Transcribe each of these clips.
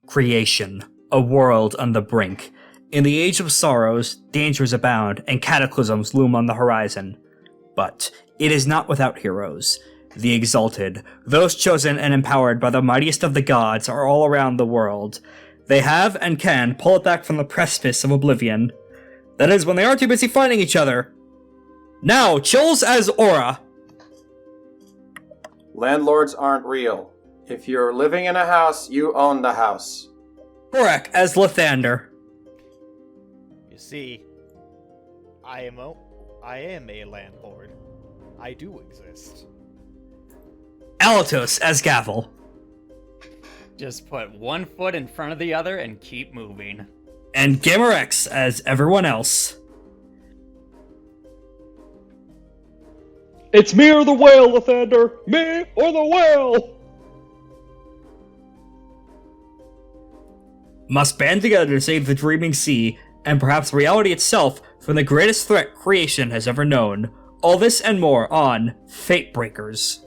Creation, a world on the brink. In the age of sorrows, dangers abound, and cataclysms loom on the horizon. But it is not without heroes. The exalted, those chosen and empowered by the mightiest of the gods, are all around the world. They have and can pull it back from the precipice of oblivion. That is, when they aren't too busy fighting each other. Now, chills as Aura. Landlords aren't real. If you're living in a house, you own the house. Korak as Lythander. You see, I am a landlord. I do exist. Alatos as Gavel. Just put one foot in front of the other and keep moving. And Gamerex as everyone else. It's me or the whale, Lythander! Me or the whale! Must band together to save the dreaming sea, and perhaps reality itself, from the greatest threat creation has ever known. All this and more on FateBreakers.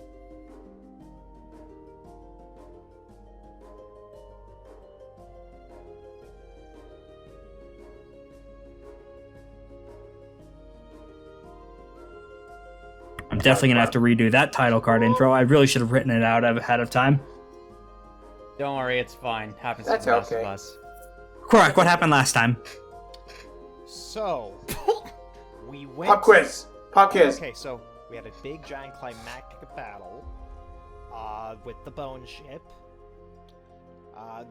I'm definitely gonna have to redo that title card intro. I really should have written it out ahead of time. Don't worry, it's fine. Happens That's to the best okay. of us. Korak, what happened last time? So, we went... Pop quiz! Pop quiz! Okay, so we had a big, giant climactic battle with the bone ship.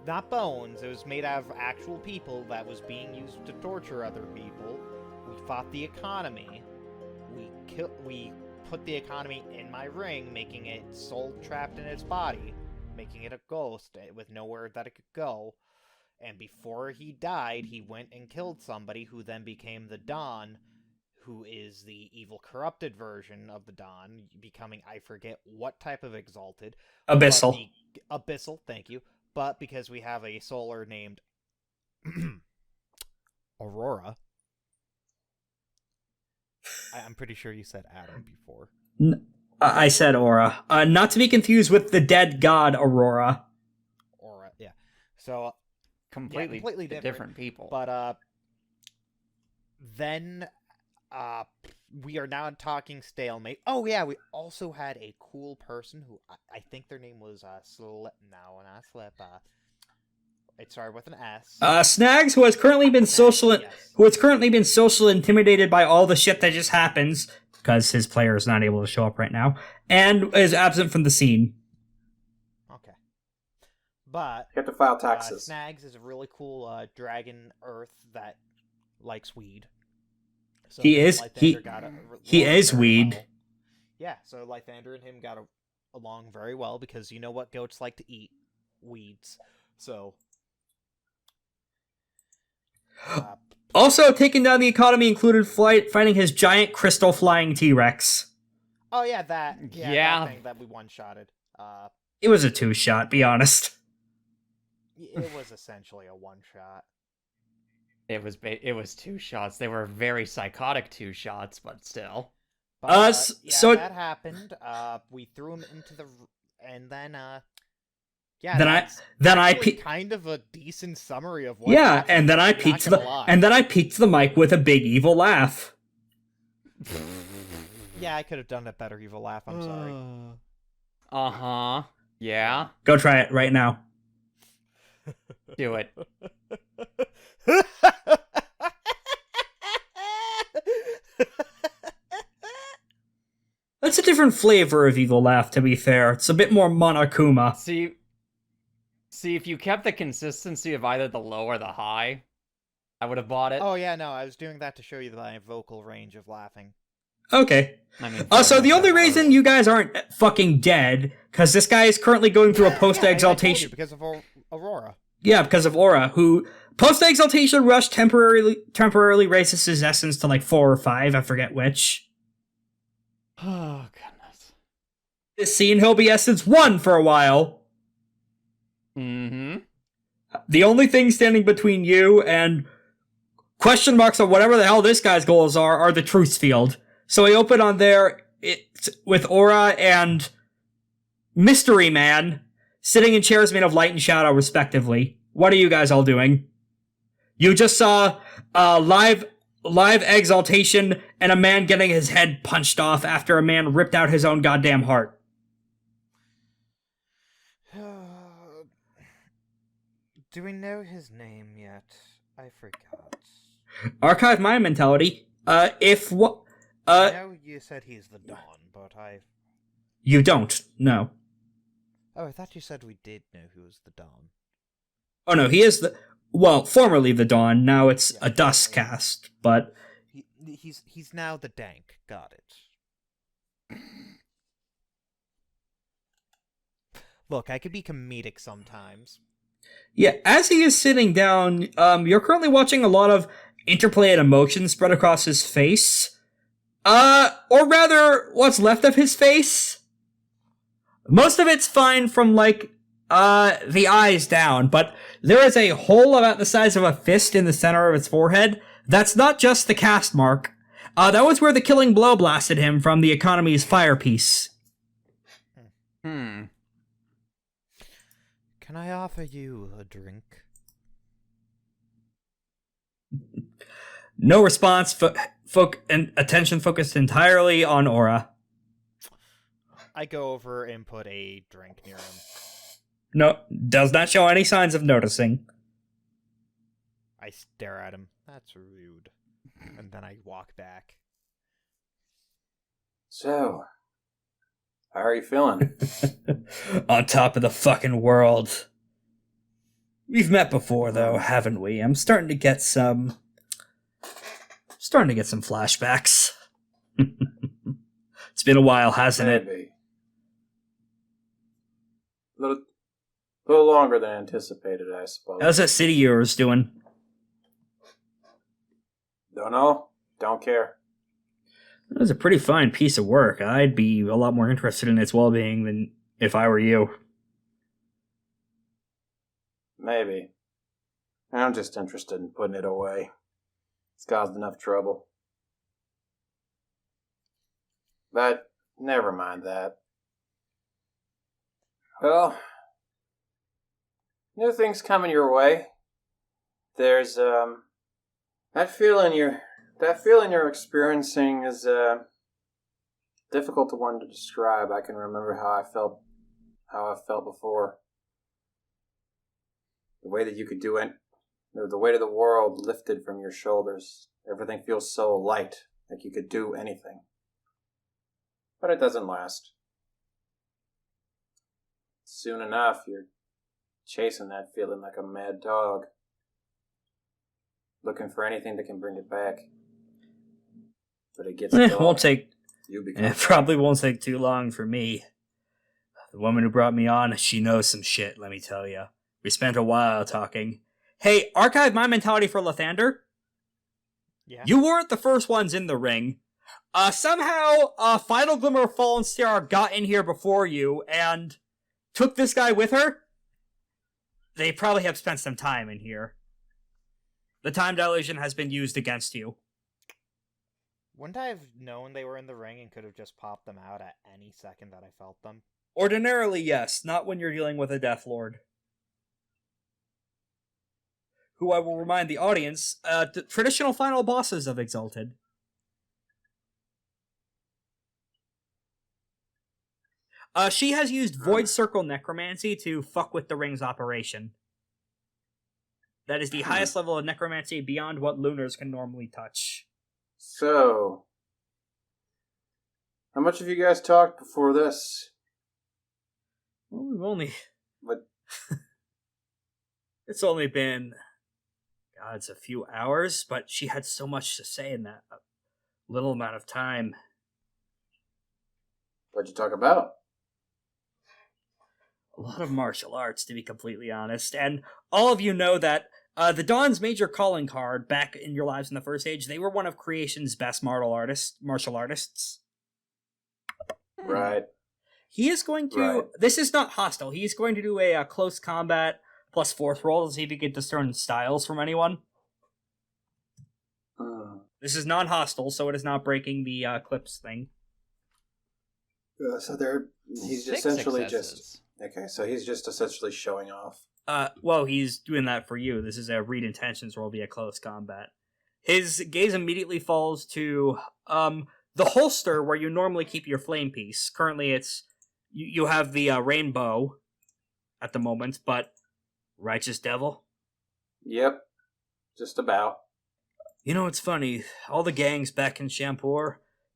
Not bones, it was made out of actual people that was being used to torture other people. We fought the economy. We put the economy in my ring, making it soul trapped in its body, making it a ghost with nowhere that it could go. And before he died, he went and killed somebody who then became the Dawn, who is the evil corrupted version of the Dawn, becoming, I forget what type of exalted. Abyssal. Abyssal, thank you. But because we have a solar named Aurora, I'm pretty sure you said Adam before. I said Aura. Not to be confused with the dead god Aurora. Aura, yeah. So, Completely different people. But, then, we are now talking stalemate. Oh, yeah, we also had a cool person who, I think their name was, it started with an S. Snags, who has currently been social intimidated by all the shit that just happens, because his player is not able to show up right now, and is absent from the scene. Okay. But You have to file taxes. Snags is a really cool dragon earth that likes weed. So He is very weed. well. Yeah, so Lythander and him got along very well because you know what goats like to eat? Weeds. So Also, taking down the economy included fighting his giant crystal flying T-Rex. oh yeah, that that thing that we one-shotted. It was a two-shot, be honest. It was essentially a one-shot. It was two shots. They were very psychotic two shots, but still. But, so that happened. We threw him into the, and then then I kind of a decent summary of what. Yeah, happened, and then I peeked the mic with a big evil laugh. Yeah, I could have done a better evil laugh. I'm sorry. Uh-huh. Yeah. Go try it right now. Do it. That's a different flavor of evil laugh, to be fair. It's a bit more Monokuma. See, if you kept the consistency of either the low or the high, I would have bought it. Oh yeah, no, I was doing that to show you my vocal range of laughing. Okay. I mean, So the only reason you guys aren't fucking dead, because this guy is currently going through a post-Exaltation... because of Aurora. Yeah, because of Aura, who... Post-Exaltation Rush temporarily raises his essence to like 4 or 5, I forget which. Oh, goodness. This scene, he'll be Essence 1 for a while. Mm-hmm. The only thing standing between you and question marks on whatever the hell this guy's goals are the truce field. So I open on there with Aura and Mystery Man sitting in chairs made of light and shadow, respectively. What are you guys all doing? You just saw live exaltation and a man getting his head punched off after a man ripped out his own goddamn heart. Do we know his name yet? I forgot. Archive my mentality. I know you said he's the Dawn, but You don't, no. Oh, I thought you said we did know who was the Dawn. Oh no, he is formerly the Dawn, now it's a Dusk caste, but... He's now the Dank, got it. Look, I could be comedic sometimes. Yeah, as he is sitting down, you're currently watching a lot of interplay and emotion spread across his face. Or rather, what's left of his face. Most of it's fine from, the eyes down, but there is a hole about the size of a fist in the center of its forehead. That's not just the caste mark. That was where the killing blow blasted him from the economy's fire piece. Can I offer you a drink? No response, and attention focused entirely on Aura. I go over and put a drink near him. No, does not show any signs of noticing. I stare at him. That's rude. And then I walk back. So, how are you feeling? On top of the fucking world. We've met before, though, haven't we? I'm starting to get some flashbacks. It's been a while, hasn't it? Maybe. A little longer than anticipated, I suppose. How's that city yours doing? Don't know. Don't care. It was a pretty fine piece of work. I'd be a lot more interested in its well-being than if I were you. Maybe. I'm just interested in putting it away. It's caused enough trouble. But never mind that. Well, new things coming your way. There's that feeling you're experiencing is a difficult one to describe. I can remember how I felt before. The way that you could do it, the weight of the world lifted from your shoulders. Everything feels so light, like you could do anything. But it doesn't last. Soon enough, you're chasing that feeling like a mad dog. Looking for anything that can bring it back. But it gets It probably won't take too long for me. The woman who brought me on, she knows some shit, let me tell you. We spent a while talking. Hey, archive my mentality for Lythander. Yeah. You weren't the first ones in the ring. Somehow, Final Glimmer of Fallen Star got in here before you and took this guy with her. They probably have spent some time in here. The time dilation has been used against you. Wouldn't I have known they were in the ring and could have just popped them out at any second that I felt them? Ordinarily, yes. Not when you're dealing with a Deathlord. Who I will remind the audience, the traditional final bosses of Exalted. She has used Void Circle Necromancy to fuck with the ring's operation. That is the highest level of necromancy beyond what Lunars can normally touch. So, how much have you guys talked before this? Well, we've only... What? It's only been... God, it's a few hours, but she had so much to say in that little amount of time. What'd you talk about? A lot of martial arts, to be completely honest. And all of you know that the Dawn's major calling card back in your lives in the First Age, they were one of creation's best martial artists. Right. He is going to... Right. This is not hostile. He is going to do a close combat plus force roll to see if he can discern styles from anyone. This is non-hostile, so it is not breaking the clips thing. So he's Six essentially successes. Okay, so he's just essentially showing off. Well, he's doing that for you. This is a read intentions roll via close combat. His gaze immediately falls to the holster where you normally keep your flame piece. Currently, it's you have the rainbow at the moment, but righteous devil. Yep, just about. You know, it's funny. All the gangs back in Shampur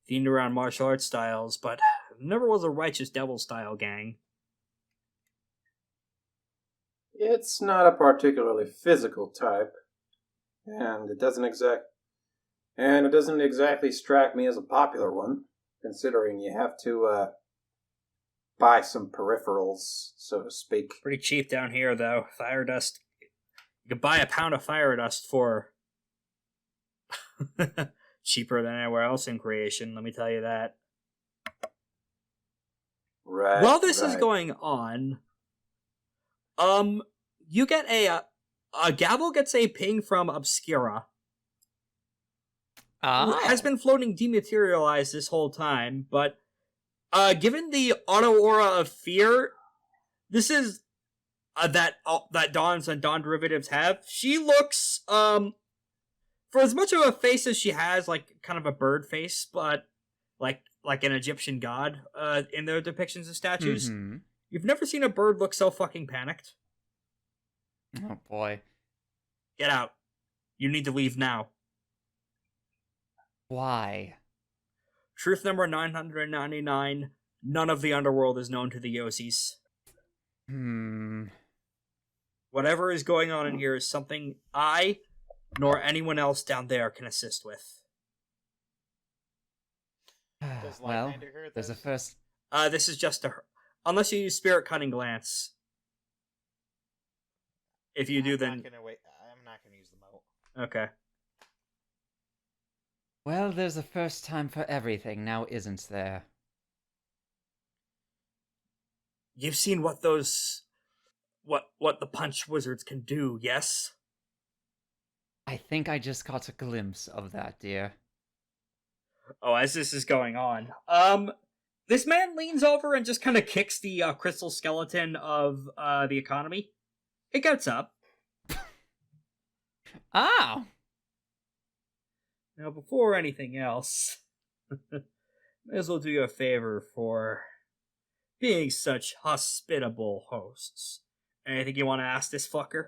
themed around martial arts styles, but never was a righteous devil style gang. It's not a particularly physical type, and it doesn't exactly strike me as a popular one, considering you have to buy some peripherals, so to speak. Pretty cheap down here, though. Fire dust. You could buy a pound of fire dust for cheaper than anywhere else in creation, let me tell you that. Right. While this is going on, you get a Gavel gets a ping from Obscura. Who has been floating dematerialized this whole time, but given the auto aura of fear, this is that Dawn's and Dawn derivatives have. She looks for as much of a face as she has, like kind of a bird face, but like an Egyptian god in their depictions of statues. Mm-hmm. You've never seen a bird look so fucking panicked. Oh boy. Get out. You need to leave now. Why? Truth number 999. None of the Underworld is known to the Yosis. Whatever is going on in here is something I, nor anyone else down there, can assist with. Does Well, Lythander hear there's a this? first... This is just unless you use Spirit Cutting Glance. If you do, I'm then... not gonna use the moat. Okay. Well, there's a first time for everything, now isn't there? You've seen what those... What the punch wizards can do, yes? I think I just got a glimpse of that, dear. Oh, as this is going on, this man leans over and just kind of kicks the crystal skeleton of the economy. It gets up. Ah! Now, before anything else, may as well do you a favor for being such hospitable hosts. Anything you want to ask this fucker?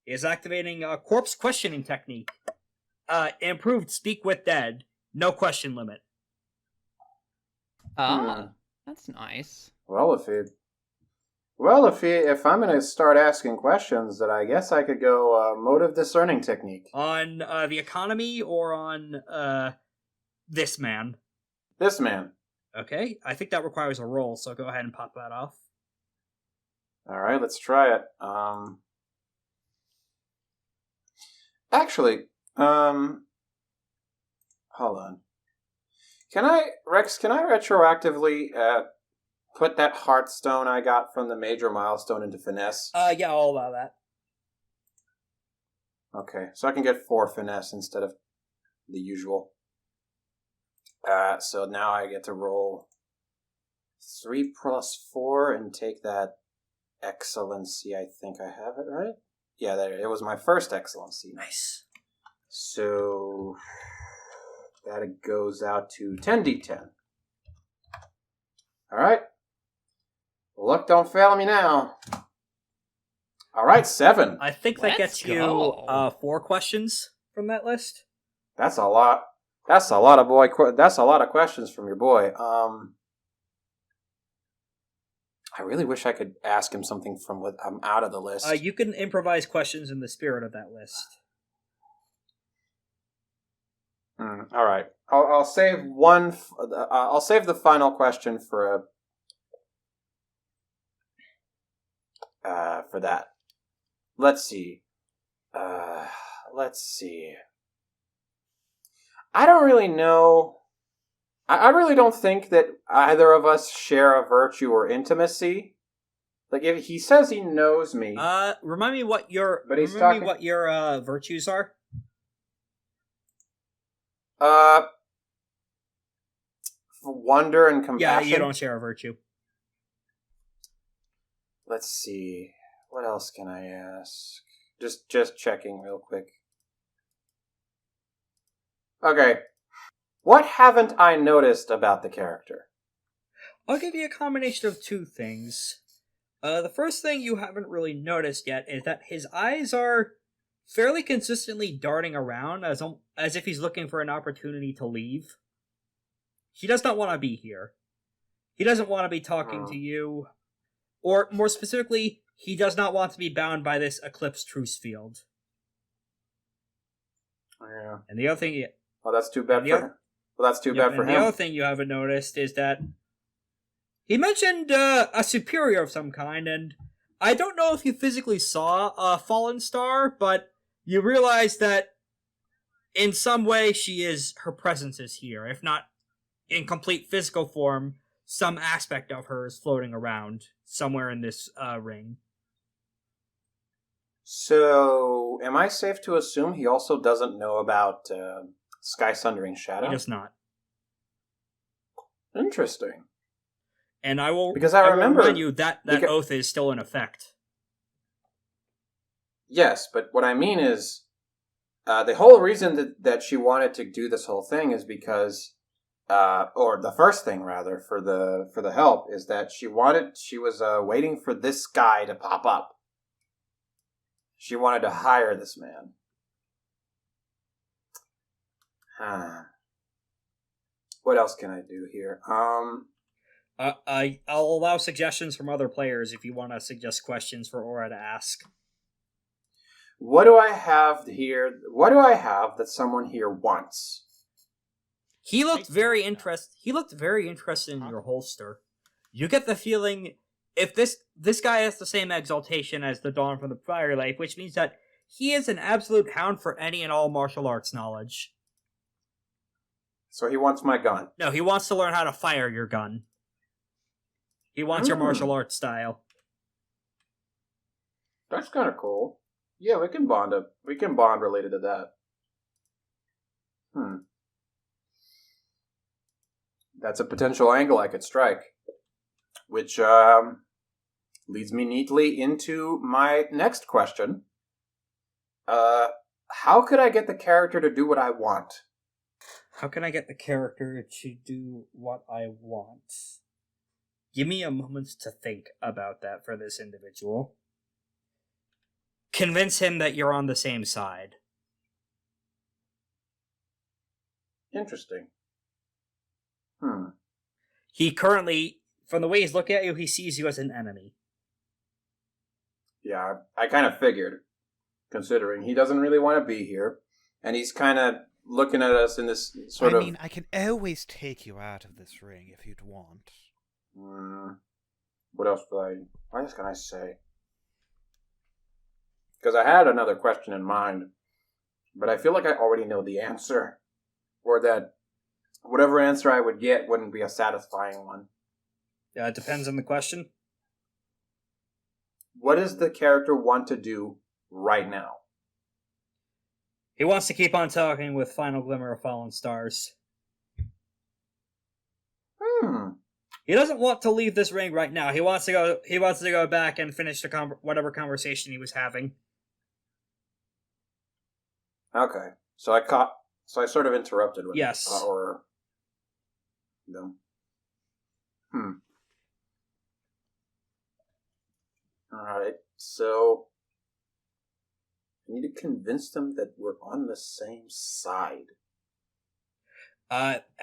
He is activating a corpse questioning technique. Improved speak with dead. No question limit. Ah, that's nice. If I'm gonna start asking questions, then I guess I could go motive discerning technique. On the economy or on this man? This man. Okay, I think that requires a roll, so go ahead and pop that off. All right, let's try it. Actually, hold on. Can I retroactively put that heartstone I got from the major milestone into finesse? Yeah, I'll allow that. Okay, so I can get 4 finesse instead of the usual. So now I get to roll 3 plus 4 and take that excellency. I think I have it right. Yeah, there. It was my first excellency. Nice. So that goes out to 10d10. All right. Luck don't fail me now. All right, 7. I think that Let's gets you go. 4 questions from that list. That's a lot. That's a lot of That's a lot of questions from your boy. I really wish I could ask him something from what I'm out of the list. You can improvise questions in the spirit of that list. All right. I'll save one. I'll save the final question for that. Let's see. I don't really know. I really don't think that either of us share a virtue or intimacy. Like, if he says he knows me... Remind me what your... virtues are? Wonder and compassion. Yeah, you don't share a virtue. let's see. What else can I ask? Just checking real quick. Okay. What haven't I noticed about the character? I'll give you a combination of two things. The first thing you haven't really noticed yet is that his eyes are fairly consistently darting around as if he's looking for an opportunity to leave. He does not want to be here. He doesn't want to be talking to you. Or, more specifically, he does not want to be bound by this Eclipse Truce field. Yeah. And the other thing... Well, that's too bad for him. Well, that's too bad for him. The other thing you haven't noticed is that he mentioned a superior of some kind, and I don't know if you physically saw a fallen star, but you realize that in some way her presence is here. If not in complete physical form, some aspect of her is floating around somewhere in this ring. So, am I safe to assume he also doesn't know about Sky Sundering Shadow? He does not. Interesting. And I will remember remind you that oath is still in effect. Yes, but what I mean is, the whole reason that she wanted to do this whole thing is because, or the first thing rather for the help is that she was waiting for this guy to pop up. She wanted to hire this man. What else can I do here? I'll allow suggestions from other players if you want to suggest questions for Aura to ask. What do I have here? What do I have that someone here wants? He looked very interested in your holster. You get the feeling if this guy has the same exaltation as the Dawn from the Firelight, which means that he is an absolute hound for any and all martial arts knowledge. So he wants my gun. No, he wants to learn how to fire your gun. He wants your martial arts style. That's kind of cool. Yeah, we can bond related to that. That's a potential angle I could strike. Which leads me neatly into my next question. How could I get the character to do what I want? How can I get the character to do what I want? Give me a moment to think about that for this individual. Convince him that you're on the same side. Interesting. He currently, from the way he's looking at you, he sees you as an enemy. Yeah, I kind of figured, considering he doesn't really want to be here, and he's kind of looking at us in this sort of... I mean, I can always take you out of this ring if you'd want. What else can I say? Because I had another question in mind, but I feel like I already know the answer, or that whatever answer I would get wouldn't be a satisfying one. Yeah, it depends on the question. What does the character want to do right now? He wants to keep on talking with Final Glimmer of Fallen Stars. He doesn't want to leave this ring right now. He wants to go back and finish whatever conversation he was having. Okay. So I sort of interrupted with yes. No. Alright, so I need to convince them that we're on the same side.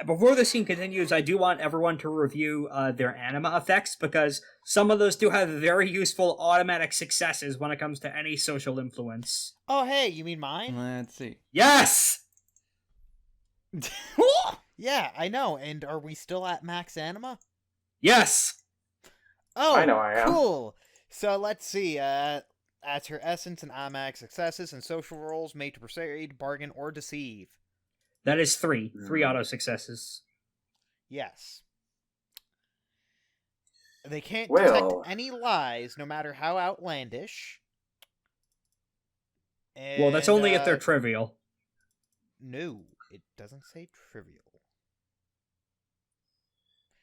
Before the scene continues, I do want everyone to review their anima effects, because some of those do have very useful automatic successes when it comes to any social influence. Oh, hey, you mean mine? Let's see. Yes! Yeah, I know. And are we still at max anima? Yes! Oh, I know I am. Cool. So let's see. As her essence and automatic successes and social roles made to persuade, bargain, or deceive. That is 3. 3 auto successes. Yes. They can't detect any lies, no matter how outlandish. And, well, that's only if they're trivial. No, it doesn't say trivial.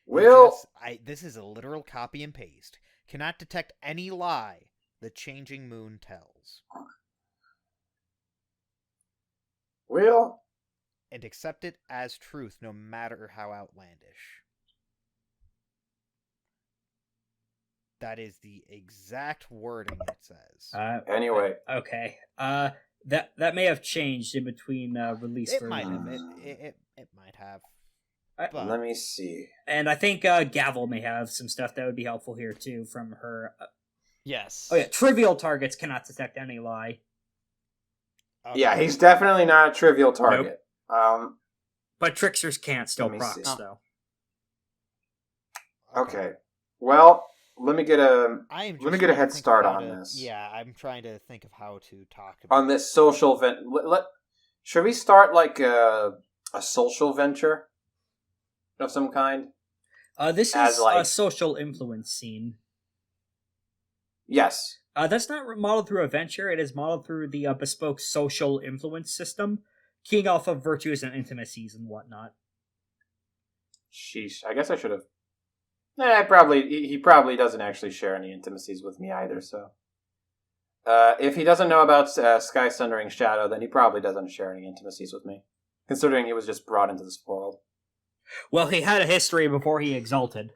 Well, this is a literal copy and paste. cannot detect any lie the changing moon tells, Well, and accept it as truth no matter how outlandish. That is the exact wording it says. anyway. Okay. That may have changed in between release It versions. might have. It might have. But Let me see. And I think Gavel may have some stuff that would be helpful here too from her. Yes. Oh yeah, trivial targets cannot detect any lie. okay. Yeah, he's definitely not a trivial target. But tricksters can't still Let me procs see. though. Okay. Well, let me get a I am let me just get a trying to head think start of how on to- this. Yeah, I'm trying to think of how to talk about On this social should we start like a social venture of some kind? This As, is like- a social influence scene. Yes. That's not modeled through a venture. It is modeled through the bespoke social influence system, keying off of virtues and intimacies and whatnot. Sheesh. I guess I should have. He probably doesn't actually share any intimacies with me either. So, if he doesn't know about Sky Sundering Shadow, then he probably doesn't share any intimacies with me, considering he was just brought into this world. Well, he had a history before he exalted.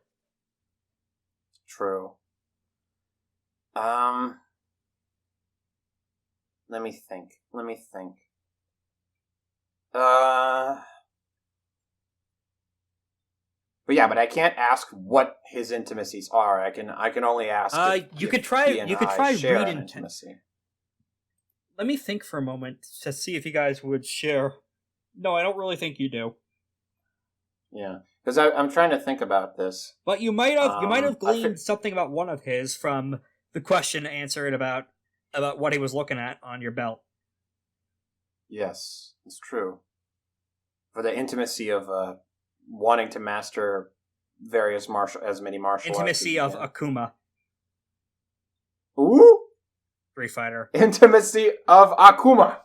True. Let me think. But I can't ask what his intimacies are. I can only ask. You if could try. he and You could I try share read an intimacy. Let me think for a moment to see if you guys would share. No, I don't really think you do. Yeah, because I'm trying to think about this. But you might have. You might have I gleaned something about one of his from the question answered about what he was looking at on your belt. Yes, it's true. For the intimacy of wanting to master as many martial arts. Intimacy as of you Akuma, can. Ooh! Street Fighter. Intimacy of Akuma.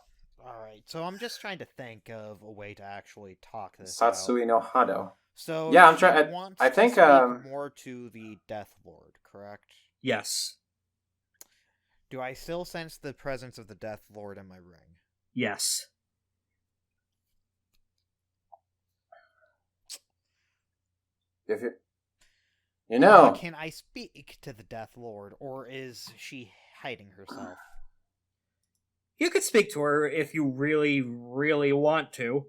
Alright, so I'm just trying to think of a way to actually talk this out. Satsui no Hado. So Yeah, I'm she trying- wants I to think, speak more to the Deathlord, correct? Yes. Do I still sense the presence of the Deathlord in my ring? Yes. If you know, Can I speak to the Deathlord, or is she hiding herself? You could speak to her if you really, really want to.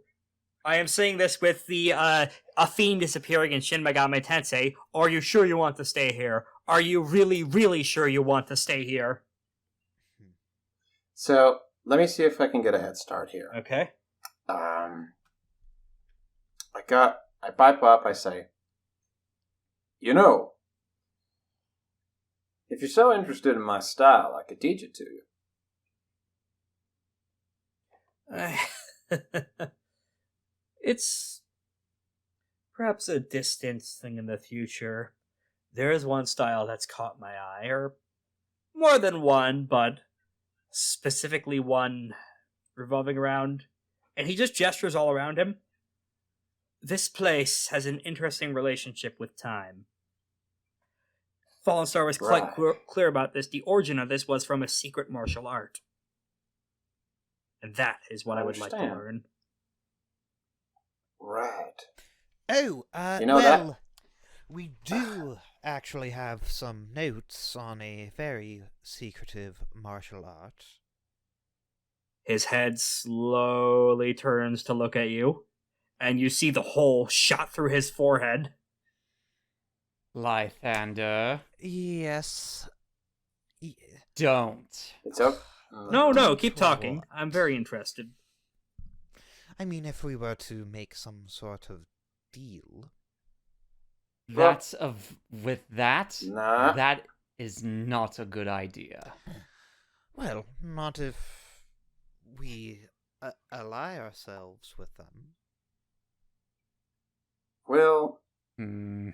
I am saying this with the a fiend disappearing in Shin Megami Tensei. Are you sure you want to stay here? Are you really, really sure you want to stay here? so let me see if I can get a head start here. Okay. I pipe up, I say, you know, if you're so interested in my style, I could teach it to you. It's perhaps a distant thing in the future. There is one style that's caught my eye, or more than one, but specifically one revolving around, and he just gestures all around him. This place has an interesting relationship with time. Fallen Star was quite Right. clear about this. The origin of this was from a secret martial art. And that is what I would like to Understand. learn. Right. Oh, You know that- well, we do actually have some notes on a very secretive martial art. His head slowly turns to look at you, and you see the hole shot through his forehead. Lythander, Yes. don't. It's okay. No, keep For talking. what? I'm very interested. I mean, if we were to make some sort of deal. That's with that. Nah. That is not a good idea. Well, not if we ally ourselves with them. Well, Hmm.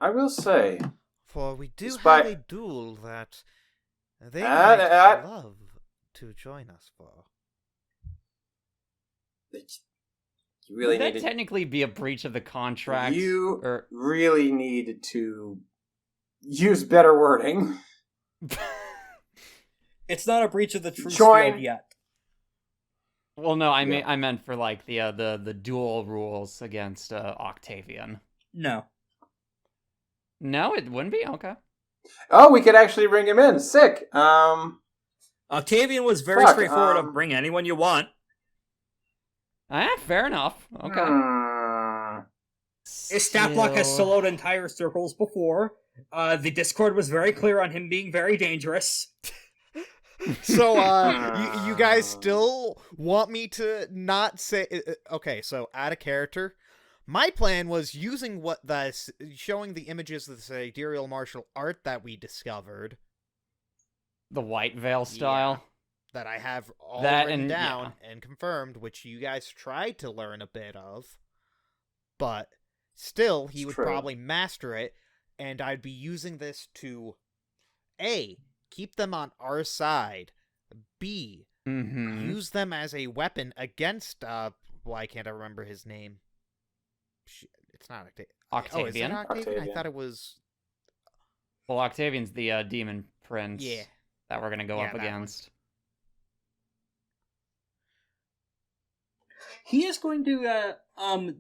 I will say, For we do Despite- have a duel that they Ah, might ah. love to join us for. you really Would that need to. technically be a breach of the contract? You Or really need to use better wording. It's not a breach of the truce Join- field yet. Well, no, I meant for like the dual rules against Octavian. No. No, it wouldn't be? Okay. Oh, we could actually bring him in. Sick. Octavian was very straightforward of bring anyone you want. Fair enough. Okay. His stat block has soloed entire circles before. The Discord was very clear on him being very dangerous. So, you guys still want me to not say... Okay, so, out of character. My plan was using showing the images of the sidereal martial art that we discovered. The White Veil style. That I have all That written and- down and confirmed, which you guys tried to learn a bit of. But still, he would probably master it, and I'd be using this to A, keep them on our side, B, use them as a weapon against, why can't I remember his name? It's not Octavian. Oh, is it Octavian? I thought it was... Well, Octavian's the demon prince Yeah. that we're going to go up that against. He is going to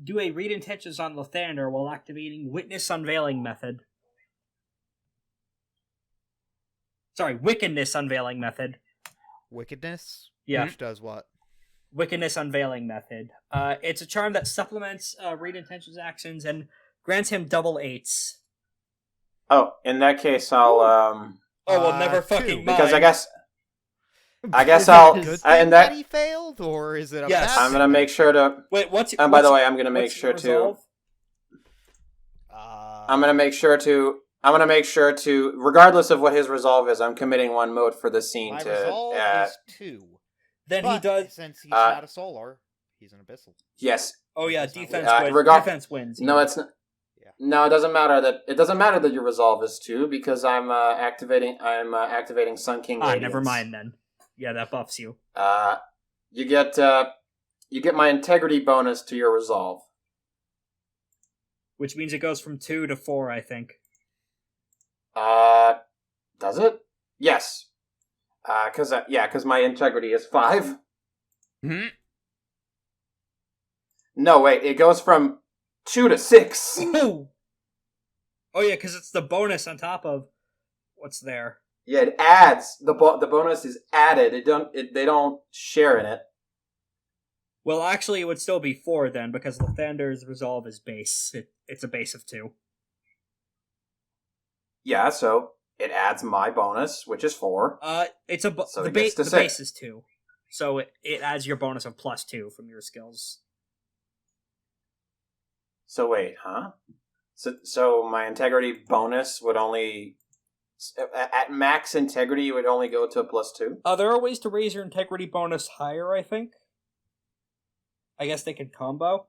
do a read intentions on Lythander while activating Witness Unveiling Method. Sorry, Wickedness Unveiling Method. Wickedness? Yeah. Which does what? Wickedness Unveiling Method. It's a charm that supplements read intentions actions and grants him double 8s. Oh, in that case, I'll Oh, well, never fucking mind. because I guess Is I'll it a good and thing that he failed, or is it a Yes. bad I'm gonna make sure to. Wait, what's... And by the way, I'm gonna make what's sure your to. resolve? I'm gonna make sure to. Regardless of what his resolve is, I'm committing one mode for the scene My to. resolve is 2. Then But he does... since he's not a solar, he's an abyssal. Yes. Oh yeah, It's not defense weird. wins. Defense wins. No, it's not. Yeah. No, it doesn't matter that your resolve is 2 because I'm activating Sun King. Ah, Radiance. never mind then. Yeah, that buffs you. You get my integrity bonus to your resolve. Which means it goes from 2 to 4, I think. Does it? Yes. Because my integrity is 5. No, wait, it goes from 2 to 6. Oh, yeah, because it's the bonus on top of what's there. Yeah, it adds the bonus is added. They don't share in it. Well, actually, it would still be 4 then, because Lythander's resolve is base. It's a base of 2. Yeah, so it adds my bonus, which is 4. So the it gets to the 6. base is 2. So it adds your bonus of +2 from your skills. So wait, huh? So my integrity bonus would only at max integrity would only go to a +2. There are ways to raise your integrity bonus higher, I think. I guess they could combo.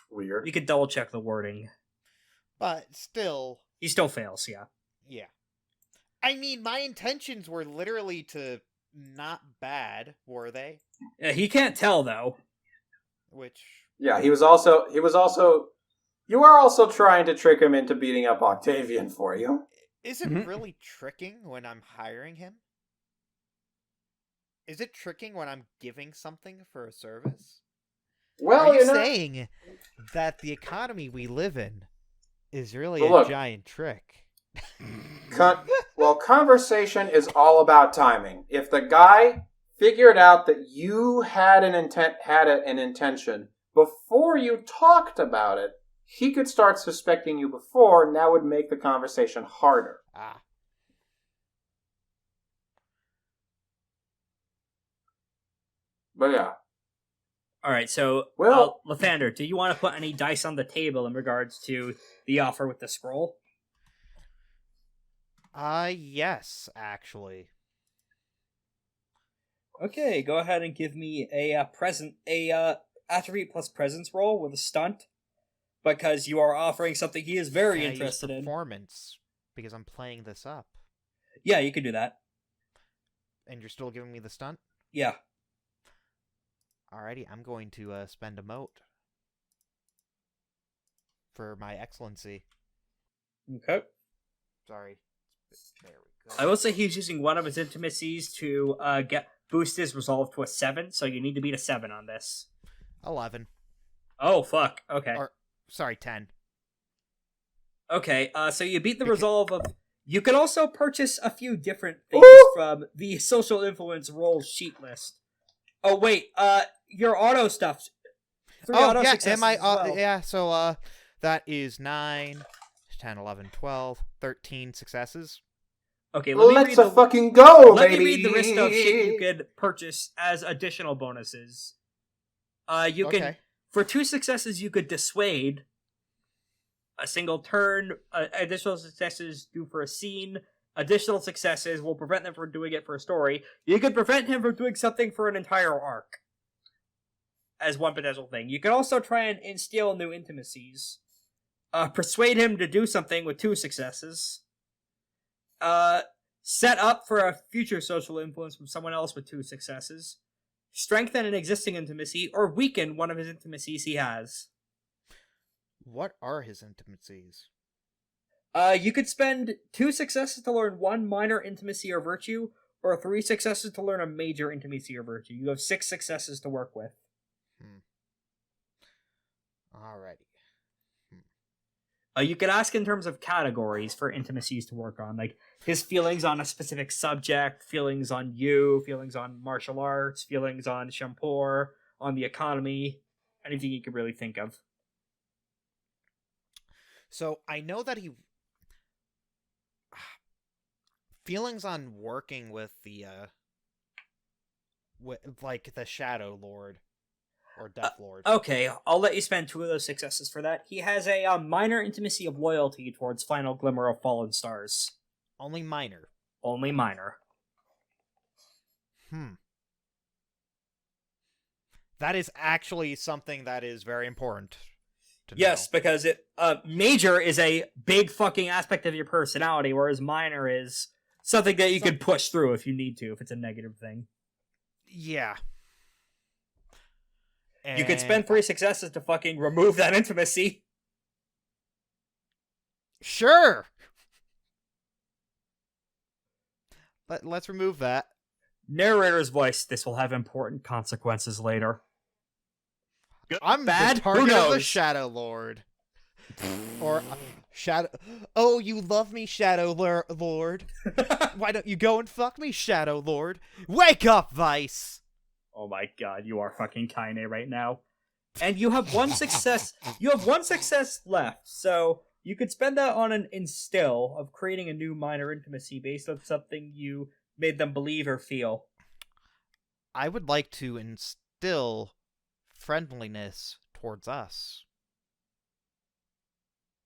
Weird. You could double check the wording. But still... He still fails, yeah. Yeah. I mean, my intentions were literally to not bad, were they? He can't tell, though. Which... Yeah, he was also. You are also trying to trick him into beating up Octavian for you. Is it really tricking when I'm hiring him? Is it tricking when I'm giving something for a service? Well, Are you you're not... saying that the economy we live in is really Well, look. giant trick? Conversation is all about timing. If the guy figured out that you had an intention before you talked about it, he could start suspecting you before, and that would make the conversation harder. Ah. But yeah. Alright, so, Well- Lythander, do you want to put any dice on the table in regards to the offer with the scroll? Yes, actually. Okay, go ahead and give me a attribute plus presence roll with a stunt, because you are offering something he is very Can I use interested in. performance, because I'm playing this up. Yeah, you could do that. And you're still giving me the stunt? Yeah. Alrighty, I'm going to spend a mote. for my excellency. Okay. Sorry. There we go. I will say he's using one of his intimacies to boost his resolve to a 7, so you need to beat a 7 on this. 11. Oh, fuck. Okay. Or, sorry, 10. Okay, so you beat the resolve of... You can also purchase a few different things from the social influence roles sheet list. Oh, wait, your auto stuff. 3 auto successes as well. Yeah, so, that is 9, 10, 11, 12, 13 successes. Okay, Let's fucking go, let baby! me read the list of shit you could purchase as additional bonuses. You can... For 2 successes, you could dissuade a single turn. Additional successes do for a scene. Additional successes will prevent them from doing it for a story. You could prevent him from doing something for an entire arc. As one potential thing. You can also try and instill new intimacies. Persuade him to do something with 2 successes. Set up for a future social influence from someone else with 2 successes. Strengthen an existing intimacy, or weaken one of his intimacies he has. What are his intimacies? You could spend 2 successes to learn 1 minor intimacy or virtue, or 3 successes to learn a major intimacy or virtue. You have 6 successes to work with. Alrighty. You could ask in terms of categories for intimacies to work on, like his feelings on a specific subject, feelings on you, feelings on martial arts, feelings on Shampur, on the economy, anything you could really think of. So, I know that he... Feelings on working with the, the Shadow Lord. Or Deathlord. Okay, I'll let you spend 2 of those successes for that. He has a minor intimacy of loyalty towards Final Glimmer of Fallen Stars. Only minor. Only minor. That is actually something that is very important to know. Yes, because major is a big fucking aspect of your personality, whereas minor is something that you could push through if you need to, if it's a negative thing. Yeah. You could spend 3 successes to fucking remove that intimacy. Sure! Let's remove that. Narrator's voice, this will have important consequences later. Good, I'm bad? the target Who knows? of the Shadow Lord. Or Shadow... Oh, you love me, Shadow Lord. Why don't you go and fuck me, Shadow Lord? Wake up, Vice! Oh my god, you are fucking Kaine right now. And you have 1 success. You have 1 success left, so you could spend that on an instill of creating a new minor intimacy based on something you made them believe or feel. I would like to instill friendliness towards us.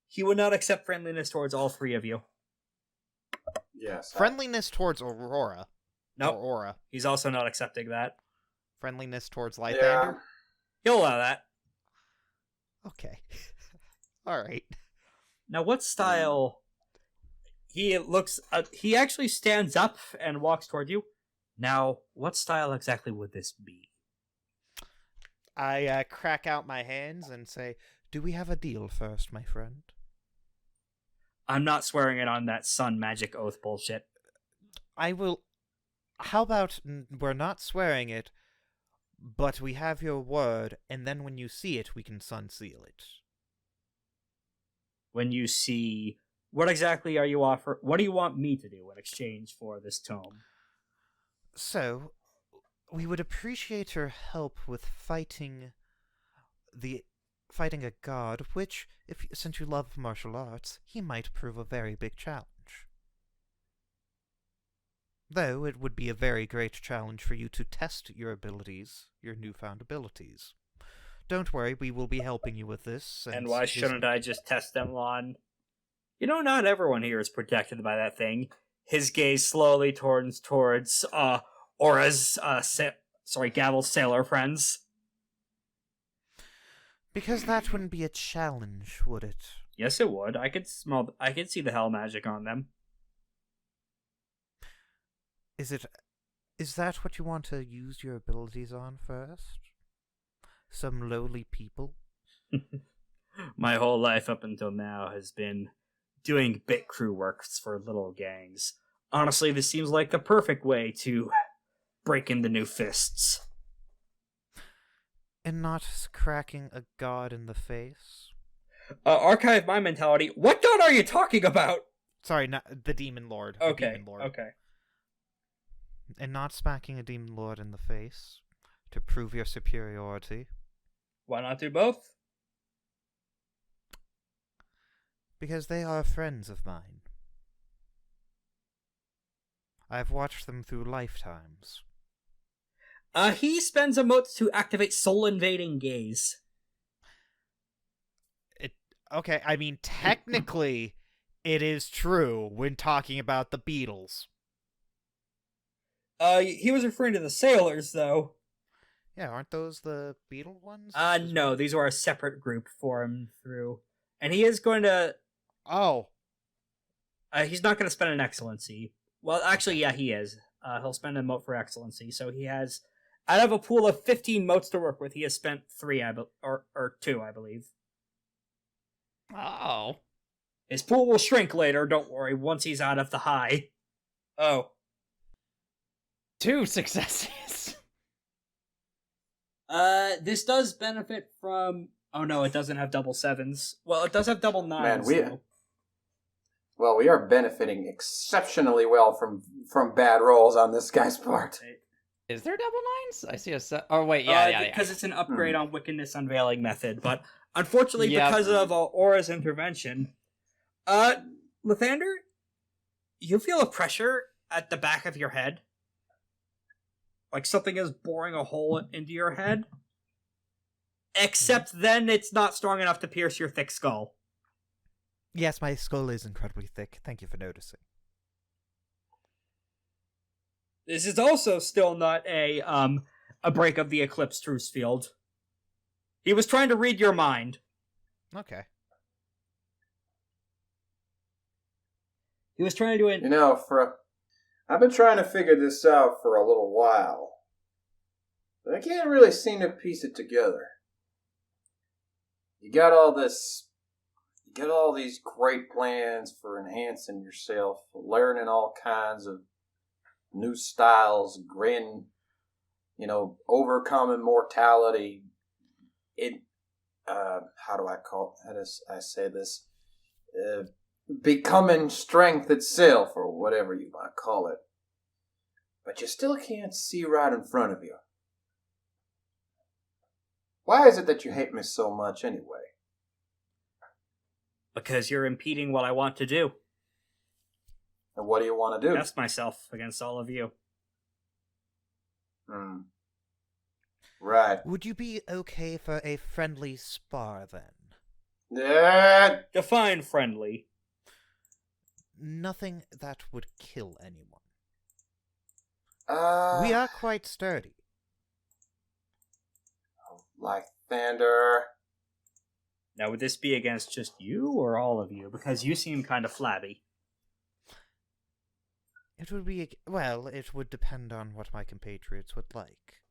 He would not accept friendliness towards all 3 of you. Yes. Friendliness towards Aurora. Nope. Or Aura. He's also not accepting that. Friendliness towards Lythander. Yeah. He'll allow that. Okay. Alright. Now, what style... He looks... he actually stands up and walks toward you. Now, what style exactly would this be? I crack out my hands and say, do we have a deal first, my friend? I'm not swearing it on that sun magic oath bullshit. I will... How about we're not swearing it, but we have your word, and then when you see it, we can sun-seal it. When you see... What exactly are you offering? What do you want me to do in exchange for this tome? So, we would appreciate your help with fighting a god, which, since you love martial arts, he might prove a very big challenge. Though it would be a very great challenge for you to test your abilities, your newfound abilities. Don't worry, we will be helping you with this. And why shouldn't I just test them on... You know, not everyone here is protected by that thing. His gaze slowly turns towards, Aura's, Gavel's sailor friends. Because that wouldn't be a challenge, would it? Yes, it would. I could see the hell magic on them. Is that what you want to use your abilities on first? Some lowly people? My whole life up until now has been doing bit crew works for little gangs. Honestly, this seems like the perfect way to break in the new fists. And not cracking a god in the face? Archive my mentality. What god are you talking about? Sorry, not the Demon Lord. Okay, The Demon Lord. okay. And not smacking a Demon Lord in the face to prove your superiority. Why not do both? Because they are friends of mine. I've watched them through lifetimes. He spends emotes to activate soul-invading gaze. Okay, I mean, technically, it is true when talking about the Beatles. He was referring to the sailors, though. Yeah, aren't those the Beatle ones? No, these are a separate group formed through. And he is going to... Oh. He's not going to spend an excellency. Well, actually, yeah, he is. He'll spend a mote for excellency, so he has... Out of a pool of 15 motes to work with, he has spent 3, or 2, I believe. Oh. His pool will shrink later, don't worry, once he's out of the high. Oh. 2 successes. This does benefit from... Oh no, it doesn't have double 7s. Well, it does have double 9s. Man, we are benefiting exceptionally well from bad rolls on this guy's part. Is there double 9s? I see a set. Oh, wait, yeah. Because it's an upgrade on Wickedness Unveiling method, but unfortunately, because of Aura's intervention, Lythander, you feel a pressure at the back of your head. Like something is boring a hole into your head. Except then it's not strong enough to pierce your thick skull. Yes, my skull is incredibly thick. Thank you for noticing. This is also still not a break of the Eclipse Truce field. He was trying to read your mind. Okay. He was trying to do it... You know, I've been trying to figure this out for a little while, but I can't really seem to piece it together. You got all these great plans for enhancing yourself, learning all kinds of new styles, overcoming mortality. How do I say this? Becoming strength itself, or whatever you might call it. But you still can't see right in front of you. Why is it that you hate me so much anyway? Because you're impeding what I want to do. And what do you want to do? Test myself against all of you. Right. Would you be okay for a friendly spar, then? Define friendly. Nothing that would kill anyone. We We are quite sturdy. Lythander. Now, would this be against just you or all of you? Because you seem kind of flabby. It would be... Well, it would depend on what my compatriots would like.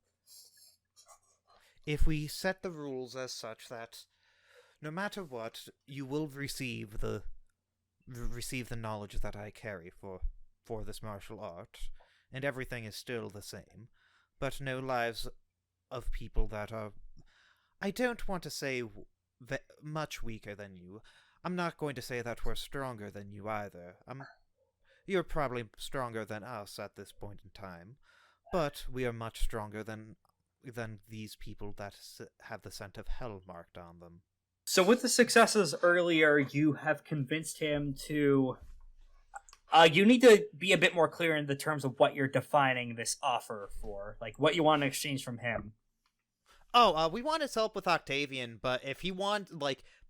If we set the rules as such that no matter what, you will receive the knowledge that I carry for this martial art, and everything is still the same, but no lives of people that are... I don't want to say much weaker than you. I'm not going to say that we're stronger than you either. You're probably stronger than us at this point in time, but we are much stronger than these people that have the scent of hell marked on them. So with the successes earlier, you have convinced him to... you need to be a bit more clear in the terms of what you're defining this offer for. Like, what you want in exchange from him. Oh, we want his help with Octavian, but if he wants,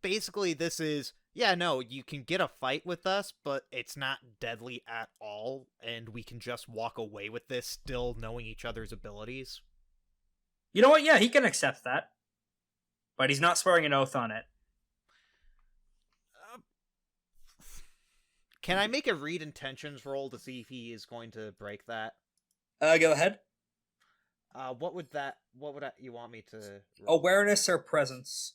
basically this is, you can get a fight with us, but it's not deadly at all, and we can just walk away with this still knowing each other's abilities. You know what? Yeah, he can accept that. But he's not swearing an oath on it. Can I make a read intentions roll to see if he is going to break that? Go ahead. What would you want me to roll? Awareness or presence?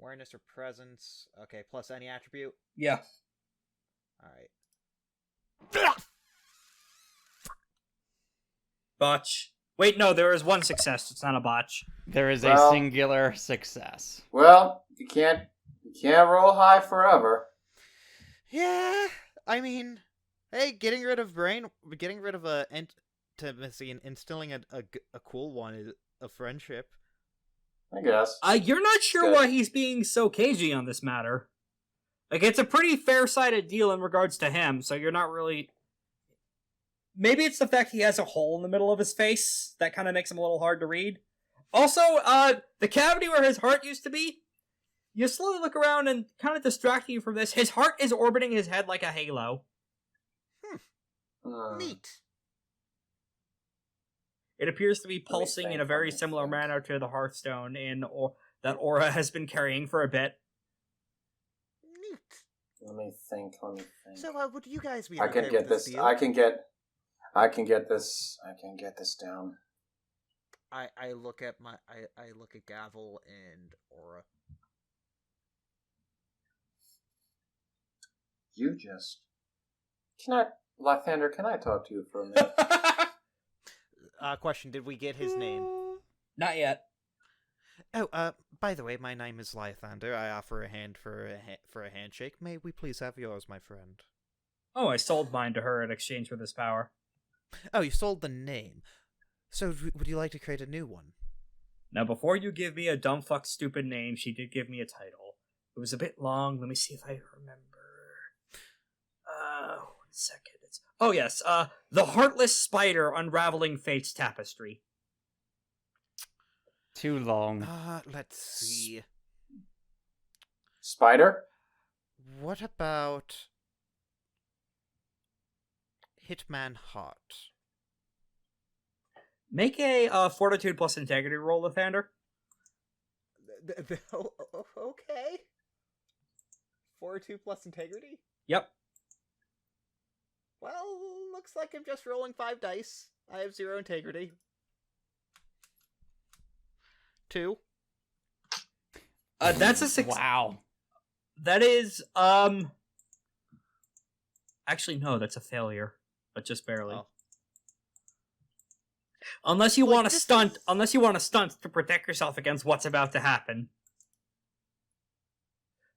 Awareness or presence. Okay, plus any attribute. Yeah. Alright. Botch. Wait, no, there is one success. It's not a botch. There is a Well- singular success. Well, you can't roll high forever. Yeah, I mean, hey, getting rid of intimacy and instilling a cool one is a friendship. I guess. You're not sure Good. why he's being so cagey on this matter. Like, it's a pretty fair-sided deal in regards to him, so you're not really... Maybe it's the fact he has a hole in the middle of his face that kind of makes him a little hard to read. Also, the cavity where his heart used to be, you slowly look around and kind of distracting you from this, his heart is orbiting his head like a halo. Neat. It appears to be pulsing think, in a very let me similar think. manner to the Hearthstone that Aura has been carrying for a bit. Neat. Let me think. So, would you guys be I okay can get with this. deal? I can get this down. I look at I look at Gavel and Aura. You just... Lythander, can I talk to you for a minute? Question: did we get his name? Not yet. Oh, by the way, my name is Lythander. I offer a hand for a handshake. May we please have yours, my friend? Oh, I sold mine to her in exchange for this power. Oh, you sold the name. So, would you like to create a new one? Now, before you give me a dumb fuck stupid name, she did give me a title. It was a bit long. Let me see if I remember. 1 second. Oh, yes. The Heartless Spider Unraveling Fate's Tapestry. Too long. Let's see. Spider? What about Hitman Heart? Make a Fortitude plus Integrity roll, Lythander. Okay. 4-2 plus integrity? Yep. Well, looks like I'm just rolling 5 dice. I have 0 integrity. 2. That's a 6. Wow. That is, Actually, no, that's a failure. But just barely. Oh. Unless you Like, want to this stunt, is- unless you want to stunt to protect yourself against what's about to happen.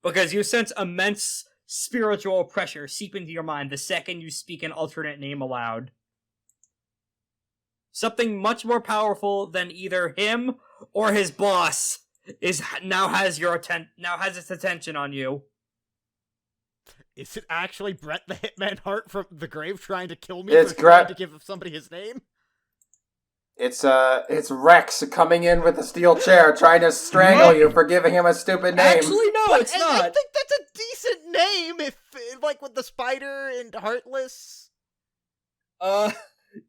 Because you sense immense spiritual pressure seep into your mind the second you speak an alternate name aloud. Something much more powerful than either him or his boss now has its attention on you. Is it actually Brett the Hitman Heart from the grave trying to kill me It's for trying Gra- to give somebody his name? It's Rex coming in with a steel chair trying to strangle you for giving him a stupid name. Actually, no, But- it's and not. I think that's a decent name, if like with the spider and Heartless. Do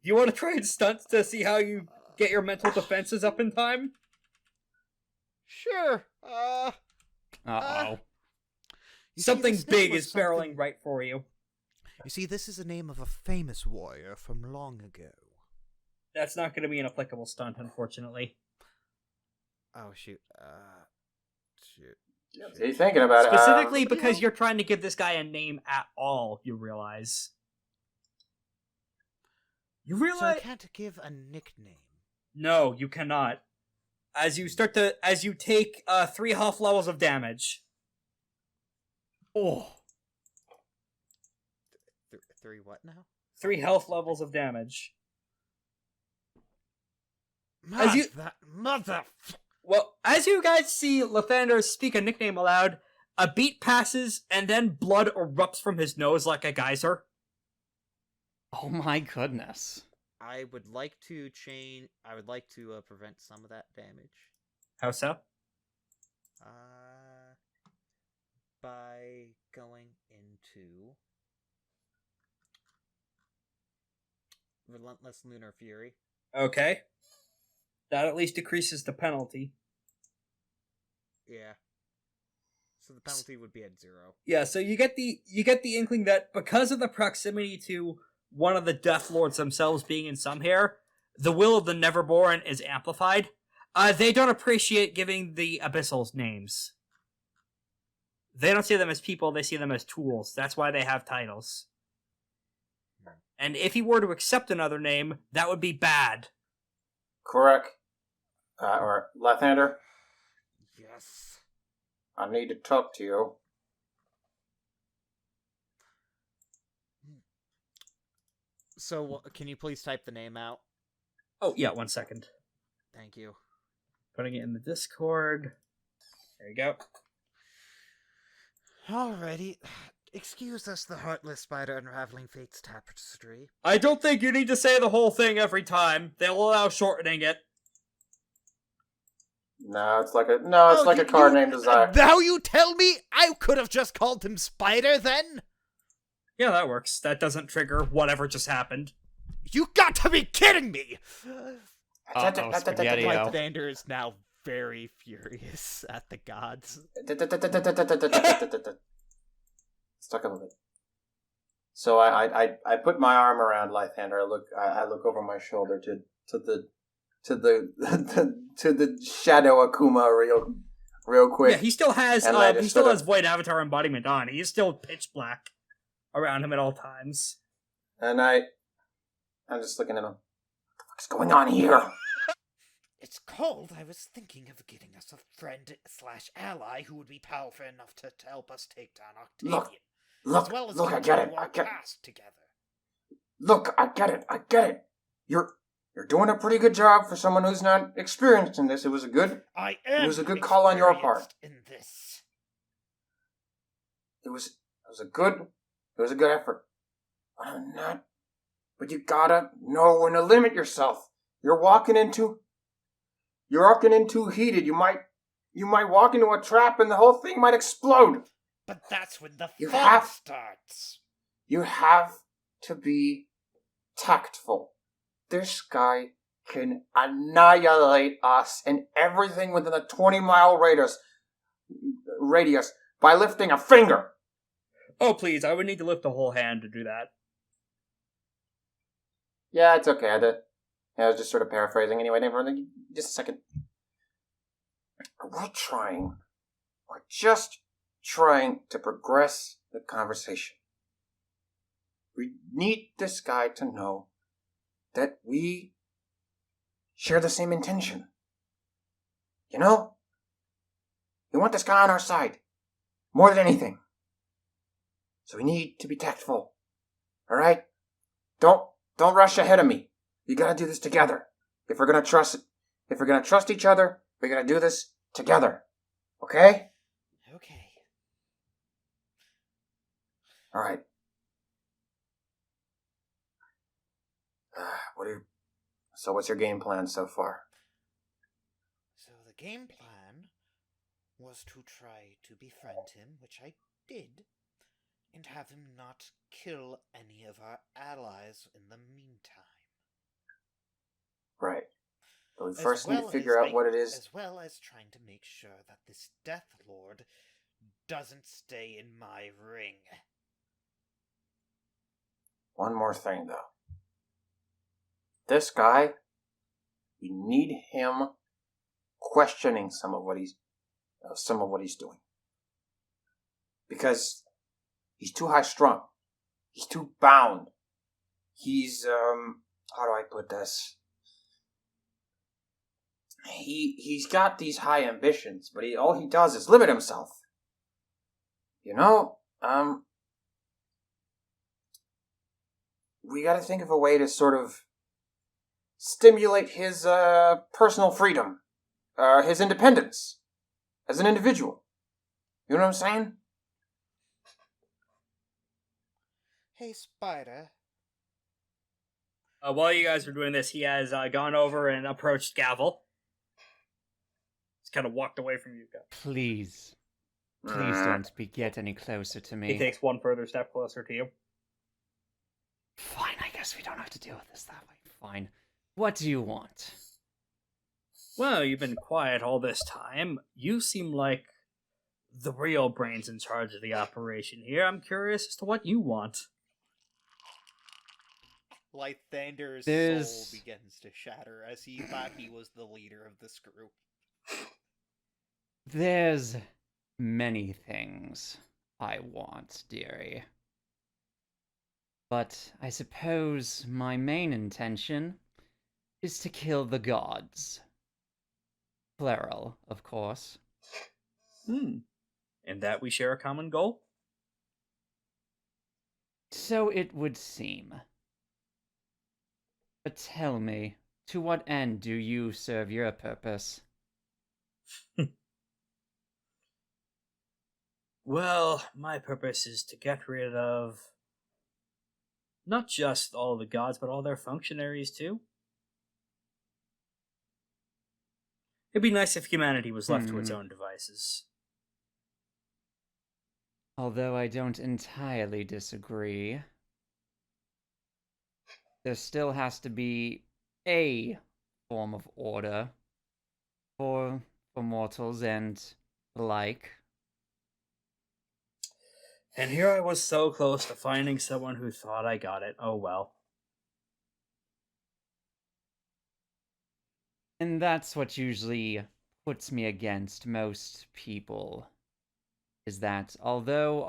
you want to try and stunt to see how you get your mental defenses up in time? Sure. Uh-oh. You see, Something this name big was is barreling something- right for you. You see, this is the name of a famous warrior from long ago. That's not going to be an applicable stunt, unfortunately. Oh shoot. Shoot. So you're thinking about Specifically it. because you're trying to give this guy a name at all, you realize. You So I realize... can't give a nickname. No, you cannot. As you take 3 health levels of damage. Oh. 3 what now? 3 health levels of damage. As you- Mother. Well, as you guys see Lythander speak a nickname aloud, a beat passes and then blood erupts from his nose like a geyser. Oh my goodness. I would like to change. I would like to prevent some of that damage. How so? By going into Relentless Lunar Fury. Okay. That at least decreases the penalty. Yeah. So the penalty would be at 0. Yeah, so you get the inkling that because of the proximity to one of the Deathlords themselves being in some here, the will of the Neverborn is amplified. They don't appreciate giving the Abyssals names. They don't see them as people, they see them as tools. That's why they have titles. And if he were to accept another name, that would be bad. Correct. Or Lythander, Yes. I need to talk to you. So, can you please type the name out? Oh, yeah, 1 second. Thank you. Putting it in the Discord. There you go. Alrighty. Excuse us, the heartless spider unraveling fate's tapestry. I don't think you need to say the whole thing every time. They'll allow shortening it. No, it's like a card named Desire. Now you tell me I could have just called him Spider then? Yeah, that works. That doesn't trigger whatever just happened. You got to be kidding me! Uh-oh, Spaghetti-O. Lythander is now very furious at the gods. Stuck a little bit. So I put my arm around Lythander. I look over my shoulder to the shadow Akuma real quick. Yeah, he still has void avatar embodiment on. He is still pitch black around him at all times. And I'm just looking at him. What the fuck's going on here? It's cold. I was thinking of getting us a friend/ally who would be powerful enough to help us take down Octavian. Look, as well as I get it. our caste together. Look, I get it. You're doing a pretty good job for someone who's not experienced in this. It was a good call on your part. In this. It was a good effort. But I'm not. But you gotta know when to limit yourself. You're walking in too heated. You might walk into a trap and the whole thing might explode. But that's when the fun starts. You have to be tactful. This guy can annihilate us and everything within a 20-mile radius by lifting a finger. Oh, please, I would need to lift a whole hand to do that. Yeah, it's okay. I was just sort of paraphrasing. Anyway, just a second. We're just trying to progress the conversation. We need this guy to know that we share the same intention. You know? We want this guy on our side. More than anything. So we need to be tactful. Alright? Don't rush ahead of me. You gotta do this together. If we're gonna trust each other, we're gonna do this together. Okay? Okay. Alright. So what's your game plan so far? So the game plan was to try to befriend him, which I did, and have him not kill any of our allies in the meantime. Right. But we first need to figure out what it is. As well as trying to make sure that this Deathlord doesn't stay in my ring. One more thing, though. This guy, we need him questioning some of what he's doing. Because he's too high strung. He's too bound. He's, how do I put this? He's got these high ambitions, but all he does is limit himself. You know, we gotta think of a way to sort of stimulate his, personal freedom, his independence, as an individual. You know what I'm saying? Hey, Spider. While you guys are doing this, he has gone over and approached Gavel. He's kind of walked away from you guys. Please don't get any closer to me. He takes one further step closer to you. Fine, I guess we don't have to deal with this that way. Fine. What do you want? Well, you've been quiet all this time. You seem like the real brains in charge of the operation here. I'm curious as to what you want. Lythander's soul begins to shatter as he thought he was the leader of this group. There's many things I want, dearie. But I suppose my main intention is to kill the gods. Plural, of course. And that we share a common goal? So it would seem. But tell me, to what end do you serve your purpose? Well, my purpose is to get rid of not just all the gods, but all their functionaries too. It'd be nice if humanity was left to its own devices. Although I don't entirely disagree. There still has to be a form of order for mortals and the like. And here I was so close to finding someone who thought I got it. Oh well. And that's what usually puts me against most people. Is that although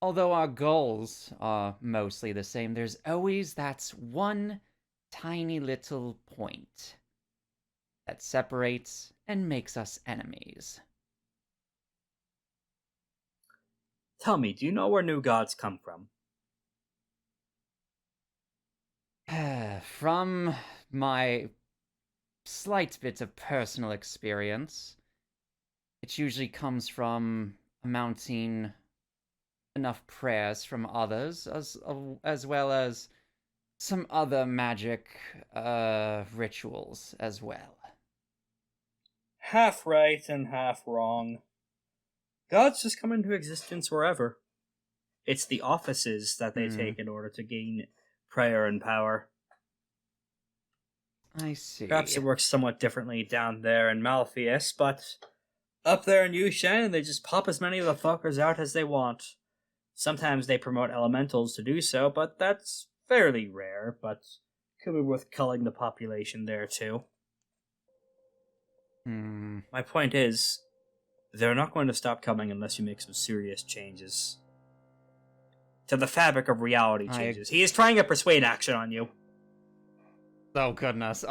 our goals are mostly the same, there's always that one tiny little point that separates and makes us enemies. Tell me, do you know where new gods come from? From my slight bit of personal experience, it usually comes from mounting enough prayers from others, as well as some other magic rituals as well. Half right and half wrong. Gods just come into existence wherever. It's the offices that they take in order to gain prayer and power. I see. Perhaps it works somewhat differently down there in Malpheus, but up there in Yushan, they just pop as many of the fuckers out as they want. Sometimes they promote elementals to do so, but that's fairly rare, but could be worth culling the population there too. My point is, they're not going to stop coming unless you make some serious changes. To the fabric of reality changes. He is trying to persuade action on you. Oh goodness.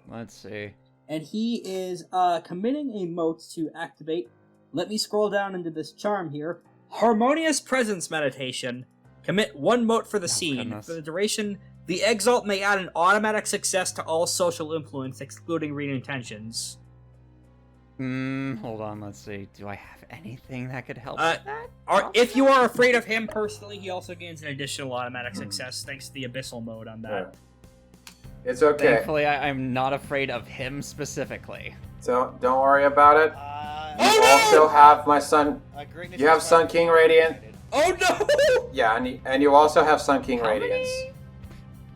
Let's see. And he is committing a mote to activate. Let me scroll down into this charm here. Harmonious Presence Meditation. Commit one mote for the scene. Goodness. For the duration, the Exalt may add an automatic success to all social influence, excluding read intentions. Hold on, let's see. Do I have anything that could help with that? If you are afraid of him personally, he also gains an additional automatic success thanks to the Abyssal mode on that. It's okay. Thankfully, I'm not afraid of him specifically. So don't worry about it. You You also have my son. You have Sun King Radiant. Oh no! Yeah, and you also have Sun King Radiance.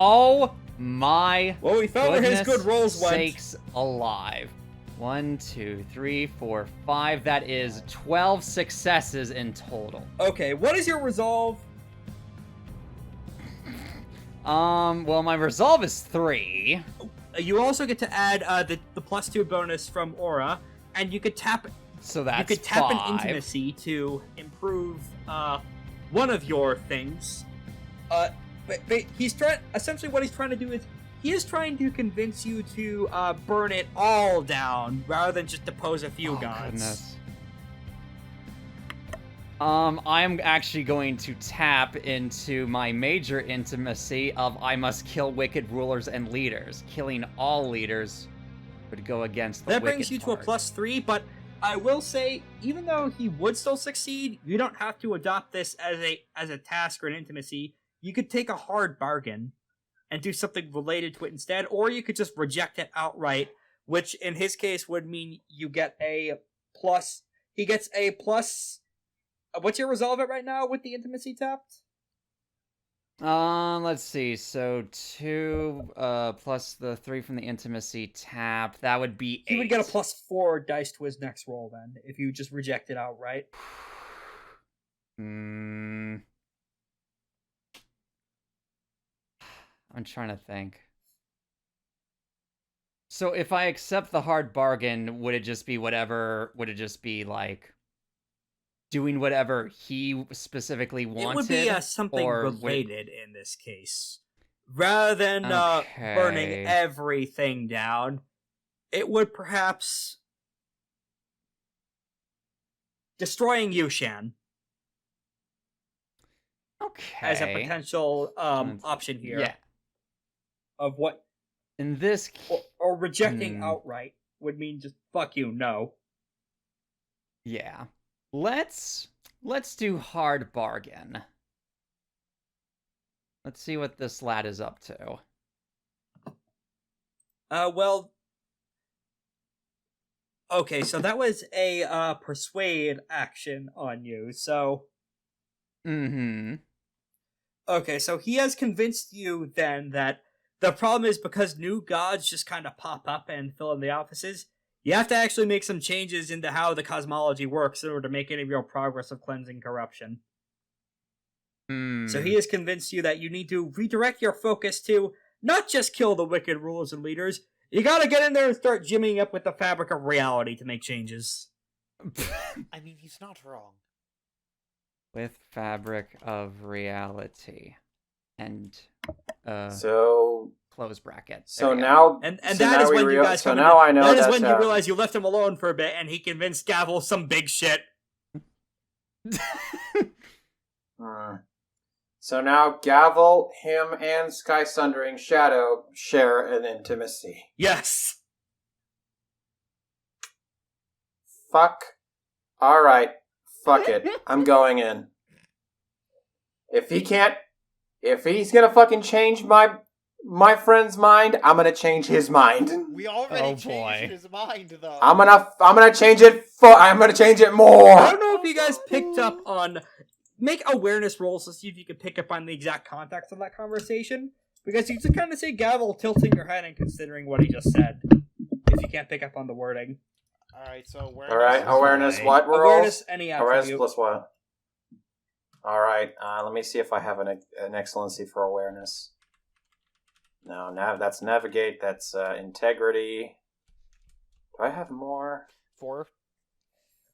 Oh my Well, we found where his good rolls went. sakes alive. 1, 2, 3, 4, 5. That is 12 successes in total. Okay, what is your resolve? Well, my resolve is 3. You also get to add the +2 bonus from Aura, and you could tap. So that's you could tap 5. an intimacy to improve one of your things. But he's trying. Essentially, what he's trying to do is he is trying to convince you to burn it all down rather than just depose a few gods. Goodness. I'm actually going to tap into my major intimacy of I must kill wicked rulers and leaders. Killing all leaders would go against the That wicked brings you to part. a +3, but I will say, even though he would still succeed, you don't have to adopt this as a task or an intimacy. You could take a hard bargain and do something related to it instead, or you could just reject it outright, which in his case would mean you get a plus. He gets a plus. What's your resolve at right now with the intimacy tapped? Let's see. So 2 plus the 3 from the intimacy tap. That would be 8. He would get a +4 dice to his next roll then, if you just reject it outright. I'm trying to think. So if I accept the hard bargain, would it just be whatever? Would it just be like doing whatever he specifically wanted? It would be something or related in this case. Rather than burning Okay. everything down, it would perhaps destroying Yushan Okay. as a potential option here. Yeah. Of what, In this or rejecting Hmm. outright would mean just fuck you, no. Yeah. Let's do hard bargain. Let's see what this lad is up to. Well, okay, so that was a persuade action on you. So Mm-hmm. okay, so he has convinced you then that the problem is because new gods just kind of pop up and fill in the offices. You have to actually make some changes into how the cosmology works in order to make any real progress of cleansing corruption. So he has convinced you that you need to redirect your focus to not just kill the wicked rulers and leaders. You gotta get in there and start jimmying up with the fabric of reality to make changes. I mean, he's not wrong. With fabric of reality. And So close bracket. so There we go. now And so that now is we when you rea- guys so come now in. I know That is that when you realize you left him alone for a bit and he convinced Gavel some big shit. So now Gavel, him, and Sky Sundering Shadow share an intimacy. Yes. Fuck. Alright. Fuck it. I'm going in. If he's gonna fucking change my friend's mind, I'm gonna change his mind. We already Oh, changed boy. his mind, though. I'm gonna change it I more. don't know if you guys picked up on... Make awareness rolls to see if you can pick up on the exact context of that conversation. Because you just kind of see Gavel tilting your head and considering what he just said. If you can't pick up on the wording. Alright, so awareness. Alright, is awareness fine. what rolls? Awareness, any Awareness attribute. plus what? Alright, let me see if I have an excellency for awareness. No, that's navigate, that's integrity. Do I have more? 4.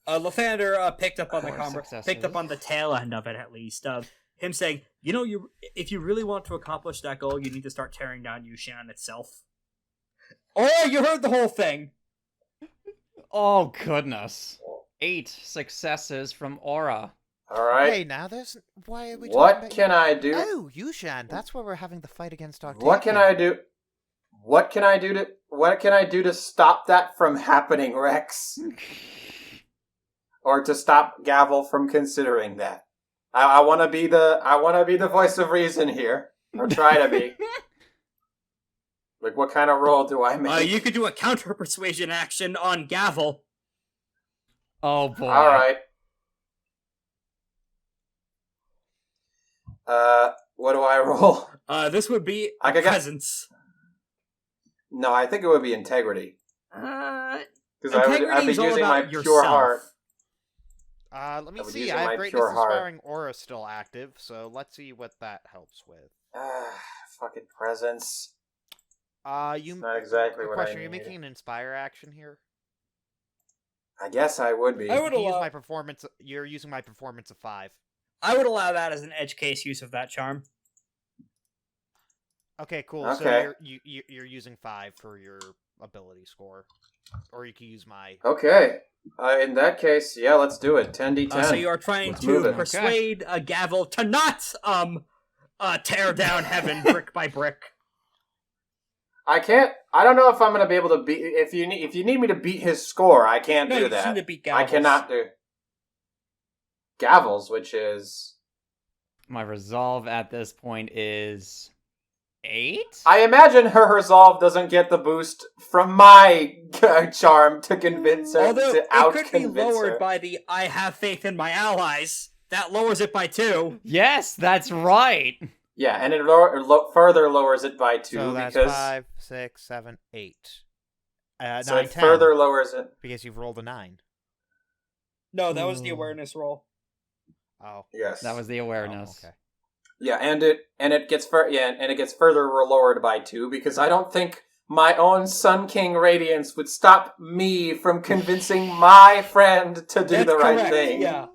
Lythander picked up on the Successes. picked up on the tail end of it at least. Of him saying, you know, if you really want to accomplish that goal, you need to start tearing down Yushan itself. Oh, you heard the whole thing. Oh, goodness. 8 successes from Aura. Alright. Hey, now there's... Why are we What talking can about... I do? Oh, Yushan, that's where we're having the fight against Octavian. What can I do? What can I do to stop that from happening, Rex? Or to stop Gavel from considering that? I want to be the voice of reason here, or try to be. Like, what kind of roll do I make? You could do a counter persuasion action on Gavel. Oh, boy. All right. What do I roll? This would be I could get- presence. No, I think it would be integrity. Because I'd Integrity be is all using my about pure yourself. heart. Let me I was see. using I have my greatness pure heart. inspiring aura still active, so let's see what that helps with. Fucking presence. You Not exactly what I question, are you need. making an inspire action here? I guess I would be. I would You use allow- my performance. You're using my performance of 5. I would allow that as an edge case use of that charm. Okay, cool. Okay. So you're using 5 for your ability score, or you can use my. Okay. In that case, yeah, let's do it. 10d10. So you are trying Let's move to it. persuade Gavel to not tear down heaven brick by brick. I can't. I don't know if I'm going to be able to beat. If you need me to beat his score, I can't No, do you just that. need to beat I Gavel's. cannot do Gavel's, which is. My resolve at this point is 8? I imagine her resolve doesn't get the boost from my charm to convince her Although to it could be out-convince lowered her. by the I have faith in my allies. That lowers it by 2. Yes, that's right. Yeah, and it further lowers it by 2 So that's because 5, 6, 7, 8. 9, so it 10, further lowers it. because you've rolled a 9. No, that was the Ooh. awareness roll. Oh, Yes, That was the awareness. okay. Yeah, and it gets further lowered by 2 because I don't think my own Sun King radiance would stop me from convincing my friend to do the right thing. Yeah.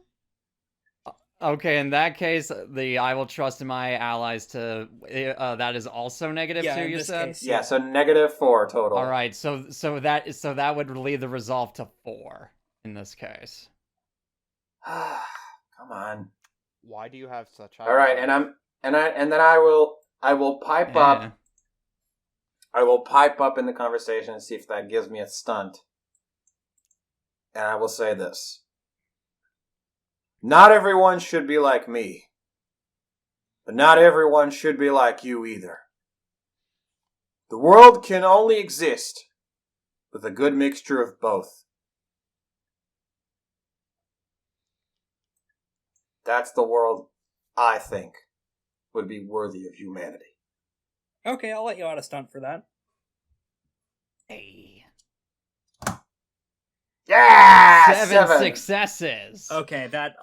Okay, in that case, I will trust my allies to. That is also negative Yeah, 2. in You this said. case, Yeah, so -4 total. All right, so that would lead the resolve to 4 in this case. Come on. Why do you have such high All right, resolve? and then I will pipe up. Yeah. I will pipe up in the conversation and see if that gives me a stunt. And I will say this. Not everyone should be like me. But not everyone should be like you either. The world can only exist with a good mixture of both. That's the world I think would be worthy of humanity. Okay, I'll let you out a stunt for that. Hey. Yeah! 7 successes. Okay, that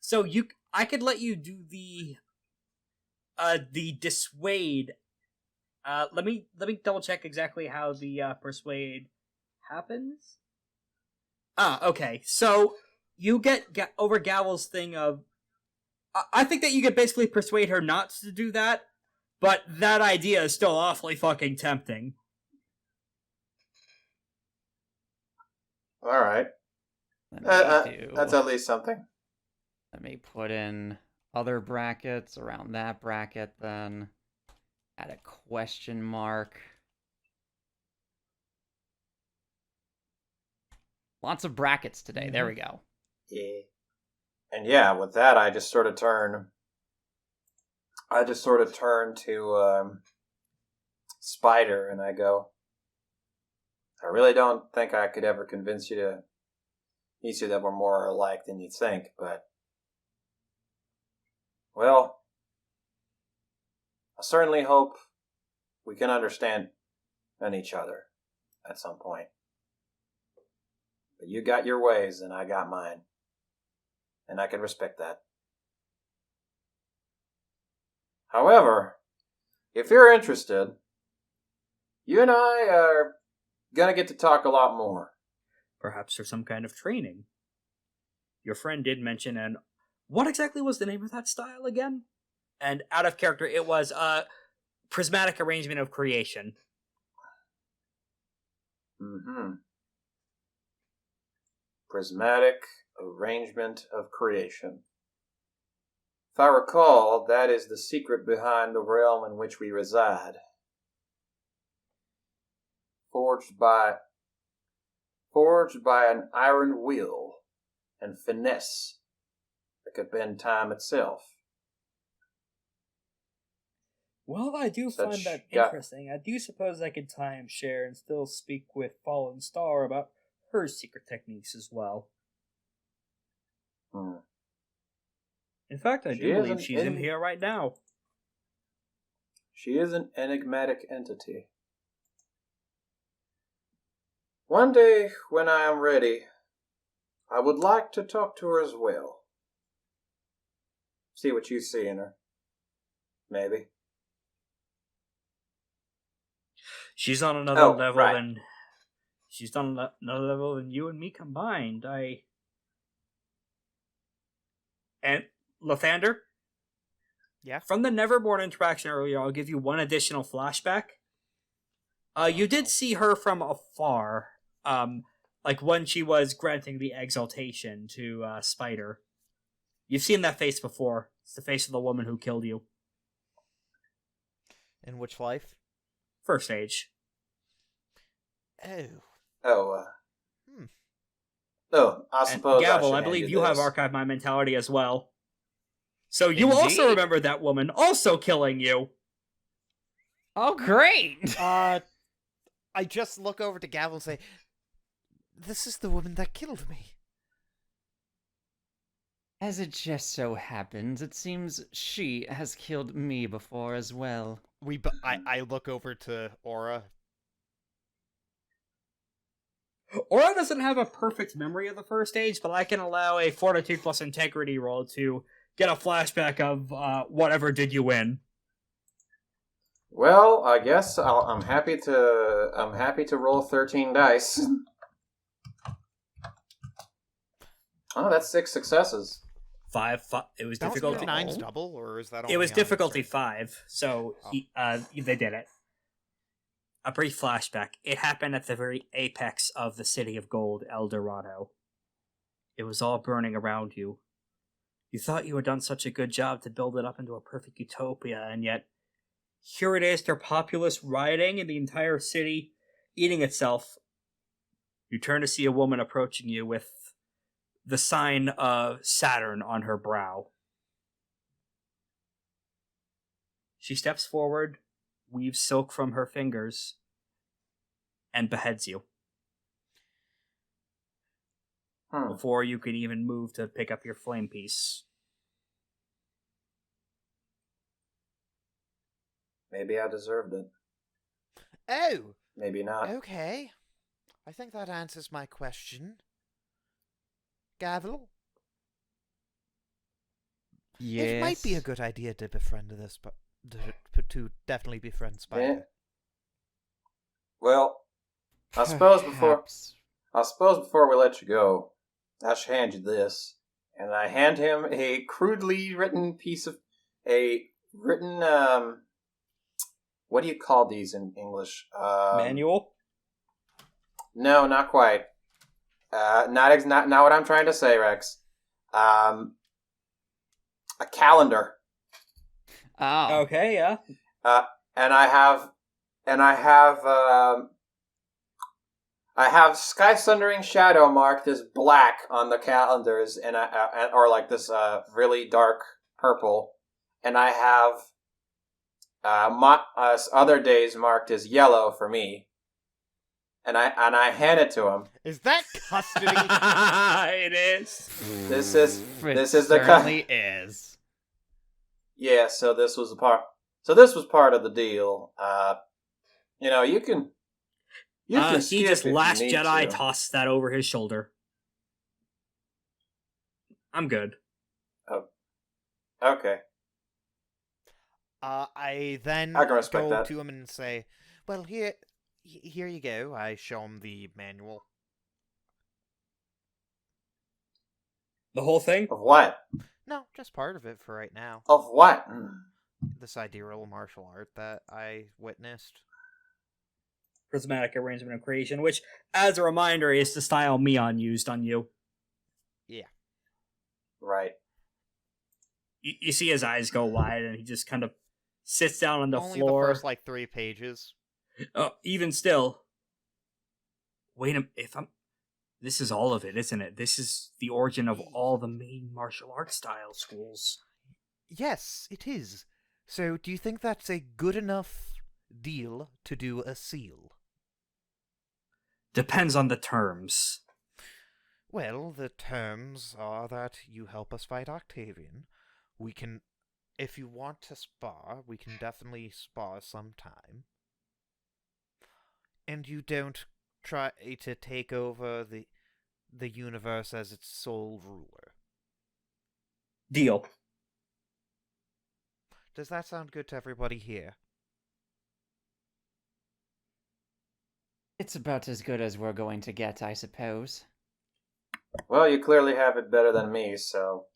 so I could let you do the dissuade. Let me double check exactly how the persuade happens. Okay. So you get over Gavel's thing of I think that you could basically persuade her not to do that, but that idea is still awfully fucking tempting. All right. That's at least something. Let me put in other brackets around that bracket then. Add a question mark. Lots of brackets today. There we go. Yeah. And yeah, with that, I just sort of turn to Spider and I go, I really don't think I could ever convince you that we're more alike than you think, but well, I certainly hope we can understand each other at some point. But you got your ways and I got mine. And I can respect that. However, if you're interested, you and I are gonna get to talk a lot more. Perhaps for some kind of training. Your friend did mention, and what exactly was the name of that style again? And out of character, it was prismatic arrangement of creation. Mm-hmm. Prismatic arrangement of creation. If I recall, that is the secret behind the realm in which we reside. Forged by an iron will and finesse that could bend time itself. Well, I do Such find that got- interesting. I do suppose I could time share and still speak with Fallen Star about her secret techniques as well. Hmm. In fact, I She do is believe an she's in here right now. She is an enigmatic entity. One day, when I am ready, I would like to talk to her as well. See what you see in her. Maybe. She's on another level right. than she's on another level than you and me combined. And Lythander? Yeah? From the Neverborn interaction earlier, I'll give you one additional flashback. You did see her from afar, like when she was granting the exaltation to Spider. You've seen that face before. It's the face of the woman who killed you. In which life? First age. Oh. I suppose And Gavel, I I should believe hand you have this. archived my mentality as well. So you also Indeed. remember that woman also killing you. Oh, great! I just look over to Gavel and say, "This is the woman that killed me." As it just so happens, it seems she has killed me before as well. I look over to Aura. Aura doesn't have a perfect memory of the first age, but I can allow a Fortitude plus Integrity roll to get a flashback of whatever did you win. Well, I guess I'm happy to roll 13 dice. Oh, that's 6 successes. Five. It was That was difficulty. nine's double, or is that only It was on difficulty certain- 5, so they did it. A brief flashback. It happened at the very apex of the city of gold, El Dorado. It was all burning around you. You thought you had done such a good job to build it up into a perfect utopia, and yet here it is, their populace rioting in the entire city, eating itself. You turn to see a woman approaching you with the sign of Saturn on her brow. She steps forward, weaves silk from her fingers, and beheads you. Before you can even move to pick up your flame piece. Maybe I deserved it. Oh! Maybe not. Okay. I think that answers my question. Gavel? Yes. It might be a good idea to befriend this, but to definitely befriend Spider. Yeah. Well, I suppose Perhaps. before we let you go, I should hand you this. And I hand him a crudely written piece of what do you call these in English? Manual? No, not quite. Not what I'm trying to say, Rex. A calendar. Oh. Okay, yeah. And I have Sky Sundering Shadow marked as black on the calendars, or like this really dark purple, and I have other days marked as yellow for me, and I hand it to him. Is that custody? It is. This is the certainly is. Yeah, so this was part of the deal. You can He skip just if you Last need Jedi to. tossed that over his shoulder. I'm good. Okay. I then I can respect go that. to him and say, well, here you go. I show him the manual. The whole thing? Of what? No, just part of it for right now. Of what? The sidereal martial art that I witnessed. Prismatic arrangement and creation, which, as a reminder, is the style Mion used on you. Yeah. Right. You see his eyes go wide, and he just kind of sits down on the Only floor. the first, 3 pages. Oh, even still. Wait a minute, this is all of it, isn't it? This is the origin of all the main martial arts style schools. Yes, it is. So, do you think that's a good enough deal to do a seal? Depends on the terms. Well, the terms are that you help us fight Octavian. We can, if you want to spar, we can definitely spar sometime. And you don't try to take over the universe as its sole ruler. Deal. Does that sound good to everybody here? It's about as good as we're going to get, I suppose. Well, you clearly have it better than me, so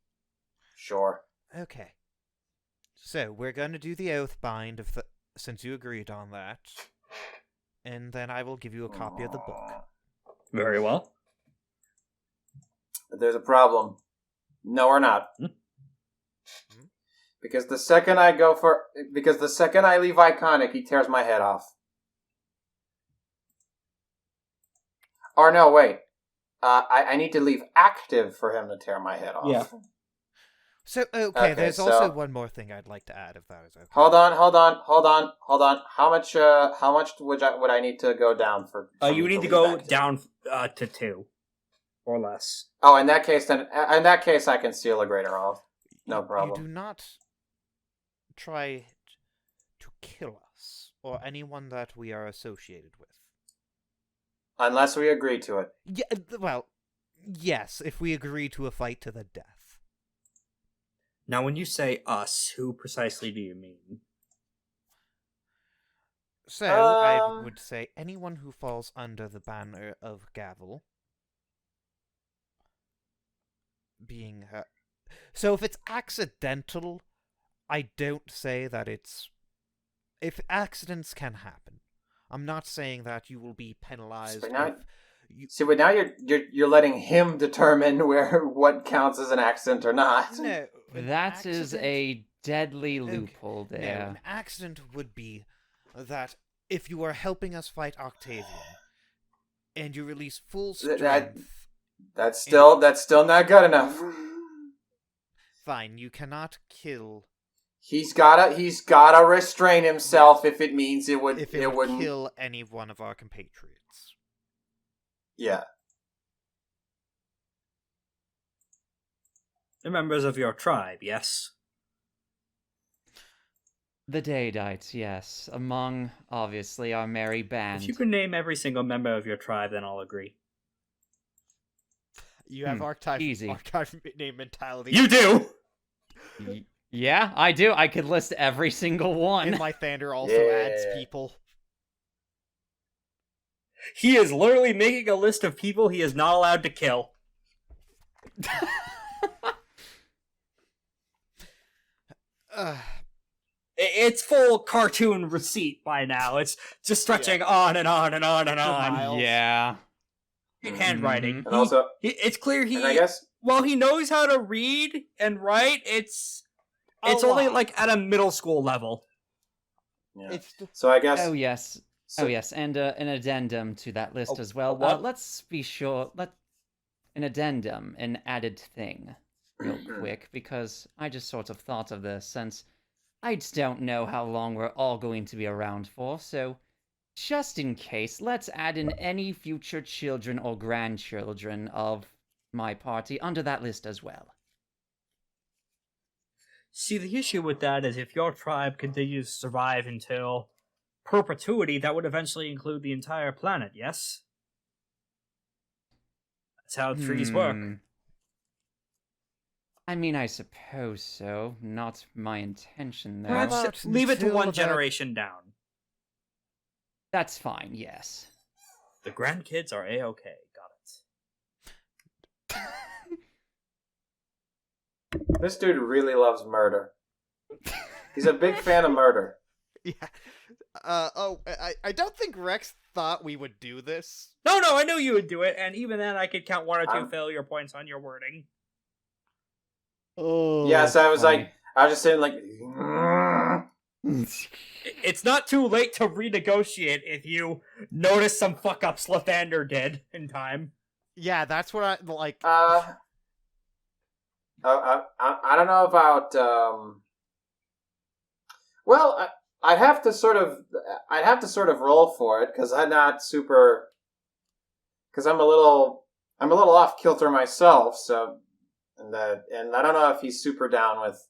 sure. Okay. So, we're going to do the oath bind since you agreed on that. And then I will give you a copy of the book. Very well. But there's a problem. No, we're not. Because the second I leave Iconic, he tears my head off. Or no, wait. I need to leave active for him to tear my head off. Yeah. So, okay, there's so- also one more thing I'd like to add, if that is okay. Hold on. How much would I need to go down for? You need to go down to 2 or less. Oh, in that case, I can seal a greater oath. No problem. You do not try to kill us or anyone that we are associated with. Unless we agree to it. Yeah, well, yes, if we agree to a fight to the death. Now, when you say us, who precisely do you mean? So, I would say anyone who falls under the banner of Gavel being hurt. So if it's accidental, I don't say that it's... If accidents can happen, I'm not saying that you will be penalized but now you're letting him determine what counts as an accident or not. No. That is a deadly loophole there. No, an accident would be that if you are helping us fight Octavian, and you release full strength... That's still not good enough. Fine, you cannot kill... He's gotta restrain himself if it means it wouldn't kill any one of our compatriots. Yeah. The members of your tribe, yes? The Daydites, yes. Among, obviously, our merry band. If you can name every single member of your tribe, then I'll agree. You have archive name mentality. You do! Yeah, I do. I could list every single one. And Lythander also adds people. He is literally making a list of people he is not allowed to kill. It's full cartoon receipt by now. It's just stretching on and on and on and on. Yeah. Handwriting. And also, it's clear I guess, while he knows how to read and write, it's only like at a middle school level. Yeah. So I guess. Oh yes. And an addendum to that list as well. Let's be sure. An addendum, an added thing, real quick, because I just sort of thought of this since I just don't know how long we're all going to be around for. So, just in case, let's add in any future children or grandchildren of my party under that list as well. See, the issue with that is if your tribe continues to survive until perpetuity, that would eventually include the entire planet, yes? That's how trees work. I mean, I suppose so. Not my intention, though. Perhaps leave it to one generation down. That's fine, yes. The grandkids are A-okay. Got it. This dude really loves murder. He's a big fan of murder. Yeah. I don't think Rex thought we would do this. No, I knew you would do it, and even then I could count one or two failure points on your wording. Oh. Yeah, so I was just saying like... It's not too late to renegotiate if you notice some fuck-ups Lythander did in time. Yeah, that's what I, like... I don't know about, Well, I'd have to sort of roll for it, because I'm not super... Because I'm a little off kilter myself, so... And I don't know if he's super down with...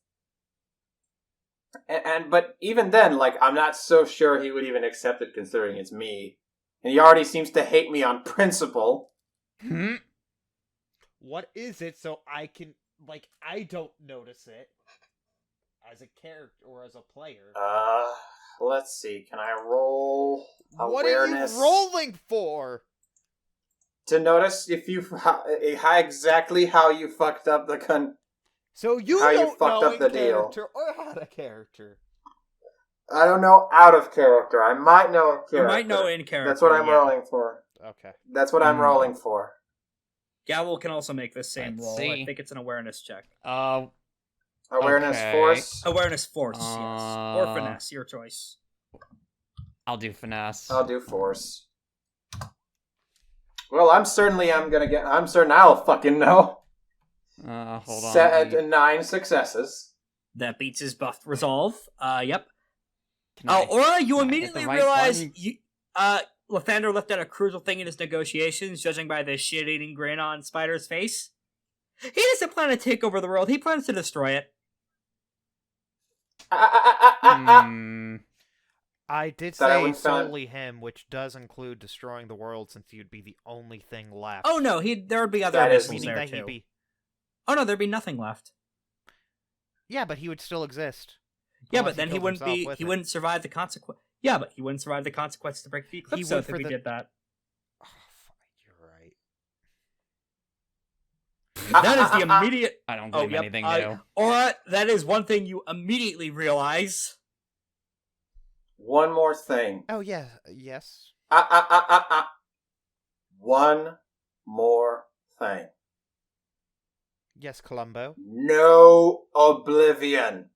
But even then, like, I'm not so sure he would even accept it, considering it's me. And he already seems to hate me on principle. What is it so I can... Like, I don't notice it as a character or as a player. Let's see. Can I roll awareness? What are you rolling for? To notice if how exactly how you fucked up the So you how don't you fucked know up the in deal. character or out of character. I don't know out of character. I might know in character. You might know in character. That's what I'm rolling for. Okay. That's what I'm rolling for. Gavel can also make this same roll. see. I think it's an awareness check. Awareness force. Awareness force, yes. Or finesse, your choice. I'll do finesse. I'll do force. Well, I'm certain I'll fucking know. Hold on. 9 successes. That beats his buff resolve. Yep. Can Aura, you can I immediately hit the right realize button? Lythander left out a crucial thing in his negotiations, judging by the shit-eating grin on Spider's face. He doesn't plan to take over the world, he plans to destroy it. I did That I say wouldn't found- solely him, which does include destroying the world, since he'd be the only thing left. Oh no, there would be other That is- missiles Meaning there that too. he'd be... Oh no, there'd be nothing left. Yeah, but he would still exist. Yeah, Unless but then he killed wouldn't himself be. with He it. wouldn't survive the consequence. Yeah, but he wouldn't survive the consequences to break the eclipse would oath if he did that. Oh, fine, you're right. That is the immediate... I don't believe anything new. Or that is one thing you immediately realize. One more thing. Oh, yeah, yes. One more thing. Yes, Columbo. No oblivion.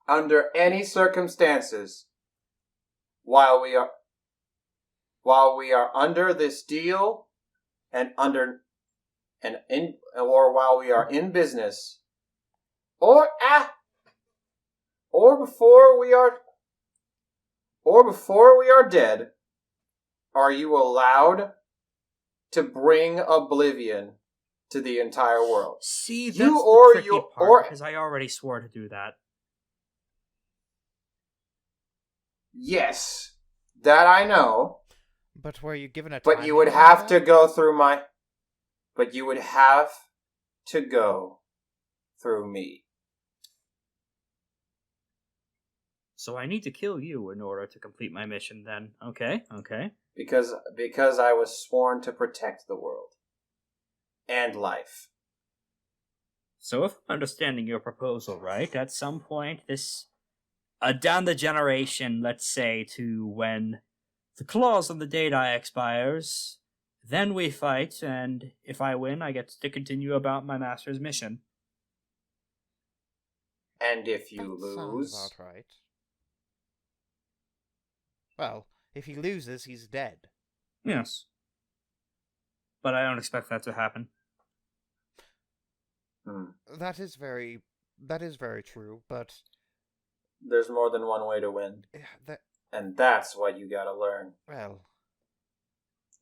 Under any circumstances, while we are under this deal, or while we are in business, or before we are dead, are you allowed to bring oblivion to the entire world? See, that's You the or tricky you part, or because I already swore to do that. yes, that I know. But were you given a But you time would limit have on to that? go through my. But you would have to go through me. So I need to kill you in order to complete my mission then. Okay. Because I was sworn to protect the world. And life. So if I'm understanding your proposal right, at some point this... down the generation, let's say, to when the clause on the data expires, then we fight, and if I win, I get to continue about my master's mission. And if you That lose... sounds about right. Well, if he loses, he's dead. Yes. But I don't expect that to happen. That is very true, but... There's more than one way to win. And that's what you gotta learn. Well...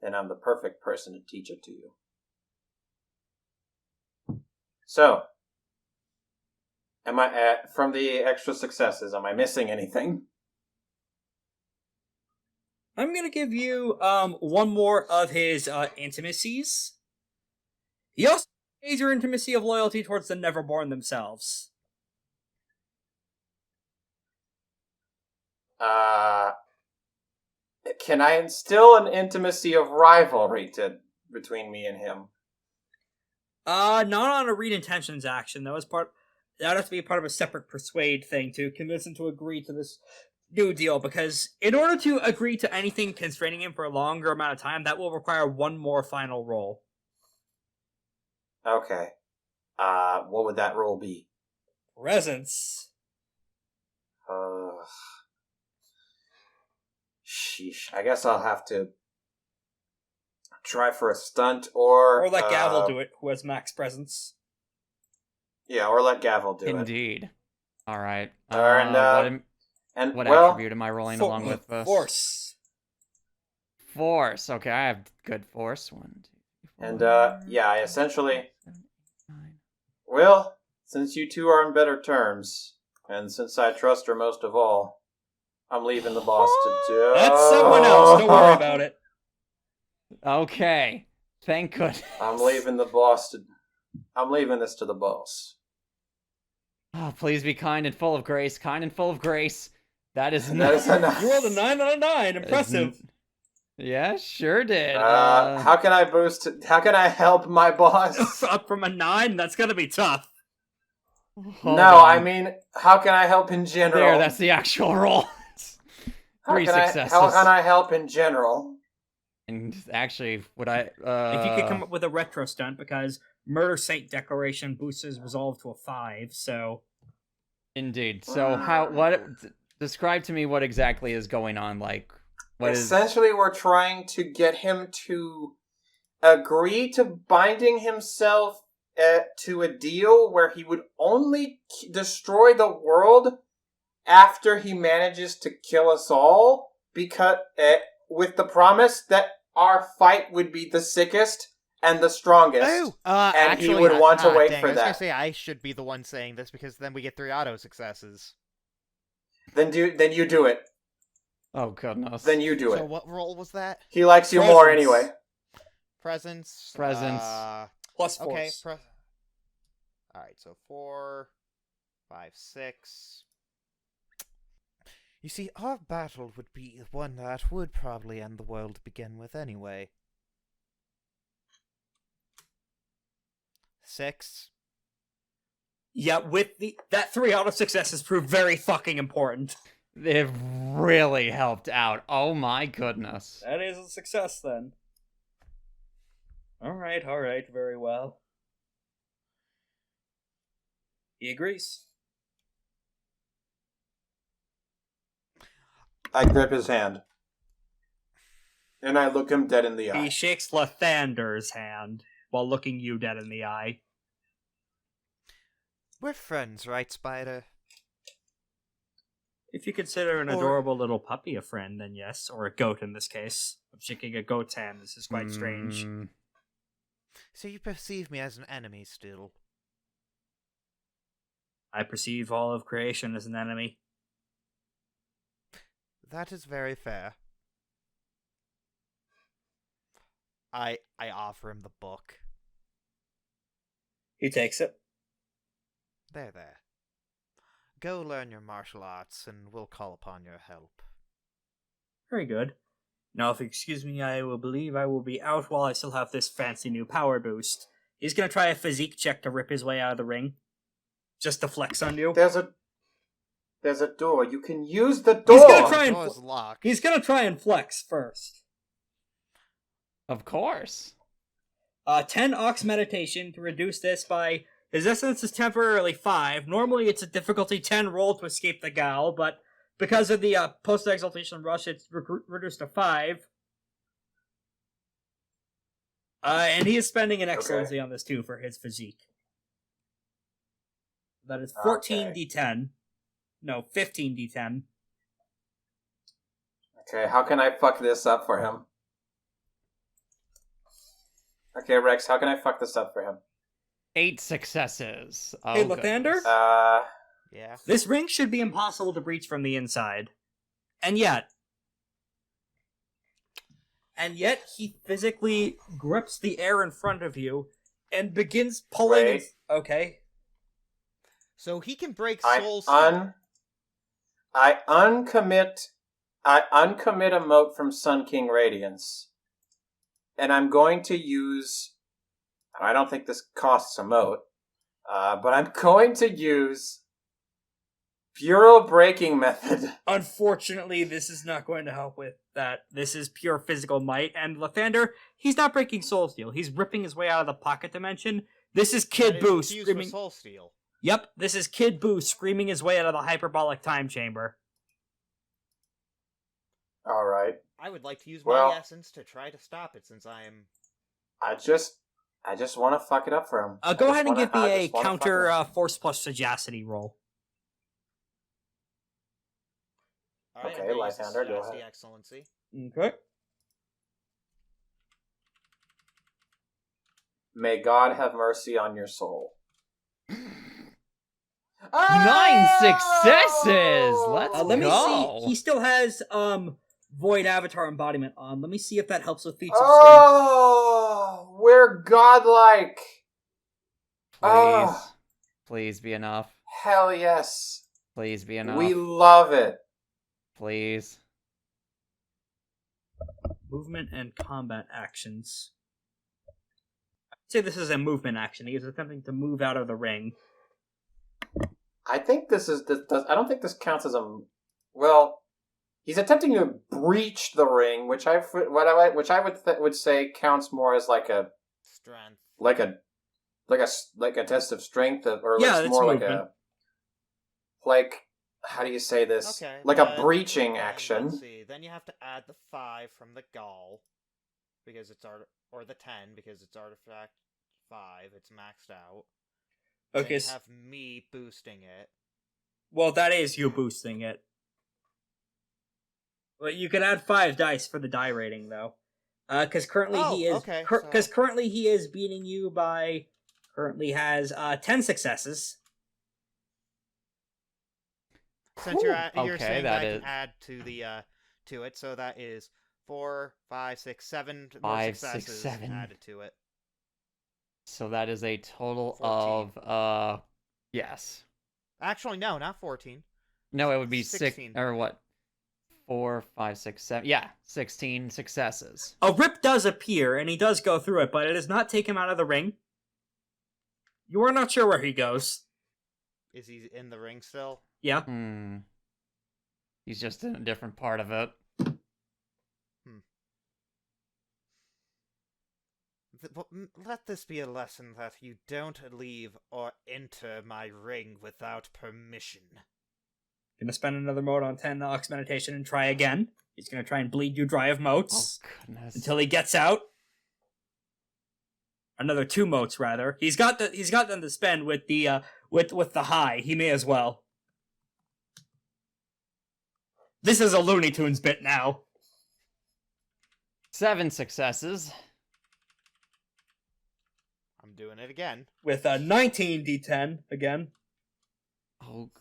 And I'm the perfect person to teach it to you. So, from the extra successes, am I missing anything? I'm gonna give you one more of his intimacies. He also has major intimacy of loyalty towards the Neverborn themselves. Can I instill an intimacy of rivalry between me and him? Not on a read intentions action. That would have to be part of a separate persuade thing to convince him to agree to this new deal, because in order to agree to anything constraining him for a longer amount of time, that will require one more final roll. Okay. What would that roll be? Presence. Sheesh. I guess I'll have to try for a stunt or let Gavel do it, who has max presence. Yeah, or let Gavel do it. Indeed. All right. What attribute am I rolling along with this? Force. Force. Okay, I have good force. 1, 2, 3, 4. And I essentially. 7, 8, 9. Well, since you two are on better terms, and since I trust her most of all, I'm leaving the boss to do. That's someone else. Don't worry about it. Okay. Thank goodness. I'm leaving this to the boss. Oh, please be kind and full of grace. Kind and full of grace. That is enough. You rolled a 9 out of 9. Impressive. Yeah, sure did. How can I help my boss? Up from a 9? That's gonna be tough. I mean, how can I help in general? There, that's the actual roll. 3 successes. How can I help in general? And actually, would I... If you could come up with a retro stunt, because Murder Saint Declaration boosts his resolve to a 5, so... Indeed. So, describe to me what exactly is going on, like... Essentially, we're trying to get him to agree to binding himself to a deal where he would only destroy the world after he manages to kill us all, because with the promise that our fight would be the sickest and the strongest, and actually, he would want to wait for I was that. gonna say I should be the one saying this because then we get 3 auto successes. Then you do it. Oh goodness. Then you do it. So what roll was that? He likes you more anyway. Presence. Plus force. Okay. All right. So 4, 5, 6. You see, our battle would be one that would probably end the world to begin with anyway. 6. Yeah, with that 3 out of successes proved very fucking important. They've really helped out. Oh my goodness. That is a success then. Alright, very well. He agrees. I grip his hand. And I look him dead in the eye. He shakes Lythander's hand while looking you dead in the eye. We're friends, right, Spider? If you consider an adorable little puppy a friend, then yes. Or a goat in this case. I'm shaking a goat's hand. This is quite strange. So you perceive me as an enemy still? I perceive all of creation as an enemy. That is very fair. I offer him the book. He takes it. There. Go learn your martial arts, and we'll call upon your help. Very good. Now, if you excuse me, I will believe I will be out while I still have this fancy new power boost. He's gonna try a physique check to rip his way out of the ring. Just to flex on you. There's a door. You can use the door. He's gonna try and Door's locked. He's gonna try and flex first. Of course. 10 Ox Meditation to reduce this by... His essence is temporarily 5. Normally it's a difficulty 10 roll to escape the Gaol, but because of the post-Exaltation rush, it's reduced to 5. And he is spending an excellency on this too for his physique. That is 14 d10. No, 15 d10. Okay, how can I fuck this up for him? Okay, Rex, how can I fuck this up for him? 8 successes. Oh, Hey, Lythander? Yeah. This ring should be impossible to breach from the inside. And yet he physically grips the air in front of you and begins pulling... Wait. Okay. So he can break I souls. uncommit a mote from Sun King Radiance. And I'm going to use... I don't think this costs a mote. But I'm going to use... Bureau Breaking Method. Unfortunately, this is not going to help with that. This is pure physical might, and Lythander, he's not breaking soul steel. He's ripping his way out of the pocket dimension. This is Kid Boo screaming... Soul Steel. Yep, this is Kid Boo screaming his way out of the hyperbolic time chamber. Alright. I would like to use Well- my essence to try to stop it, since I am... I just want to fuck it up for him. Go ahead and give me a counter force plus sagacity roll. Alright, Okay, Lythander, go ahead. Excellency. Okay. May God have mercy on your soul. 9 successes! Let's Let me go! see. He still has Void Avatar embodiment on. Let me see if that helps with feats of strength. Oh, we're godlike. Please. Please be enough. Hell yes. Please be enough. We love it. Please. Movement and combat actions. I'd say this is a movement action. He is attempting to move out of the ring. I think this is. I don't think this counts as a. Well, he's attempting to breach the ring, which I would say counts more as like a Strength. like a test of strength, or Yeah, it's more like movement. a like. How do you say this? Okay. Like a breaching action. Let's see. Then you have to add the 5 from the Gaol, because it's or the 10 because it's artifact 5. It's maxed out. Okay. Then you have me boosting it. Well, that is you boosting it. But you can add 5 dice for the die rating, though. Because currently he is. Okay, Because so- currently he is beating you by. Currently has 10 successes. Since you're Okay, saying that I is- can add to the to it, so that is 4, 5, 6, 7 more 5, 6, successes 7. added to it. So that is a total 14. of, yes. Actually, no, not 14. No, it would be 6, 16. or what? 4, 5, 6, 7. Yeah, 16 successes. A rip does appear, and he does go through it, but it does not take him out of the ring. You are not sure where he goes. Is he in the ring still? Yeah. He's just in a different part of it. Let this be a lesson that you don't leave or enter my ring without permission. Gonna spend another mote on 10 Ox Meditation and try again. He's gonna try and bleed you dry of motes. Oh, goodness. Until he gets out. Another 2 motes, rather. He's got them to spend with the with the high. He may as well. This is a Looney Tunes bit now. 7 successes. I'm doing it again. With a 19 D10 again.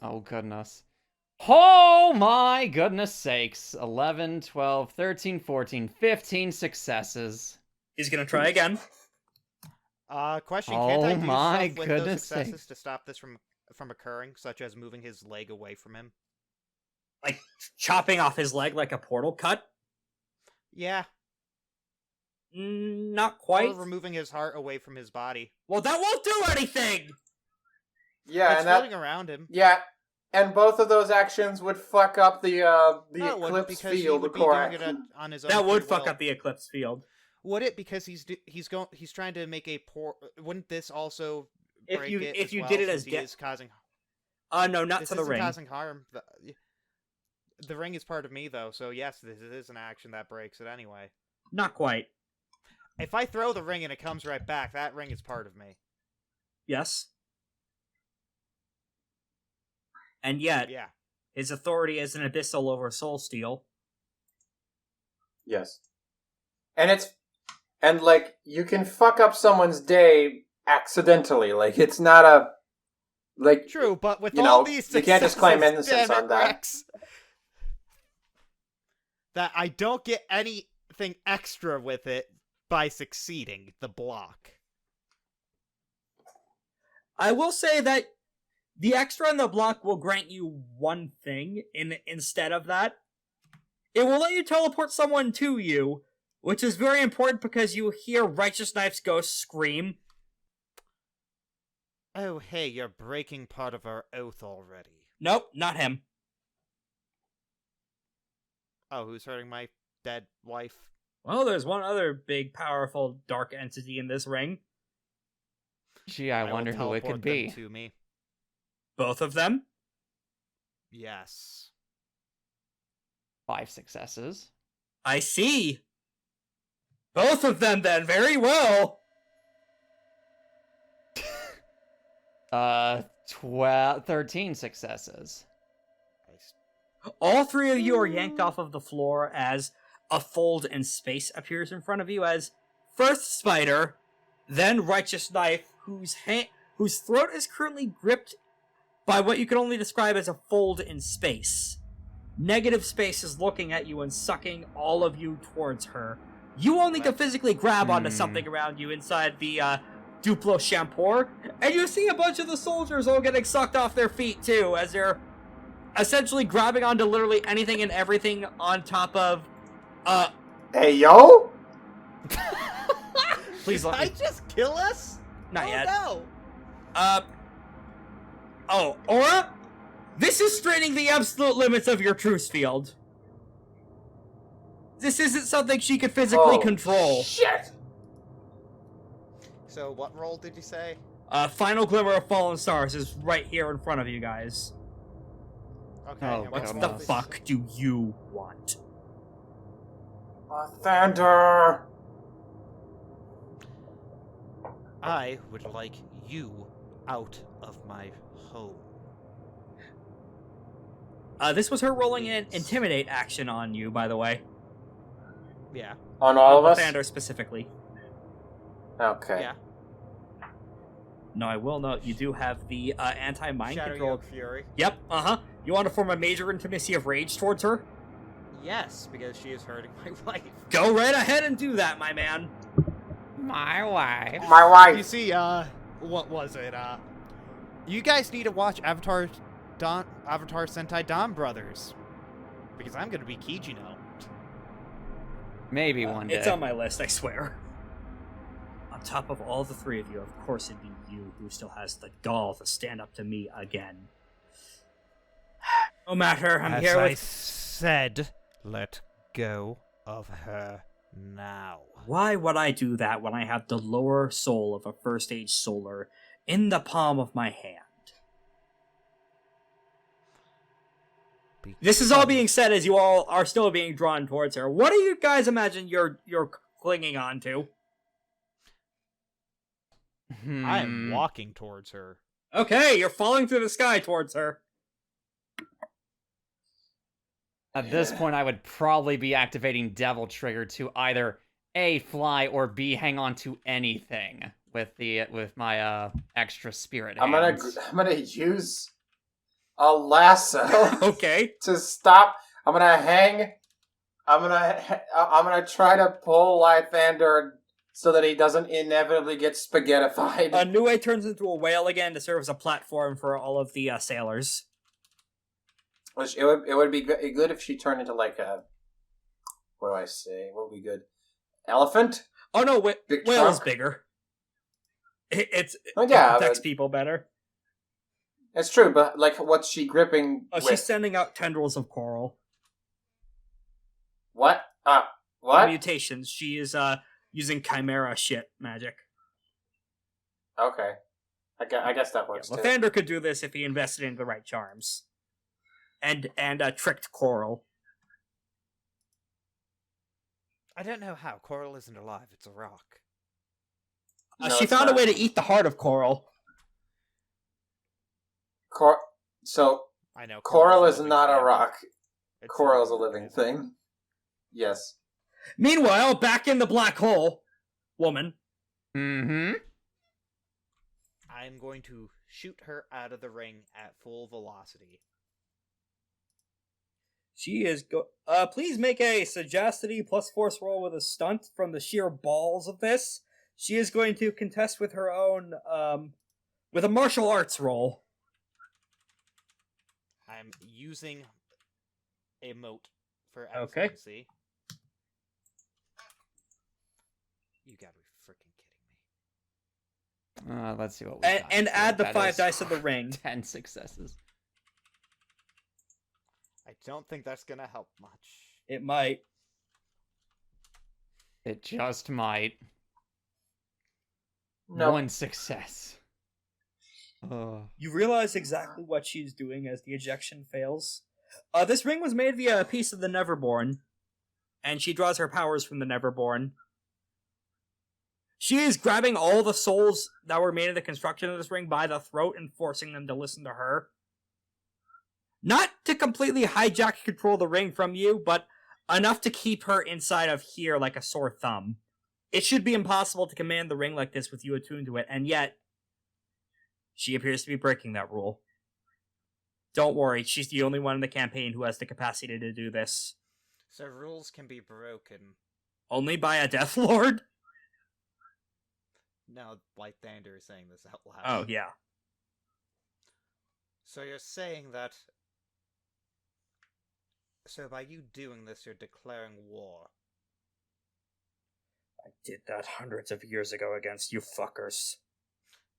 Oh goodness. Oh my goodness sakes. 11, 12, 13, 14, 15 successes. He's gonna try again. Question, can't I do my stuff with those goodness successes sakes. to stop this from occurring, such as moving his leg away from him? Like, chopping off his leg like a portal cut? Yeah. Not quite. Or removing his heart away from his body. Well, that won't do anything! Yeah, It's and that floating around him. yeah, and both of those actions would fuck up the No, it wouldn't, eclipse because he field would be core doing it action. on his own. That would free fuck will. up the eclipse field. Would it? Because he's trying to make a poor. Wouldn't this also If break you- it if as you well, did it since as he de- is causing. No, not This to the isn't ring. causing harm. The ring is part of me, though, so yes, this is an action that breaks it anyway. Not quite. If I throw the ring and it comes right back, that ring is part of me. Yes. And yet, Yeah. his authority is an abyssal over soul steel. Yes. And like, you can fuck up someone's day accidentally. Like, it's not a, like, True, but with you all know, these you can't just claim successes, innocence damn on it, that. Rex, that I don't get anything extra with it by succeeding the block. I will say that the extra in the block will grant you one thing instead of that. It will let you teleport someone to you, which is very important because you hear Righteous Knife's ghost scream. Oh, hey, you're breaking part of our oath already. Nope, not him. Oh, who's hurting my dead wife? Well, there's one other big, powerful, dark entity in this ring. Gee, I will wonder who it could teleport them be. to me. Both of them? Yes. 5 successes. I see. Both of them, then. Very well. 13 successes. All 3 of you are yanked off of the floor as a fold in space appears in front of you as first Spider, then Righteous Knife, whose throat is currently gripped by what you can only describe as a fold in space. Negative Space is looking at you and sucking all of you towards her. You only can physically grab onto something around you inside the Duplo Champor, and you see a bunch of the soldiers all getting sucked off their feet too, as they're essentially grabbing onto literally anything and everything on top of, Hey, yo? please Did let I me, just kill us? not Oh, yet. No. Aura? This is straining the absolute limits of your truce field. This isn't something she could physically control. Shit! So, what roll did you say? Final Glimmer of Fallen Stars is right here in front of you guys. Okay. Oh, and What what the roll did you fuck say? do you want? Lythander! I would like you out of my home. This was her rolling an Intimidate action on you, by the way. Yeah. On all of us? Lythander specifically. Okay. Yeah. No, I will note, you do have the anti-mind Shadow control. Yoke Fury. Yep, You want to form a major intimacy of rage towards her? Yes, because she is hurting my wife. Go right ahead and do that, my man. My wife. My You wife! see, what was it? You guys need to watch Avatar Sentai Dawn Brothers. Because I'm gonna be Kijino. Maybe one day. It's on my list, I swear. On top of all the three of you, of course it'd be you who still has the gall to stand up to me again. No matter, I'm As here I with... said, let go of her now. Why would I do that when I have the lower soul of a first age solar in the palm of my hand? This is all being said as you all are still being drawn towards her. What do you guys imagine you're clinging on to? I am walking towards her. Okay, you're falling through the sky towards her. At this point, I would probably be activating Devil Trigger to either A, fly, or B, hang on to anything with my extra spirit hands. I'm gonna use a lasso. Okay. To stop. I'm gonna try to pull Lythander so that he doesn't inevitably get spaghettified. Nue turns into a whale again to serve as a platform for all of the sailors. Which it would be good if she turned into like a, what do I say? What would be good? Elephant? Oh no, Big whale is trunk? bigger. It yeah, protects people better. It's true, but like, what's she gripping? Oh, she's sending out tendrils of coral. What? What? Mutations. She is using chimera shit magic. Okay, I guess that works. Yeah, too. Lythander could do this if he invested in the right charms, and tricked coral. I don't know how. Coral isn't alive. It's a rock. No, She it's found a not. way to eat the heart of coral. So I know. coral coral's is a living not a thing. rock. It's Coral is a living organism. thing. Yes. Meanwhile, back in the black hole, woman. Mm-hmm. I'm going to shoot her out of the ring at full velocity. She is please make a sagacity plus force roll with a stunt from the sheer balls of this. She is going to contest with her own, with a martial arts roll. I'm using a moat for Okay. excellency. You gotta be freaking kidding me. Let's see what we got. And add the That 5 is dice of the ring. 10 successes. I don't think that's gonna help much. It might. It just might. No. One success. You realize exactly what she's doing as the ejection fails. This ring was made via a piece of the Neverborn, and she draws her powers from the Neverborn. She is grabbing all the souls that were made in the construction of this ring by the throat and forcing them to listen to her. Not to completely hijack and control the ring from you, but enough to keep her inside of here like a sore thumb. It should be impossible to command the ring like this with you attuned to it, and yet she appears to be breaking that rule. Don't worry, she's the only one in the campaign who has the capacity to do this. So rules can be broken. Only by a Deathlord? No, Lythander is saying this out loud. Oh, yeah. So you're saying that... So by you doing this, you're declaring war. I did that hundreds of years ago against you fuckers.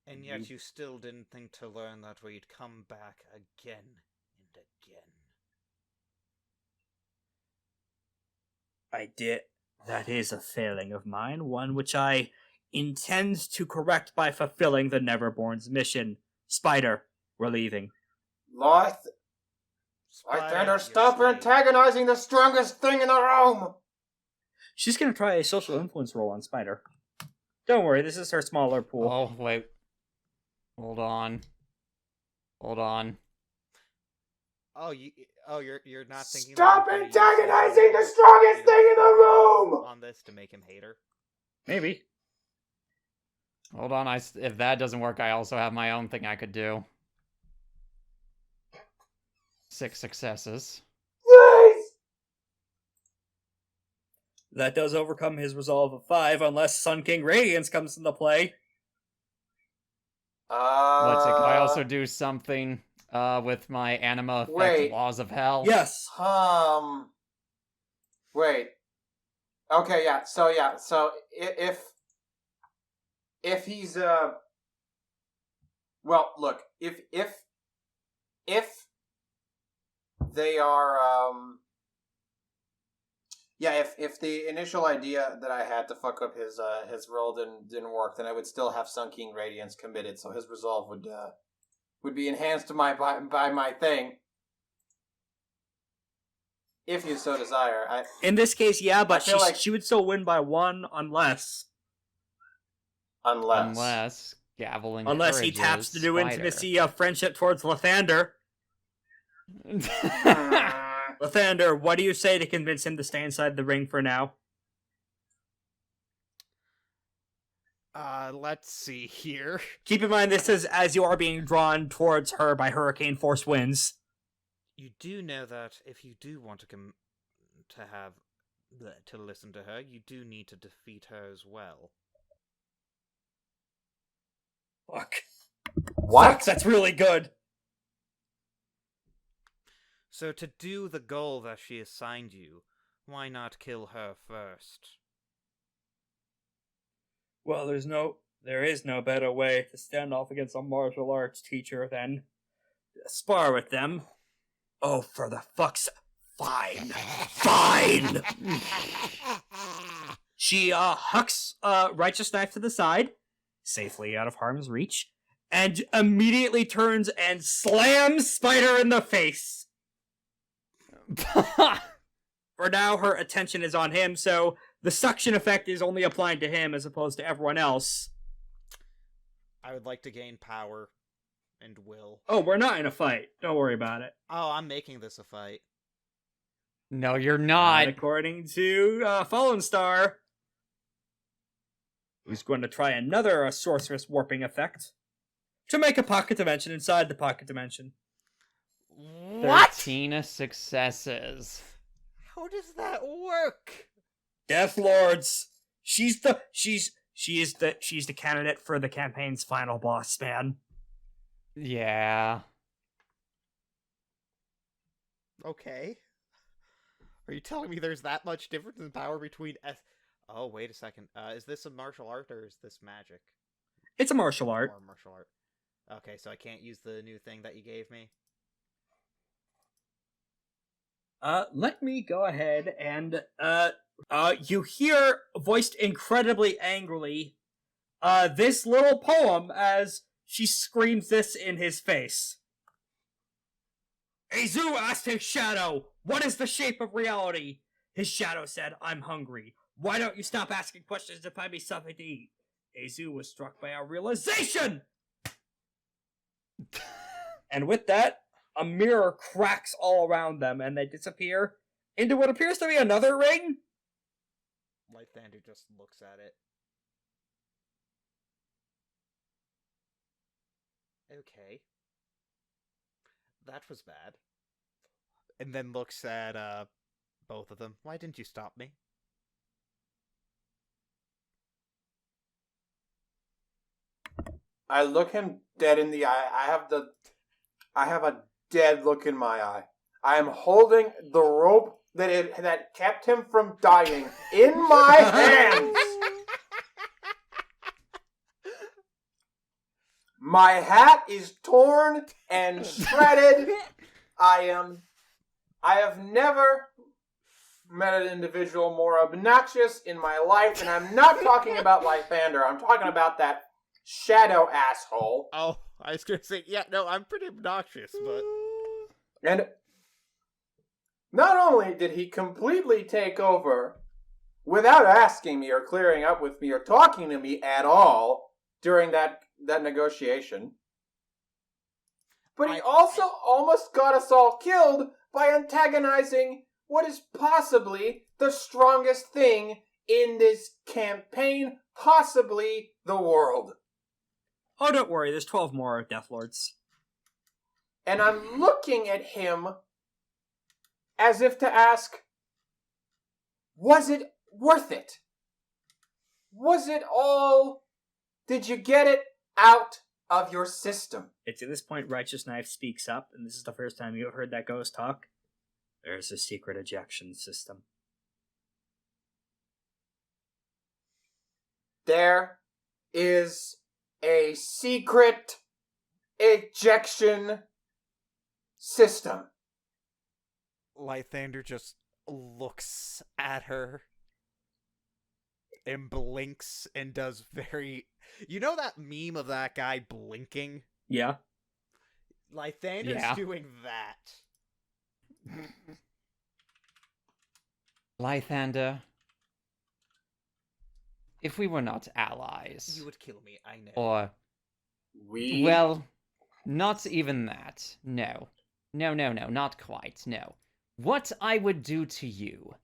And yet you still didn't think to learn that we'd come back again and again. I did. That is a failing of mine, one which I intend to correct by fulfilling the Neverborn's mission. Spider, we're leaving. Lythander, Spider, stop you're antagonizing the strongest thing in the room! She's gonna try a social influence roll on Spider. Don't worry, this is her smaller pool. Oh, wait. Hold on. You're not thinking. Stop about antagonizing the strongest thing in the room! on this to make him hate her. Maybe. Hold on, if that doesn't work, I also have my own thing I could do. 6 successes. Please! That does overcome his resolve of 5, unless Sun King Radiance comes into play. Let's see, can I also do something? with my anima effect Wait. laws of hell. Yes. Wait. Okay, yeah. So if he's well, look, if they are if the initial idea that I had to fuck up his roll didn't work, then I would still have Sunking Radiance committed, so his resolve would be enhanced by my thing. If you so desire. In this case, yeah, but like she would still win by 1 unless Gavel encourages unless he taps the new Spider. intimacy of friendship towards Lythander. Lythander, what do you say to convince him to stay inside the ring for now? Let's see here. Keep in mind, this is as you are being drawn towards her by hurricane force winds. You do know that if you do want to listen to her, you do need to defeat her as well. Fuck. What? Fuck, that's really good. So to do the goal that she assigned you, why not kill her first? Well, there is no better way to stand off against a martial arts teacher than to spar with them. Oh, for the fuck's... Fine. She, hucks, Righteous Knife to the side, safely out of harm's reach, and immediately turns and slams Spider in the face. For now, her attention is on him, so the suction effect is only applying to him as opposed to everyone else. I would like to gain power and will. Oh, we're not in a fight. Don't worry about it. Oh, I'm making this a fight. No, you're not. According to Fallen Star, who's going to try another sorceress warping effect to make a pocket dimension inside the pocket dimension. What? 13 successes. How does that work? Deathlords. She's the candidate for the campaign's final boss, man. Yeah. Okay. Are you telling me there's that much difference in power between Oh, wait a second. Is this a martial art or is this magic? It's a martial art. Or martial art. Okay, so I can't use the new thing that you gave me? Let me go ahead and, you hear, voiced incredibly angrily, this little poem as she screams this in his face. Azu asked his shadow, "What is the shape of reality?" His shadow said, "I'm hungry. Why don't you stop asking questions to find me something to eat?" Azu was struck by a realization! And with that, a mirror cracks all around them, and they disappear into what appears to be another ring? Lythander just looks at it. Okay. That was bad. And then looks at, both of them. Why didn't you stop me? I look him dead in the eye. I have a dead look in my eye. I am holding the rope that kept him from dying in my hands. My hat is torn and shredded. I have never met an individual more obnoxious in my life, and I'm not talking about Lythander. I'm talking about that shadow asshole. Oh, I was gonna say, yeah, no, I'm pretty obnoxious, but... And not only did he completely take over without asking me or clearing up with me or talking to me at all during that negotiation, but he also almost got us all killed by antagonizing what is possibly the strongest thing in this campaign, possibly the world. Oh, don't worry, there's 12 more Deathlords. And I'm looking at him as if to ask, was it worth it? Was it all... Did you get it out of your system. It's at this point Righteous Knife speaks up, and this is the first time you have heard that ghost talk. There's a secret ejection system. There is a secret ejection system. Lythander just looks at her and blinks and does very... You know that meme of that guy blinking? Yeah. Lythander's doing that. Lythander, if we were not allies... You would kill me, I know. Or... We... Well, not even that. No. No, not quite, no. What I would do to you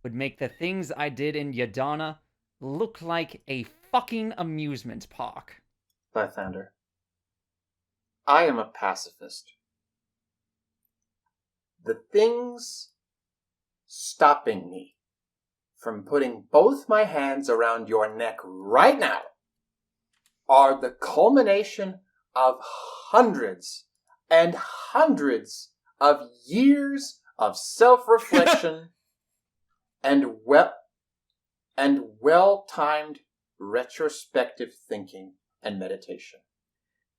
would make the things I did in Yadana look like a fucking amusement park. Lythander, I am a pacifist. The things stopping me from putting both my hands around your neck right now are the culmination of hundreds and hundreds of years of self-reflection and well-timed retrospective thinking and meditation.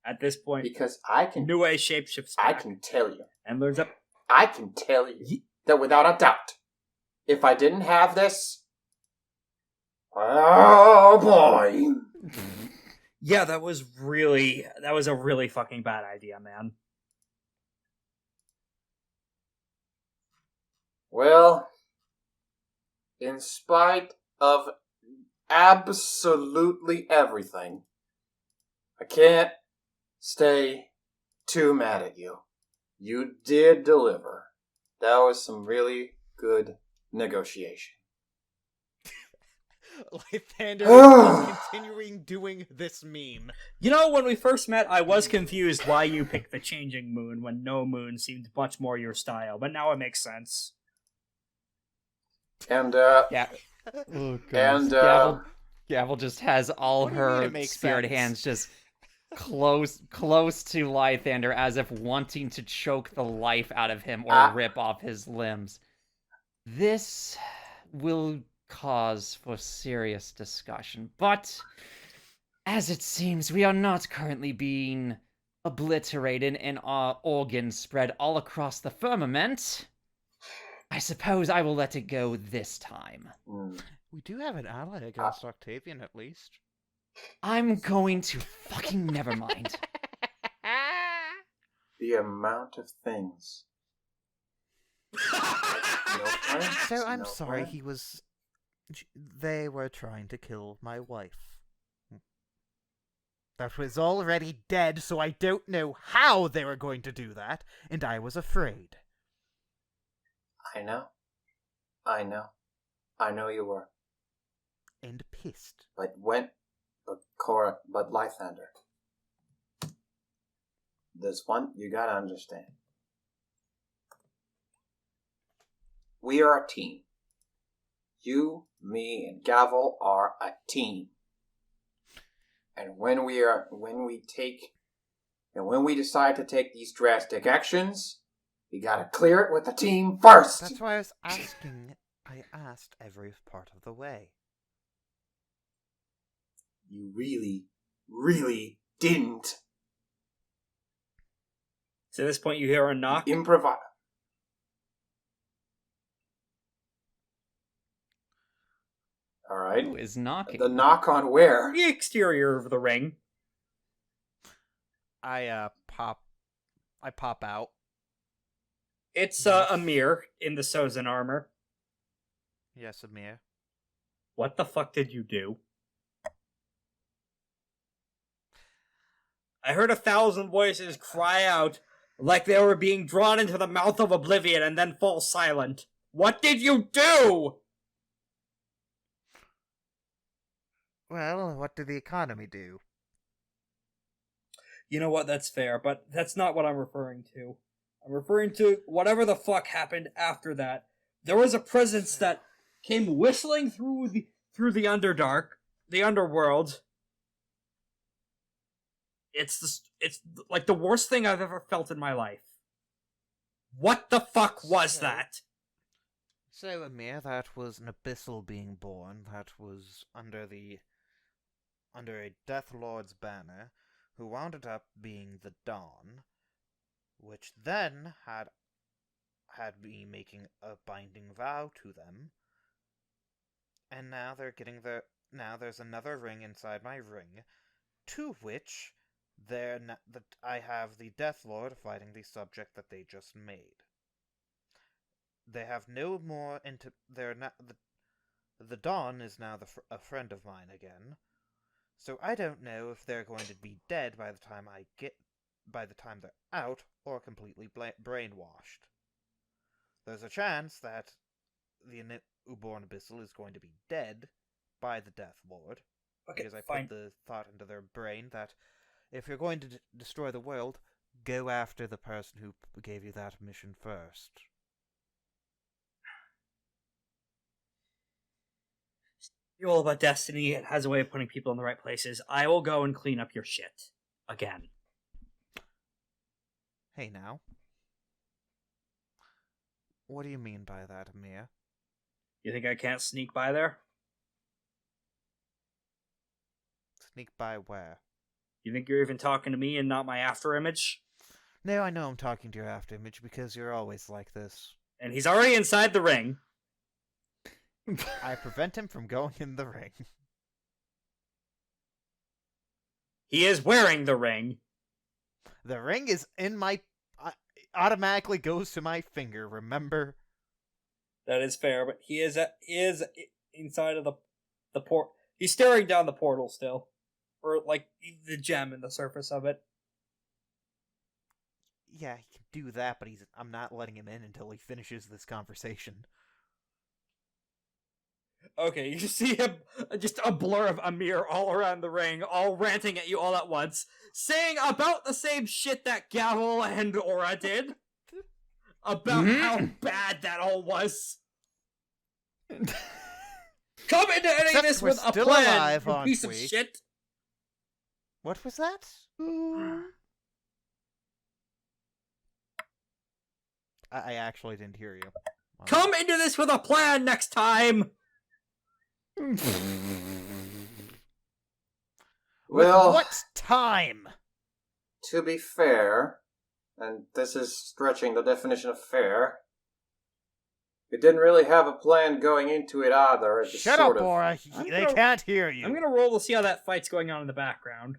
At this point, Because I can New Age shapeshifts I back can tell you and learns up. I can tell you that without a doubt, if I didn't have this, oh boy. Yeah, that was a really fucking bad idea, man. Well, in spite of absolutely everything, I can't stay too mad at you. You did deliver. That was some really good negotiation. Lythander is continuing doing this meme. You know, when we first met, I was confused why you picked the changing moon when no moon seemed much more your style, but now it makes sense. And, Yeah. Oh, God. and, Gavel just has all What do you mean her it makes spirit sense? hands just close to Lythander, as if wanting to choke the life out of him or rip off his limbs. This will cause for serious discussion, but as it seems, we are not currently being obliterated and our organs spread all across the firmament. I suppose I will let it go this time. We do have an ally against Octavian, at least. I'm going to fucking never mind. the amount of things. No friends, So I'm no sorry, friends. they were trying to kill my wife. That was already dead, so I don't know how they were going to do that, and I was afraid. I know you were. And pissed. But Lythander. There's one you gotta understand. We are a team. You, me, and Gavel are a team. And when we decide to take these drastic actions, we gotta clear it with the team first. That's why I was asking. I asked every part of the way. You really, really didn't So at this point, you hear a knock. improvise. All right. Who is knocking? The knock on where? The exterior of the ring. I pop out. It's Amir in the Sozin armor. Yes, Amir. What the fuck did you do? I heard 1,000 voices cry out like they were being drawn into the mouth of oblivion and then fall silent. What did you do? Well, what did the economy do? You know what, that's fair, but that's not what I'm referring to. I'm referring to whatever the fuck happened after that. There was a presence that came whistling through the Underworld, it's like the worst thing I've ever felt in my life. What the fuck was that? So, Amir, that was an abyssal being born. That was under a Deathlord's banner, who wound up being the Dawn, which then had me making a binding vow to them, and now now there's another ring inside my ring, to which I have the Deathlord fighting the subject that they just made. They have no more they're not the Dawn is now a friend of mine again. So I don't know if they're going to be dead by the time they're out, or completely brainwashed. There's a chance that the Uborn Abyssal is going to be dead by the Deathlord, because I put the thought into their brain that if you're going to destroy the world, go after the person who gave you that mission first. You're all about destiny. It has a way of putting people in the right places. I will go and clean up your shit. Again. Hey now. What do you mean by that, Amir? You think I can't sneak by there? Sneak by where? You think you're even talking to me and not my after image? No, I know I'm talking to your after image because you're always like this. And he's already inside the ring. I prevent him from going in the ring. He is wearing the ring. The ring is in my... automatically goes to my finger, remember? That is fair, but he is inside of the port. He's staring down the portal still. Or, like, the gem in the surface of it. Yeah, he can do that, but I'm not letting him in until he finishes this conversation. Okay, you see him, just a blur of Amir all around the ring, all ranting at you all at once, saying about the same shit that Gavel and Aura did. About how bad that all was. Come into any of this with a plan, alive, you piece of shit. What was that? I actually didn't hear you. Come into this with a plan next time! Well, what time? To be fair, and this is stretching the definition of fair, we didn't really have a plan going into it either. It just Shut sort up, of... Bora. They can't hear you. I'm gonna roll to see how that fight's going on in the background.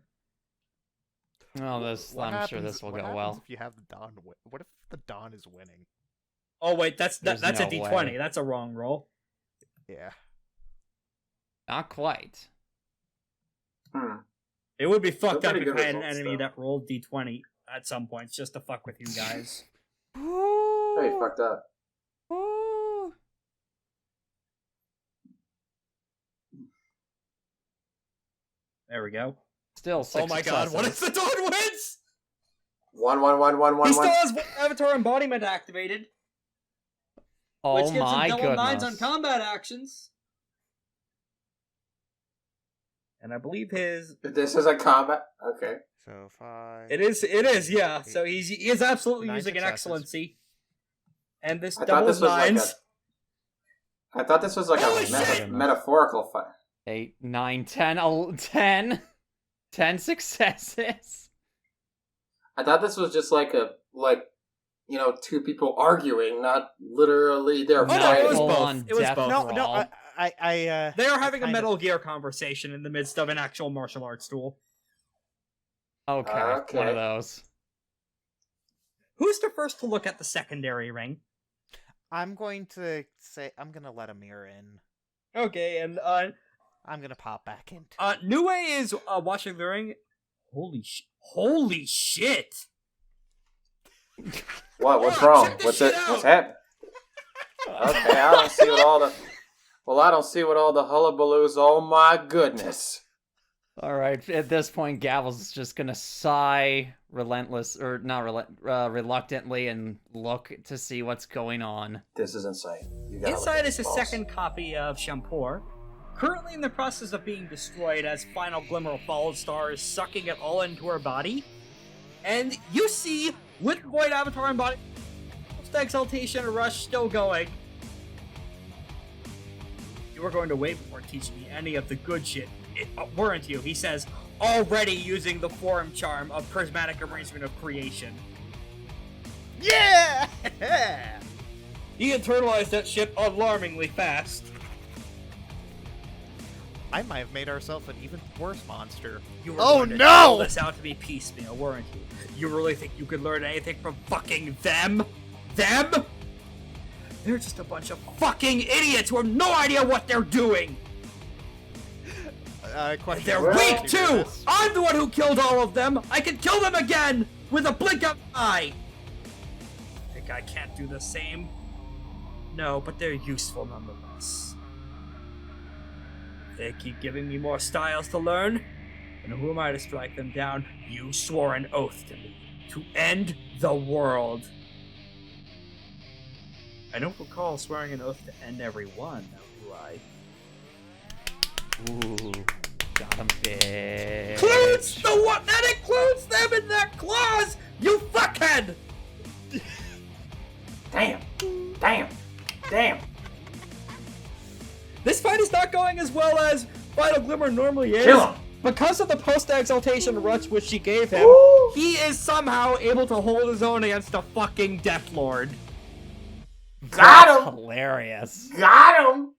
Oh, I'm sure this will go well. If you have the Dawn what if the Dawn is winning? Oh wait, that's There's a no D20. way. That's a wrong roll. Yeah. Not quite. It would be fucked They're up if pretty I good had an results, enemy though. that rolled D20 at some points just to fuck with you guys. Hey, fucked up. There we go. Still 6 Oh my god, what if the Dawn wins? 1, 1, 1, 1, 1, He still 1. has Avatar embodiment activated, Oh which gives my him double 9s on goodness. combat actions. And I believe his... This is a combat? Okay. So 5. It is, yeah. So he is absolutely 9 using an successes. excellency. And this I thought doubles this was like 9s. I thought this was like Holy a shit! metaphorical fight. 8, 9, 10, 10. 10 successes. I thought this was just like two people arguing, not literally their Oh, no, it was Full both. on It was death both. No, brawl. They are having a kind of- Metal Gear conversation in the midst of an actual martial arts duel. Okay, Okay. one of those. Who's the first to look at the secondary ring? I'm going to say I'm gonna let Amir in. Okay, and I'm gonna pop back into. Nue is watching the ring. Holy shit! What? What's Yeah, wrong? check this What's shit it? out. What's happening? Okay, I don't see what all the. Well, I don't see what all the hullabaloo's. Oh my goodness! Alright, at this point, Gavel's just gonna sigh reluctantly and look to see what's going on. This is insane. You gotta Inside look is at a these balls. second copy of Shampur. currently in the process of being destroyed as final glimmer of fallen star is sucking it all into her body. And you see, with Void Avatar and body, post-Exaltation rush still going. You were going to wait before teaching me any of the good shit, weren't you? He says, already using the form charm of prismatic arrangement of creation. Yeah! He internalized that shit alarmingly fast. I might have made ourselves an even worse monster. You were Oh going to no! tell this out to be piecemeal, weren't you? You really think you could learn anything from fucking them? Them? They're just a bunch of fucking idiots who have no idea what they're doing! They're weak too! I'm the one who killed all of them! I can kill them again! With a blink of an eye! Think I can't do the same? No, but they're useful nonetheless. They keep giving me more styles to learn, and who am I to strike them down? You swore an oath to me, to end the world. I don't recall swearing an oath to end everyone, now do I? Ooh, got him, bitch. Includes the one that includes them in that clause, you fuckhead! Damn. Damn. Damn. This fight is not going as well as Final Glimmer normally is. Kill him. Because of the post-Exaltation rush which she gave him, Woo! he is somehow able to hold his own against a fucking Deathlord. Got him. Hilarious. Got him.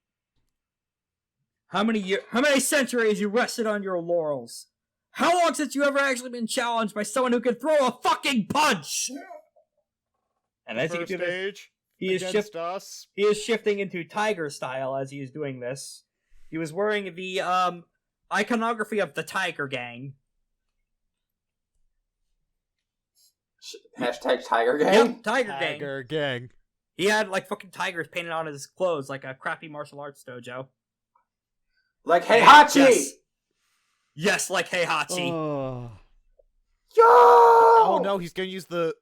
How many centuries you rested on your laurels? How long since you ever actually been challenged by someone who can throw a fucking punch? And as First you do this, stage he is against us. he is shifting into tiger style as he is doing this. He was wearing the iconography of the Tiger Gang. Hashtag Tiger Gang. Yep, Tiger Gang. Tiger Gang. He had like fucking tigers painted on his clothes like a crappy martial arts dojo. Like Heihachi. Yes. Yes, like Heihachi. Oh. Yo. Oh no, he's gonna use the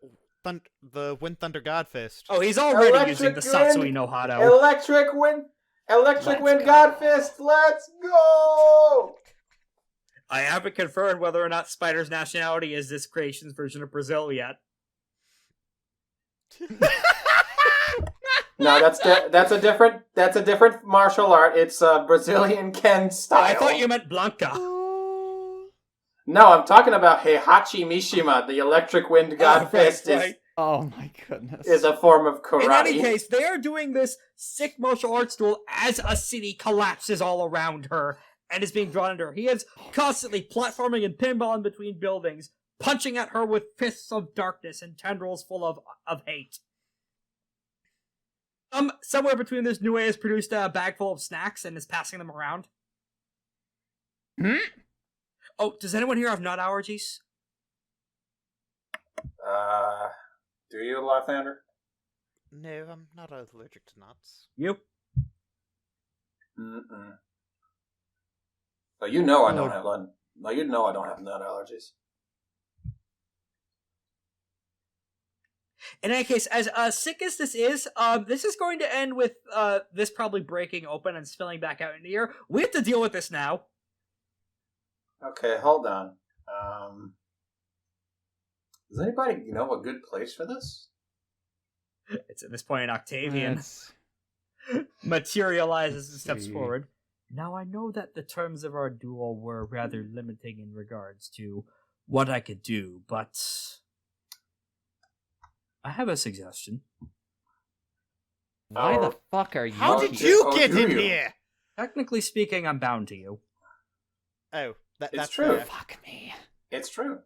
Wind Thunder God Fist. Oh, he's already Electric using the wind. Satsui no Hado. Electric Wind. Electric Wind God Fist. Let's go. I haven't confirmed whether or not Spider's nationality is this creation's version of Brazil yet. No, that's a different martial art. It's Brazilian Ken style. I thought you meant Blanca. No, I'm talking about Heihachi Mishima. The Electric Wind God Fist Oh my goodness. is a form of karate. In any case, they are doing this sick martial arts duel as a city collapses all around her and is being drawn into her. He is constantly platforming and pinballing between buildings, punching at her with fists of darkness and tendrils full of hate. Somewhere between this, Nue has produced a bag full of snacks and is passing them around. Hmm? Oh, does anyone here have nut allergies? Do you, Lythander? No, I'm not allergic to nuts. You? Mm-mm. So you know I don't have nut. No, you know I don't have nut allergies. In any case, as sick as this is going to end with this probably breaking open and spilling back out into the air. We have to deal with this now. Okay, hold on. Does anybody know a good place for this? It's at this point Octavian materializes and steps See. forward. Now I know that the terms of our duel were rather limiting in regards to what I could do, but I have a suggestion. Why the fuck are you How did here? you Oh, get do in you? here? Technically speaking, I'm bound to you. Oh, that's It's true. fair. Fuck me. It's true.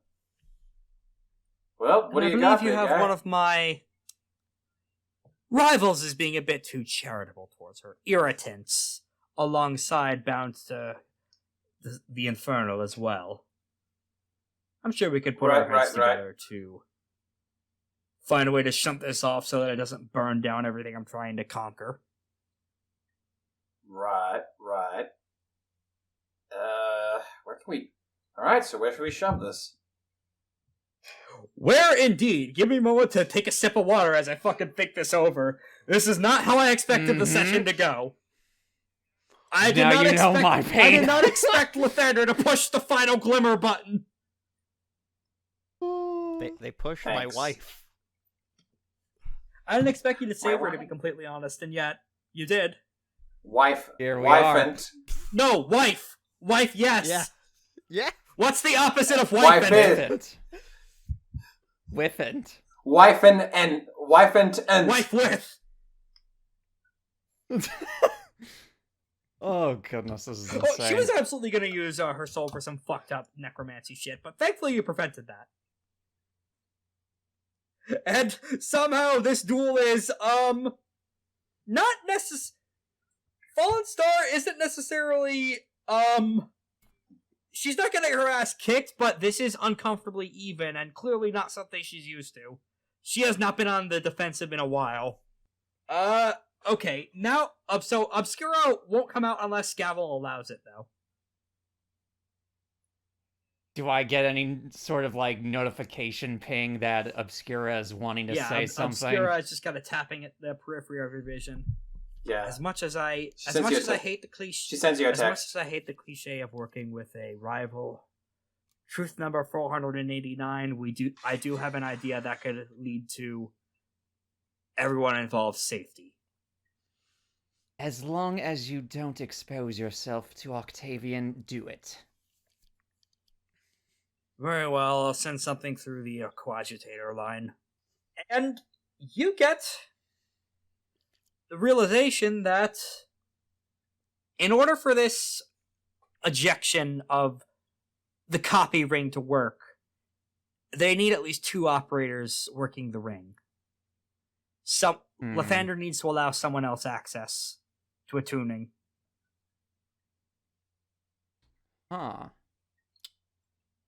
Well, what And do I you got, believe you big have guy? one of my rivals is being a bit too charitable towards her. Irritants, alongside bound to the Infernal as well. I'm sure we could put our heads together to find a way to shunt this off so that it doesn't burn down everything I'm trying to conquer. Right. Where can we... Alright, so where should we shove this? Where indeed? Give me a moment to take a sip of water as I fucking think this over. This is not how I expected the session to go. I did Now not you know expect. my I pain. did not expect Lythander to push the final glimmer button. They pushed my Thanks. wife. I didn't expect you to save her, to wife? be completely honest, and yet you did. Wife. Here we wife are. and No, wife. Wife, yes. Yeah. Yeah. What's the opposite of Wife wife? is. With it. wife and wife and Wife with. Oh goodness, this is Oh, insane. she was absolutely going to use her soul for some fucked up necromancy shit, but thankfully you prevented that. And somehow this duel is, not Fallen Star isn't necessarily, she's not getting her ass kicked, but this is uncomfortably even, and clearly not something she's used to. She has not been on the defensive in a while. Okay, now, so Obscura won't come out unless Gavel allows it, though. Do I get any sort of like notification ping that Obscura is wanting to say something? Obscura is just kind of tapping at the periphery of your vision. yeah. As much as I sends you a text. hate the cliche, She sends you a as much text. as I hate the cliche of working with a rival, truth number 489, I do have an idea that could lead to everyone involved safety. As long as you don't expose yourself to Octavian, do it. Very well, I'll send something through the coagitator line. And you get the realization that in order for this ejection of the copy ring to work, they need at least 2 operators working the ring. Lythander needs to allow someone else access to a tuning. Huh.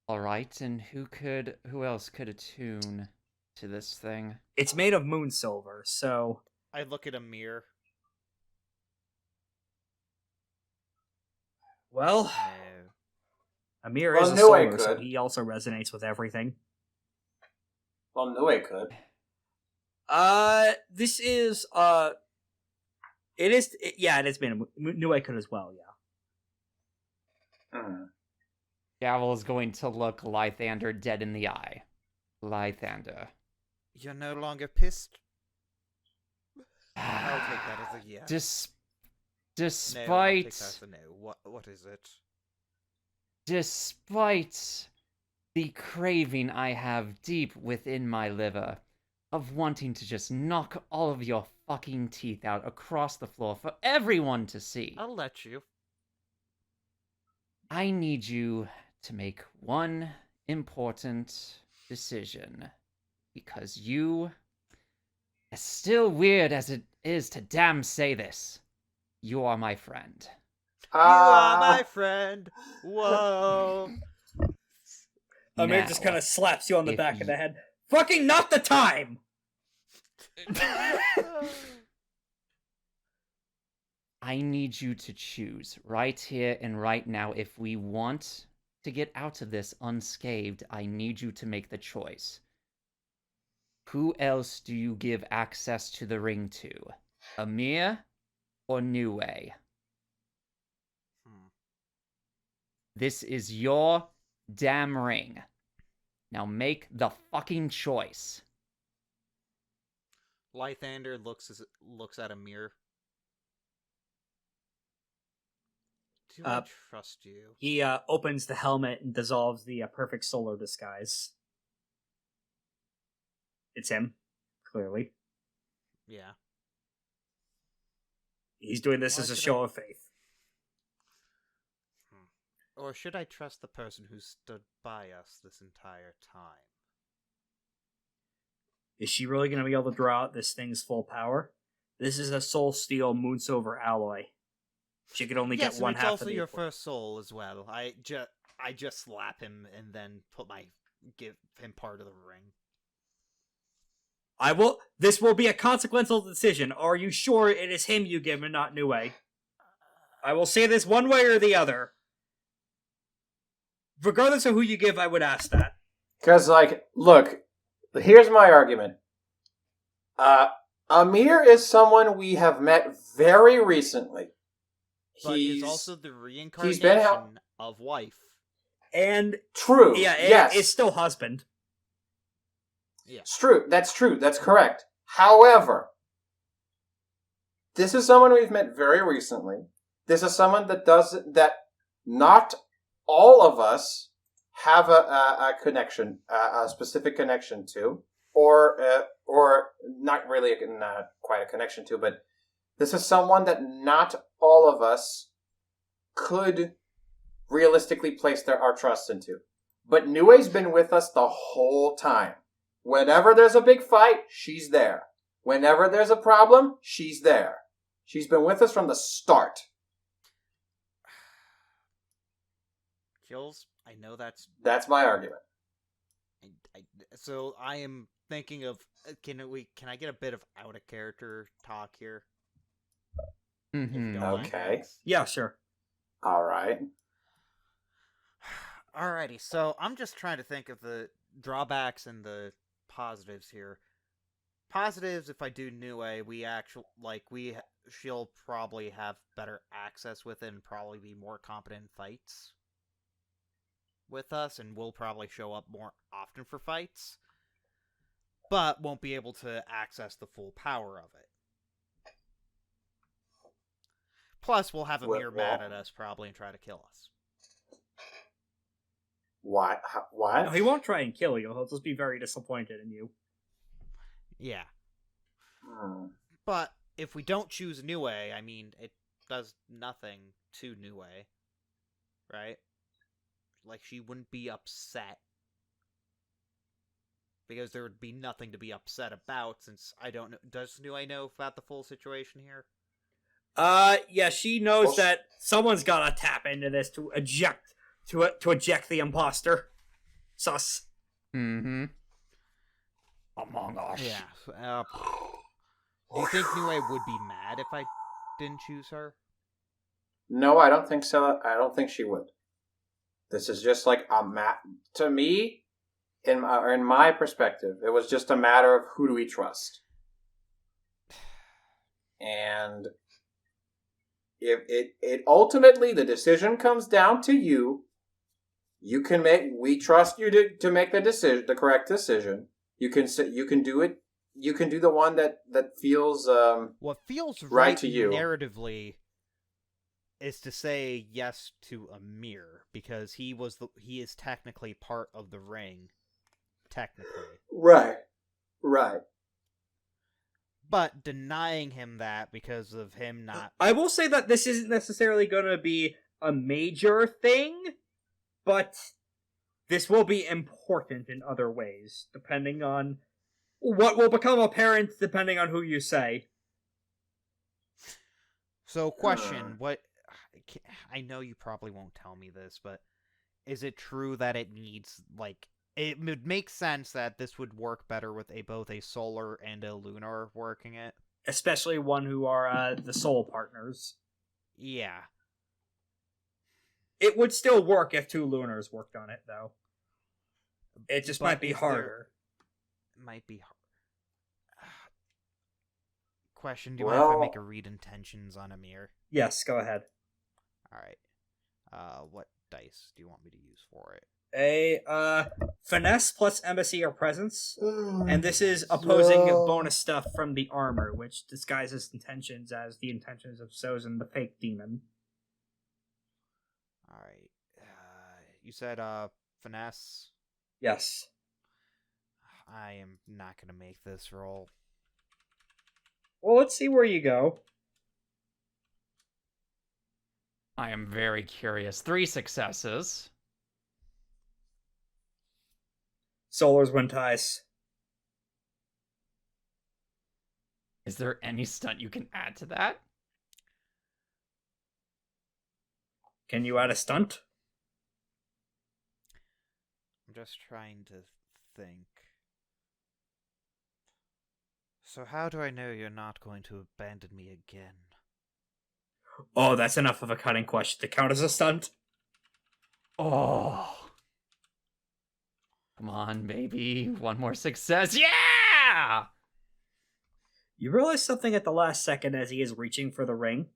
Alright, and who else could attune to this thing? It's made of moon silver, so I look at a mirror. well, No. Amir Well, is a Nue solar, so could. he also resonates with everything. Well, Nue could. This is, it has been, Nue could as well, yeah. Hmm. Gavel is going to look Lythander dead in the eye. Lythander. You're no longer pissed? I'll take that as a yeah. No, I'll take that as a no. What is it? Despite the craving I have deep within my liver of wanting to just knock all of your fucking teeth out across the floor for everyone to see, I'll let you. I need you to make one important decision. Because you, as still weird as it is to damn say this, you are my friend. You are my friend. Whoa. Amir Now, just kind of slaps you on the if back of the you- head. Fucking not the time! I need you to choose right here and right now. If we want to get out of this unscathed, I need you to make the choice. Who else do you give access to the ring to? Amir or Nue? This is your damn ring. Now make the fucking choice. Lythander looks at a mirror. Do I trust you? He opens the helmet and dissolves the perfect solar disguise. It's him, clearly. Yeah. He's doing this Why as a should show I- of faith. Or should I trust the person who stood by us this entire time? Is she really going to be able to draw out this thing's full power? This is a soul steel moon silver alloy. She could only Yes, get one and it's half also of the your equal- first soul as well. I just slap him and then give him part of the ring. This will be a consequential decision. Are you sure it is him you give and not Nue? I will say this one way or the other. Regardless of who you give, I would ask that. Because, look, here's my argument. Amir is someone we have met very recently. but he's is also the he's reincarnation been of wife. And true. yeah, yes, it's still husband. Yeah. it's true. That's true. That's correct. However, this is someone we've met very recently. This is someone that not all of us have a connection, a specific connection to, or not really not quite a connection to, but this is someone that not all of us could realistically place our trust into. But Nue's been with us the whole time. Whenever there's a big fight, she's there. Whenever there's a problem, she's there. She's been with us from the start. Kills. I know that's. That's my argument. So I am thinking of. Can I get a bit of out of character talk here? If you don't mind, Okay. Alex? Yeah, sure. All right. Alrighty, so I'm just trying to think of the drawbacks and the positives here. Positives, if I do Nue, she'll probably have better access with it and probably be more competent in fights with us, and will probably show up more often for fights, but won't be able to access the full power of it. Plus, we'll have Amir mad at us probably and try to kill us. What? What? No, he won't try and kill you. He'll just be very disappointed in you. Yeah. Hmm. But if we don't choose Nue, I mean, it does nothing to Nue, right? Like, she wouldn't be upset. Because there would be nothing to be upset about, since I don't know. Does Nue know about the full situation here? Yeah, she knows that someone's gotta tap into this to eject the imposter. Sus. Mm-hmm. Among Us. Yeah. Do you think Nue would be mad if I didn't choose her? No, I don't think so. I don't think she would. This is just like to me, in my perspective, it was just a matter of who do we trust. And if it ultimately, the decision comes down to you. We trust you to make the correct decision. You can do it. You can do the one that feels what feels right to you narratively is to say yes to Amir, because he is technically part of the ring, technically. Right. But denying him that because of him not. I will say that this isn't necessarily going to be a major thing, but this will be important in other ways, depending on what will become apparent depending on who you say. So, question, I know you probably won't tell me this, but is it true that it needs, it would make sense that this would work better with both a solar and a lunar working it? Especially one who are the soul partners. Yeah. It would still work if two lunars worked on it, though. It just might be harder. Might be hard. Question, do you mind if I make a read intentions on Amir? Yes, go ahead. Alright. What dice do you want me to use for it? A finesse plus embassy or presence, and this is opposing bonus stuff from the armor, which disguises intentions as the intentions of Sozin, the fake demon. Alright. You said finesse? Yes. I am not going to make this roll. Well, let's see where you go. I am very curious. 3 successes. Solar's win ties. Is there any stunt you can add to that? Can you add a stunt? I'm just trying to think. So how do I know you're not going to abandon me again? Oh, that's enough of a cutting question to count as a stunt. Oh. Come on, baby. One more success. Yeah! You realize something at the last second as he is reaching for the ring?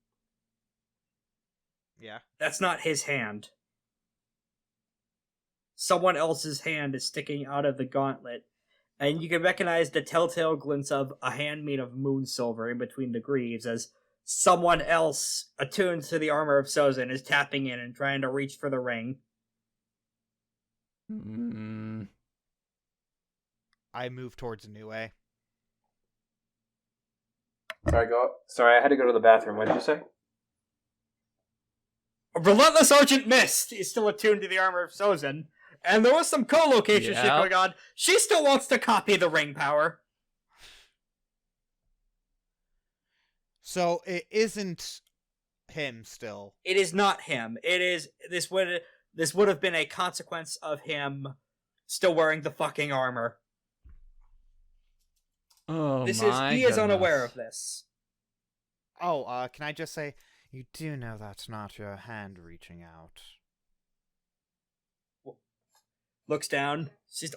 Yeah. That's not his hand. Someone else's hand is sticking out of the gauntlet, and you can recognize the telltale glints of a hand made of moon silver in between the greaves as someone else, attuned to the armor of Sozin, is tapping in and trying to reach for the ring. I move towards Nue. Sorry, I had to go to the bathroom. What did you say? Relentless Argent Mist is still attuned to the armor of Sozin, and there was some co-location shit going on. She still wants to copy the ring power. So it isn't him still. It is not him. It is this would have been a consequence of him still wearing the fucking armor. Oh, He is unaware of this. Oh, can I just say, you do know that's not your hand reaching out. Looks down.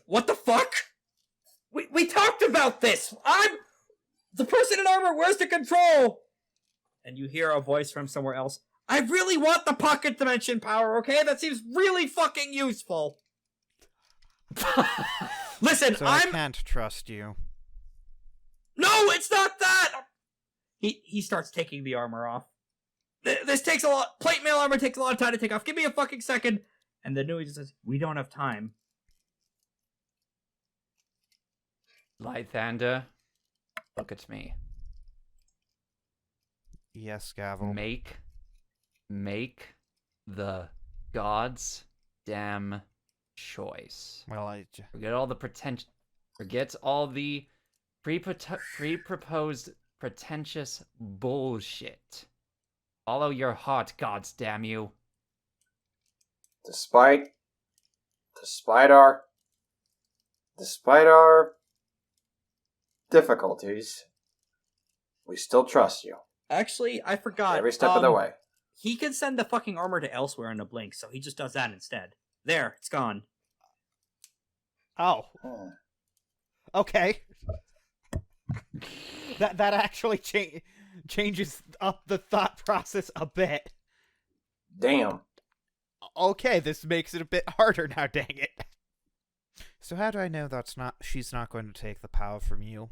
What the fuck? We talked about this! I'm the person in armor, where's the control? And you hear a voice from somewhere else. I really want the pocket dimension power, okay? That seems really fucking useful. Listen, So I can't trust you. No, it's not that! He starts taking the armor off. This takes a lot. Plate mail armor takes a lot of time to take off. Give me a fucking second. And the new just says, we don't have time. Lythander, look at me. Yes, Gavel. Make the gods damn choice. Well, Forget all the pre-proposed pretentious bullshit. Follow your heart, gods damn you. Despite our difficulties, we still trust you. Actually, I forgot. Every step of the way. He can send the fucking armor to elsewhere in a blink, so he just does that instead. There, it's gone. Oh. Okay. That actually changes up the thought process a bit. Damn. Okay, this makes it a bit harder now, dang it. So how do I know she's not going to take the power from you?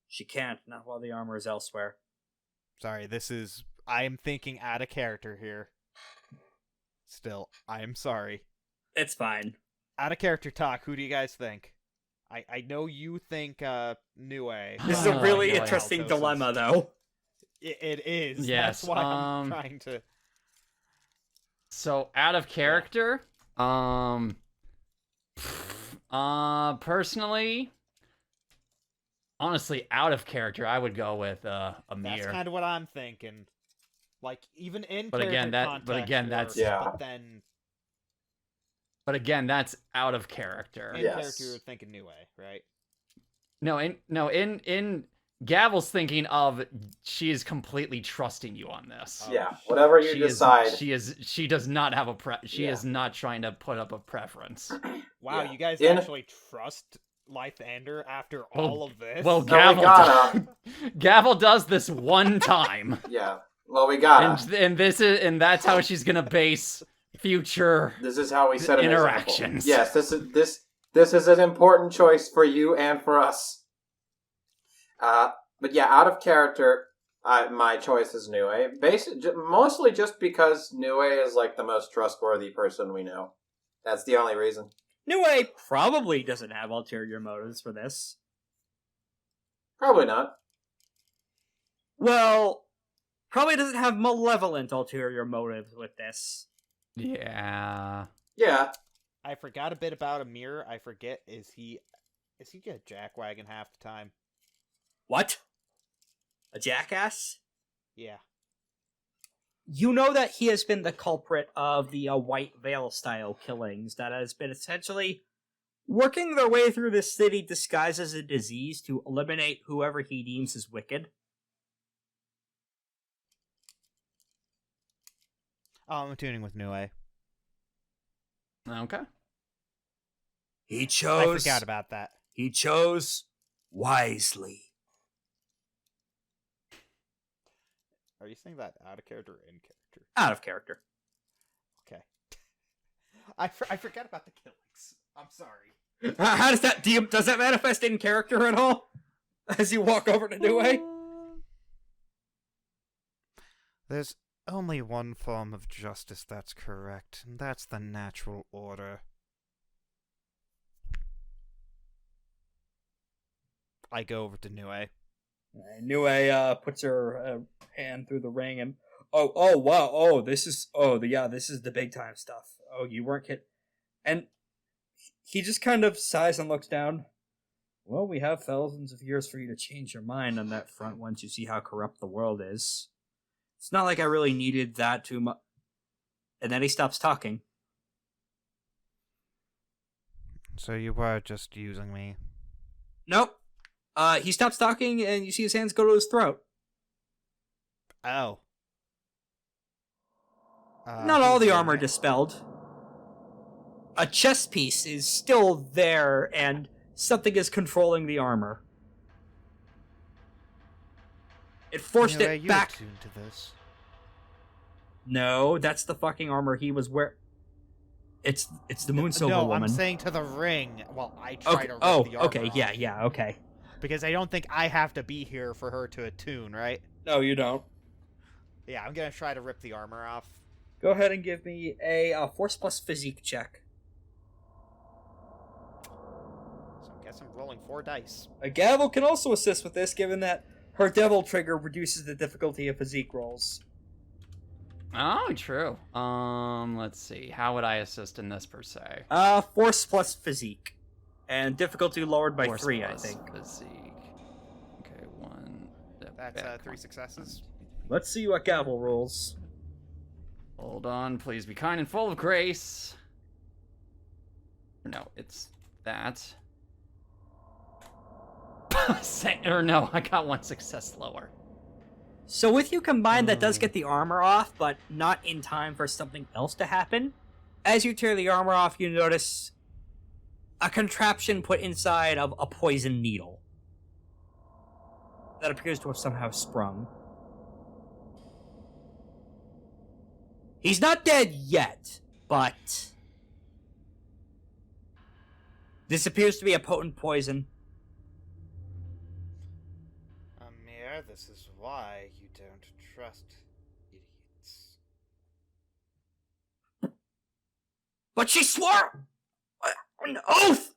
She can't, not while the armor is elsewhere. Sorry, I am thinking out of character here. Still, I am sorry. It's fine. Out of character talk, who do you guys think? I know you think Nue. This is a really boy. interesting dilemma, though. It is. Yes, That's why I'm trying to... So, out of character, personally, honestly, out of character, I would go with Amir. That's kind of what I'm thinking. Like, even in But again, character context, Yeah. But again, that's out of character. in Yes. character, you're thinking Nue, right? In Gavel's thinking of she is completely trusting you on this. Yeah, whatever you decide. She does not have she is not trying to put up a preference. Wow, Yeah. you guys actually trust Lythander after all of this? Well, No, we Gavel gotta. Gavel does this one time. Yeah. Well, we gotta. and that's how she's gonna base future This is how we set an interactions. example. Yes, this is an important choice for you and for us. But yeah, out of character, my choice is Nue. Mostly just because Nue is like the most trustworthy person we know. That's the only reason. Nue probably doesn't have ulterior motives for this. Probably not. Well, probably doesn't have malevolent ulterior motives with this. Yeah. Yeah. I forgot a bit about Amir. I forget, is he a jackwagon half the time? What? A jackass? Yeah. You know that he has been the culprit of the White Veil style killings that has been essentially working their way through the city disguised as a disease to eliminate whoever he deems as wicked. Oh, I'm tuning with Nue. Okay. He I chose... forgot about that. He chose wisely. Are you saying that out of character or in character? Out of character. I forgot about the killings. I'm sorry. How does that does that manifest in character at all? As you walk over to Nue? There's only one form of justice that's correct, and that's the natural order. I go over to Nue. Nue puts her hand through the ring and oh wow, this is the big time stuff. Oh, you weren't kidding. And he just kind of sighs and looks down. Well, we have thousands of years for you to change your mind on that front once you see how corrupt the world is. It's not like I really needed that too much. And then he stops talking. So you were just using me? Nope. He stops talking and you see his hands go to his throat. Oh. Not all the armor dispelled. A chest piece is still there, and something is controlling the armor. It forced it back. Attuned to this? No, that's the fucking armor he was wearing. It's the Moonsilver woman. No, I'm saying to the ring while I try to rip the armor okay, off. yeah, okay. Because I don't think I have to be here for her to attune, right? No, you don't. Yeah, I'm gonna try to rip the armor off. Go ahead and give me a Force plus Physique check. So I guess I'm rolling 4 dice. A Gavel can also assist with this, given that her Devil trigger reduces the difficulty of Physique rolls. Oh, true. Let's see. How would I assist in this per se? Force plus Physique. And difficulty lowered by Force 3, I plus think. Physique. Okay, 1. That's 3 successes. Let's see what Gavel rolls. Hold on, please be kind and full of grace. No, it's that. Or no, I got 1 success lower. So with you combined, that does get the armor off, but not in time for something else to happen. As you tear the armor off, you notice a contraption put inside of a poison needle that appears to have somehow sprung. He's not dead yet, but this appears to be a potent poison. Amir, this is why you don't trust idiots. But she swore an oath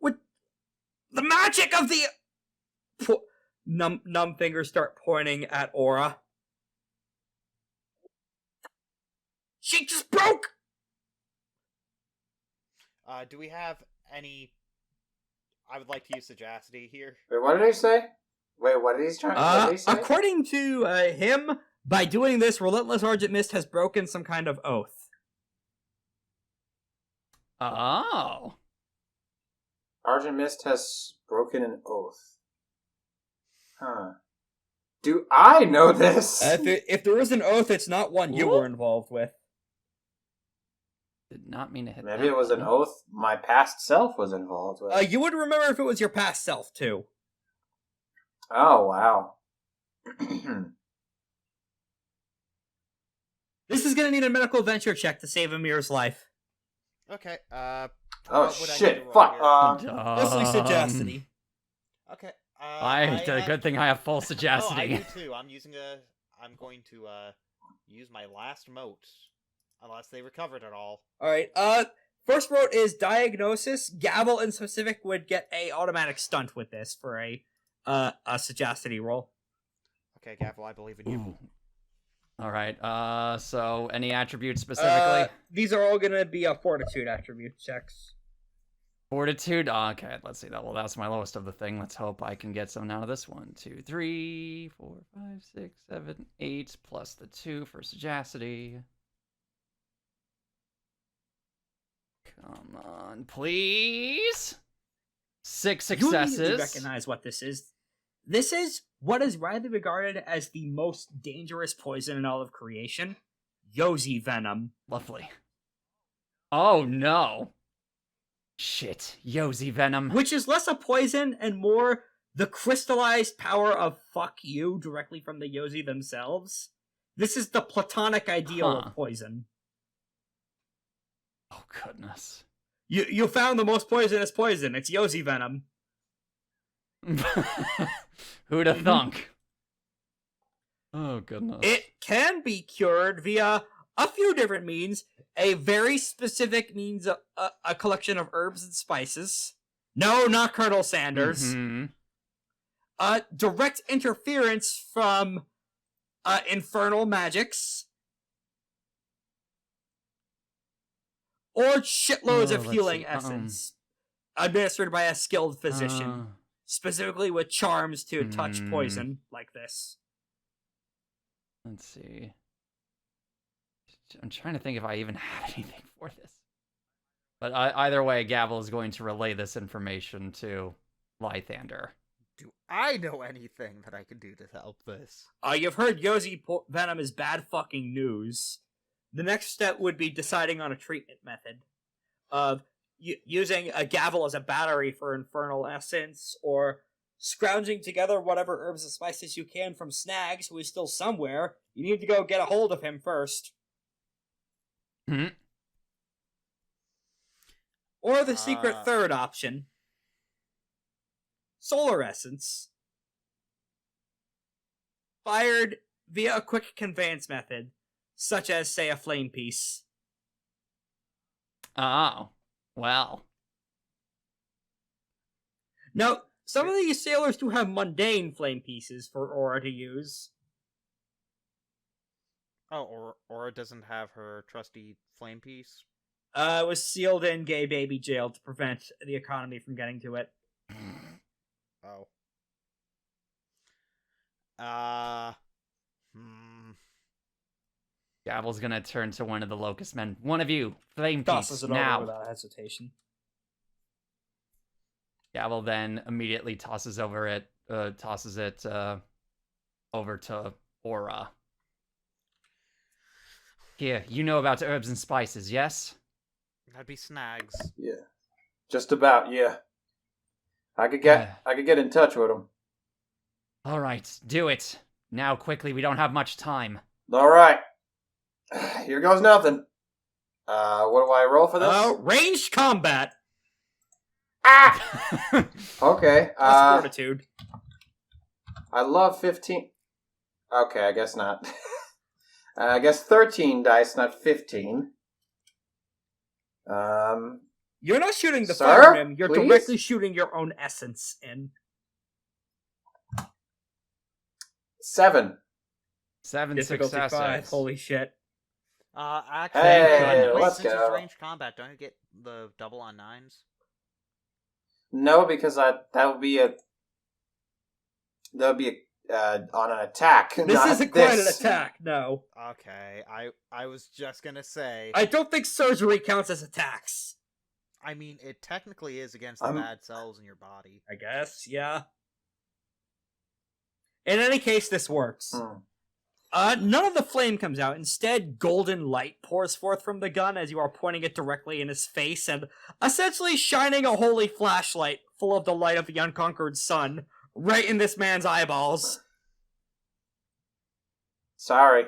with the magic of the... Numb fingers start pointing at Aura. She just broke! Do we have any... I would like to use sagacity here. Wait, what did he say? Wait, what did he try? What did he say? According to him, by doing this, Relentless Argent Mist has broken some kind of oath. Oh. Argent Mist has broken an oath. Huh. Do I know this? If there is an oath, it's not one you were involved with. Did not mean to hit Maybe that it was an one. oath my past self was involved with. You would remember if it was your past self, too. Oh, wow. This is gonna need a medical venture check to save Amir's life. Okay, Oh, what would I need shit. to roll Fuck. here? Mostly sagacity. Okay, Good thing I have full Oh, I sagacity. do too. I'm going to use my last mote, unless they recovered at all. Alright, first road is Diagnosis. Gavel in specific would get a automatic stunt with this for a sagacity roll. Okay, Gavel, I believe in you. Ooh. All right. So any attributes specifically? These are all gonna be Fortitude attribute checks. Fortitude. Okay, let's see that. Well, that's my lowest of the thing. Let's hope I can get some out of this. 1, 2, 3, 4, 5, 6, 7, 8, plus the 2 for sagacity. Come on, please. 6 successes. You immediately recognize what this is. This is what is widely regarded as the most dangerous poison in all of creation. Yozi venom. Lovely. Oh no. Shit. Yozi venom. Which is less a poison and more the crystallized power of fuck you directly from the Yozi themselves. This is the platonic ideal of poison. Oh, goodness. You found the most poisonous poison. It's Yozi venom. Who'd have thunk? Oh, goodness. It can be cured via a few different means. A very specific means, a collection of herbs and spices. No, not Colonel Sanders. Direct interference from infernal magics. Or shitloads of healing essence. Administered by a skilled physician. Specifically with charms to touch poison like this. Let's see. I'm trying to think if I even have anything for this. But either way, Gavel is going to relay this information to Lythander. Do I know anything that I can do to help this? You've heard Yozi venom is bad fucking news. The next step would be deciding on a treatment method of using a Gavel as a battery for infernal essence, or scrounging together whatever herbs and spices you can from Snags, who is still somewhere. You need to go get a hold of him first. Or the secret third option. Solar essence. Fired via a quick conveyance method, such as, say, a flame piece. Oh, well. Now, some of these sailors do have mundane flame pieces for Aura to use. Oh, Aura doesn't have her trusty flame piece? It was sealed in gay baby jail to prevent the economy from getting to it. Oh. Gavel's gonna turn to one of the Locust men. One of you, flame Tosses piece, it now. over without hesitation. Gavel then immediately tosses it over to Aura. Here, you know about herbs and spices, yes? That'd be Snags. Yeah. Just about, yeah. I could get in touch with him. All right, do it. Now, quickly, we don't have much time. All right. Here goes nothing. What do I roll for this? Ranged combat. Ah! Okay. Plus fortitude. I love 15. Okay, I guess not. I guess 13 dice, not 15. You're not shooting the Sir, fire at him. You're please? directly shooting your own essence in. 7. 7 Difficulty successes. 5. Holy shit. Actually, Hey, wait, let's since go. it's ranged combat, don't you get the double on 9s? No, because that would be on an attack. This not isn't quite an this. attack, no. Okay, I was just gonna say... I don't think surgery counts as attacks. I mean, it technically is against the bad cells in your body. I guess, yeah. In any case, this works. None of the flame comes out. Instead, golden light pours forth from the gun as you are pointing it directly in his face and essentially shining a holy flashlight full of the light of the unconquered sun right in this man's eyeballs. Sorry.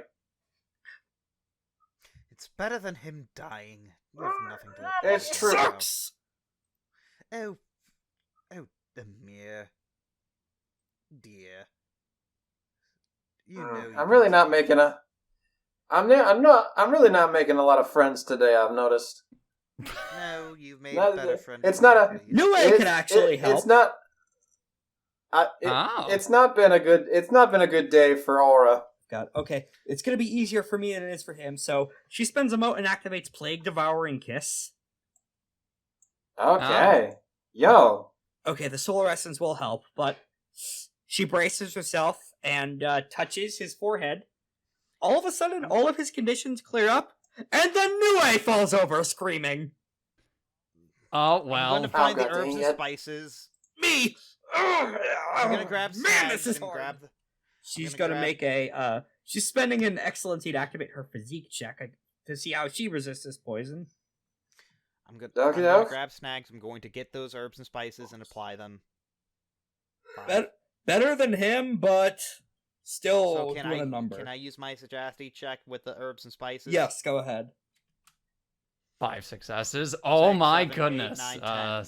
It's better than him dying. You have nothing to It's true. Sucks! Oh, Amir. Dear. You know I'm really not making I'm really not making a lot of friends today, I've noticed. No, you've made Not- a better friend. it's for not me. a- New Way could actually help. It's not it's not been a good day for Aura. God, okay. It's gonna be easier for me than it is for him, so she spends a mote and activates Plague Devouring Kiss. Okay. Yo. Okay, the solar essence will help, but she braces herself and touches his forehead. All of a sudden, all of his conditions clear up, and then Nue falls over screaming. Oh, I'm well. gonna find the God herbs dang and it. spices. Me! I'm gonna grab Man, snags this is and hard. grab the... She's gonna gonna make a, she's spending an excellency to activate her physique check to see how she resists this poison. I'm Okey gonna doke. grab snags. I'm going to get those herbs and spices and apply them. Fine. Better than him, but still So doing a number. can I use my sagacity check with the herbs and spices? Yes, go ahead. 5 successes. Oh 6, my 7, 8, goodness. 9, 10.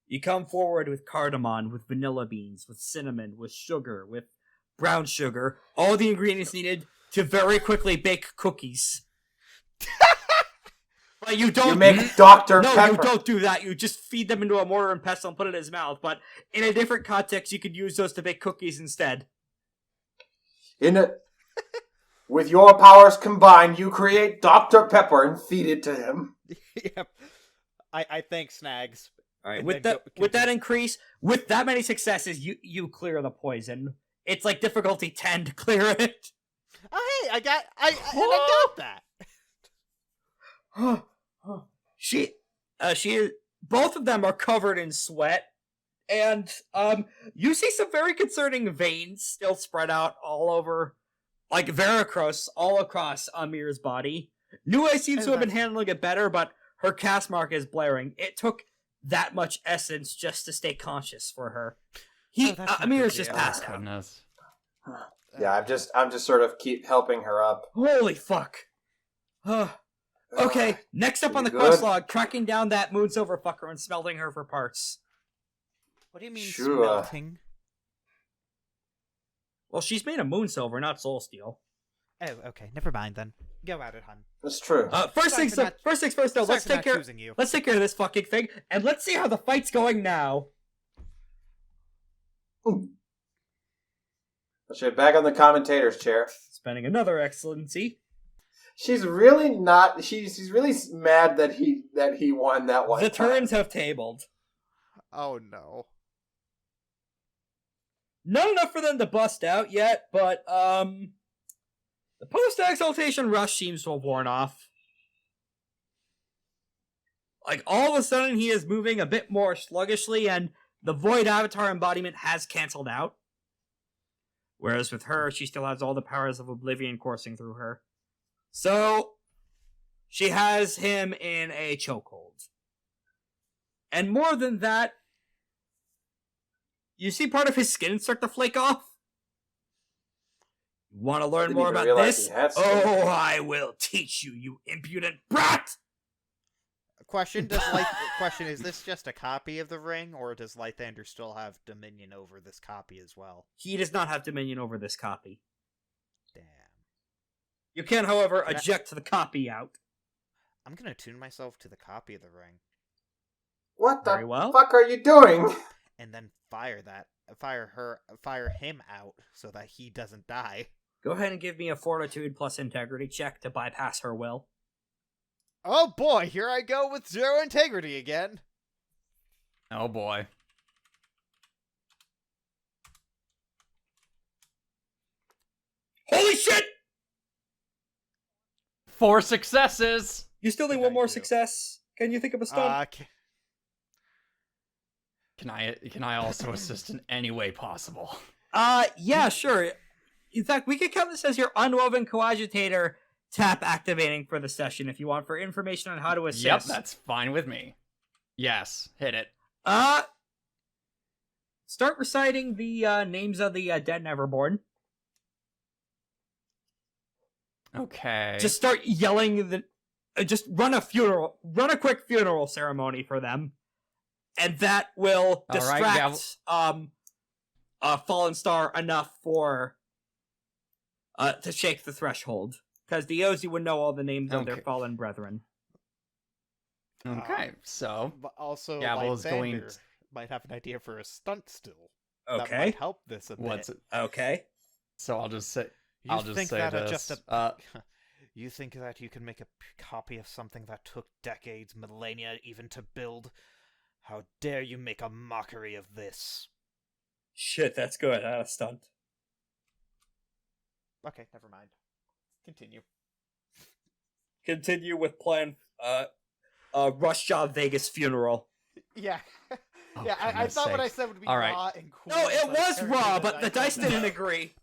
You come forward with cardamom, with vanilla beans, with cinnamon, with sugar, with brown sugar, all the ingredients needed to very quickly bake cookies. But you don't make Dr. No, Pepper. you don't do that. You just feed them into a mortar and pestle and put it in his mouth. But in a different context, you could use those to bake cookies instead. With your powers combined, you create Dr. Pepper and feed it to him. Yep. I thank Snags. All right, And with then that increase, with that many successes, you clear the poison. It's like difficulty 10 to clear it. Oh, hey, I got that. Both of them are covered in sweat, and you see some very concerning veins still spread out all over, like varicose, all across Amir's body. Nue seems to have been handling it better, but her caste mark is blaring. It took that much essence just to stay conscious for her. Amir's just passed out. Goodness. Yeah, I'm just sort of keep helping her up. Holy fuck. Okay, next up on the quest log, tracking down that Moonsilver fucker and smelting her for parts. What do you mean Sure. smelting? Well, she's made of Moonsilver, not Soul Steel. Oh, okay. Never mind then. Go at it, hun. That's true. First things first, though. Let's take care of this fucking thing, and let's see how the fight's going now. Ooh. She's back on the commentator's chair. Spending another excellency. She's really not. She's really mad that he won that one. The time. turns have tabled. Oh no. Not enough for them to bust out yet, but the post-Exaltation rush seems to have worn off. Like, all of a sudden he is moving a bit more sluggishly, and the Void Avatar embodiment has cancelled out. Whereas with her, she still has all the powers of Oblivion coursing through her. So, she has him in a chokehold. And more than that, you see part of his skin start to flake off? Want to learn more about this? Oh, I will teach you, you impudent brat! Question, is this just a copy of the ring, or does Lythander still have dominion over this copy as well? He does not have dominion over this copy. Damn. You can, however, eject the copy out. I'm gonna tune myself to the copy of the ring. What the Very well. fuck are you doing? And then fire him out so that he doesn't die. Go ahead and give me a Fortitude plus Integrity check to bypass her will. Oh boy, here I go with 0 integrity again. Oh boy. Holy shit! 4 successes! You still need one more success. Can you think of a stunt? Can I also assist in any way possible? Yeah, sure. In fact, we could count this as your Unwoven Coagitator tap activating for the session if you want for information on how to assist. Yep, that's fine with me. Yes, hit it. Start reciting the names of the dead and everborn. Okay. Just start yelling just run a quick funeral ceremony for them. And that will distract Fallen Star enough for to shake the threshold. Because the Ozi would know all the names of their fallen brethren. Okay, so but also Gavel is going might have an idea for a stunt still. Okay. That might help this a bit. Okay. So I'll just say You think that you can make a copy of something that took decades, millennia even to build? How dare you make a mockery of this? Shit, that's good. Stunt. Okay, never mind. Continue with plan. Rush Job Vegas funeral. Yeah. Oh, yeah, I thought what I said would be raw and cool. No, it was raw, but the dice didn't agree.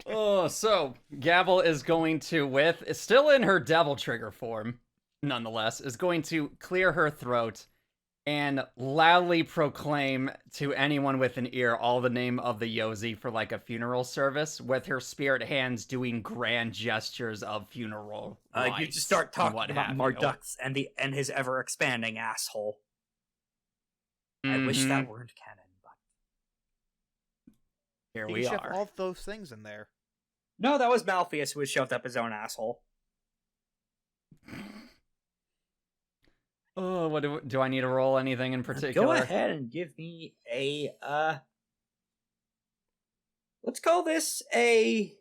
Oh, so Gavel is going to, is still in her devil trigger form, nonetheless, is going to clear her throat and loudly proclaim to anyone with an ear all the name of the Yozi for like a funeral service, with her spirit hands doing grand gestures of funeral rites. You just start talking what about have you. Marduk's and his ever expanding asshole. I wish that weren't canon, but here You we should have are. all those things in there. no, that was Malpheus who had shoved up his own asshole. Oh, what do I need to roll anything in particular? Go ahead and give me a let's call this a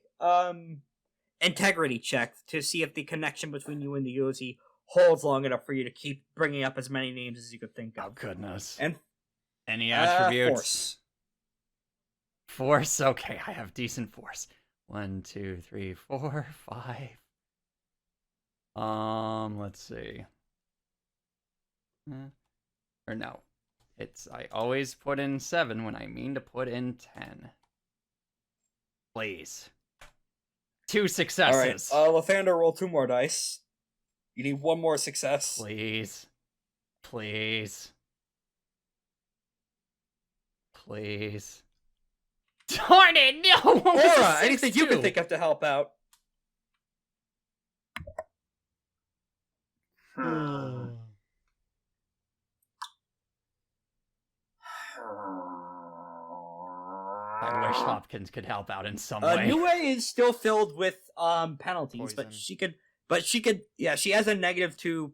integrity check to see if the connection between you and the Yozi holds long enough for you to keep bringing up as many names as you could think Oh of. goodness. And Any attributes? Force. Force? Okay, I have decent force. 1, 2, 3, 4, 5. Let's see. Or no. I always put in 7 when I mean to put in 10. Please. 2 successes. All right, Lythander, roll 2 more dice. You need 1 more success. Please. Please. Please. Darn it! No! Aura, anything you can think of to help out. I wish Hopkins could help out in some way. Niue is still filled with penalties, Poison. she has a -2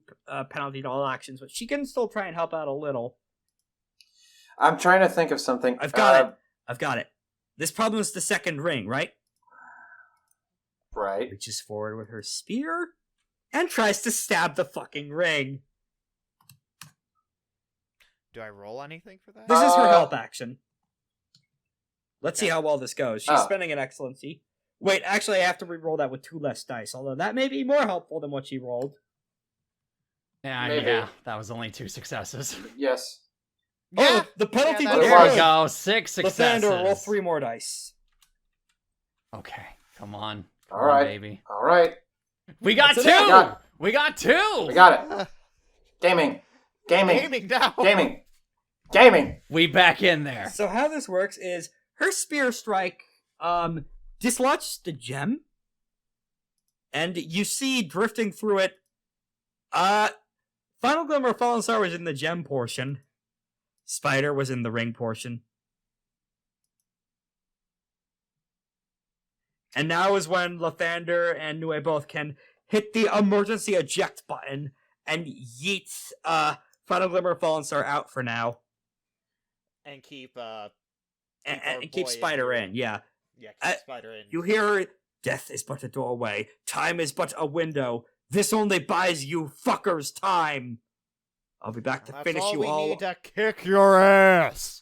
penalty to all actions, but she can still try and help out a little. I'm trying to think of something. I've got it. This problem is the second ring, right? Right. Reaches forward with her spear and tries to stab the fucking ring. Do I roll anything for that? This is her help action. Let's see how well this goes. She's spending an excellency. Wait, actually, I have to re-roll that with 2 less dice, although that may be more helpful than what she rolled. Yeah, that was only 2 successes. Yes. Oh, the penalty Yeah, to that's There we her. go, 6 successes. Lythander, roll 3 more dice. Okay, come on. Come All right, on, baby. All right. We got That's 2! it. We got 2! We got it. Gaming. Gaming now. Gaming. We back in there. So how this works is her spear strike dislodges the gem, and you see drifting through it. Final Glimmer of Fallen Star was in the gem portion. Spider was in the ring portion. And now is when Lythander and Niue both can hit the emergency eject button and yeet Final Glimmer of Fallen Star out for now. And keep And keep Spider in, yeah. Yeah, keep Spider in. You hear her, death is but a doorway, time is but a window. This only buys you fuckers time. I'll be back to finish you all. We need to kick your ass.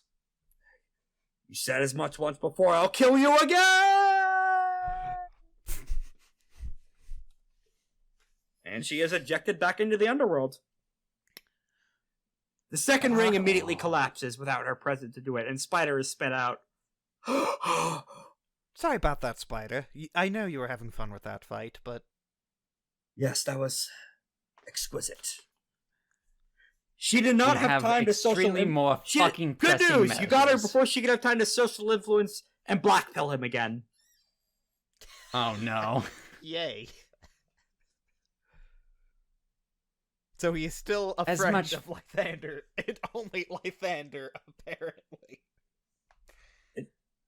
You said as much once before, I'll kill you again! And she is ejected back into the Underworld. The second ring immediately collapses without her present to do it, and Spider is sped out. Sorry about that, Spider. I know you were having fun with that fight, but... Yes, that was exquisite. She did not have time to social more fucking Good news! measures. You got her before she could have time to social influence and blackpill him again. Oh no. Yay. So he is still a As friend much- of Lythander, and only Lythander, apparently.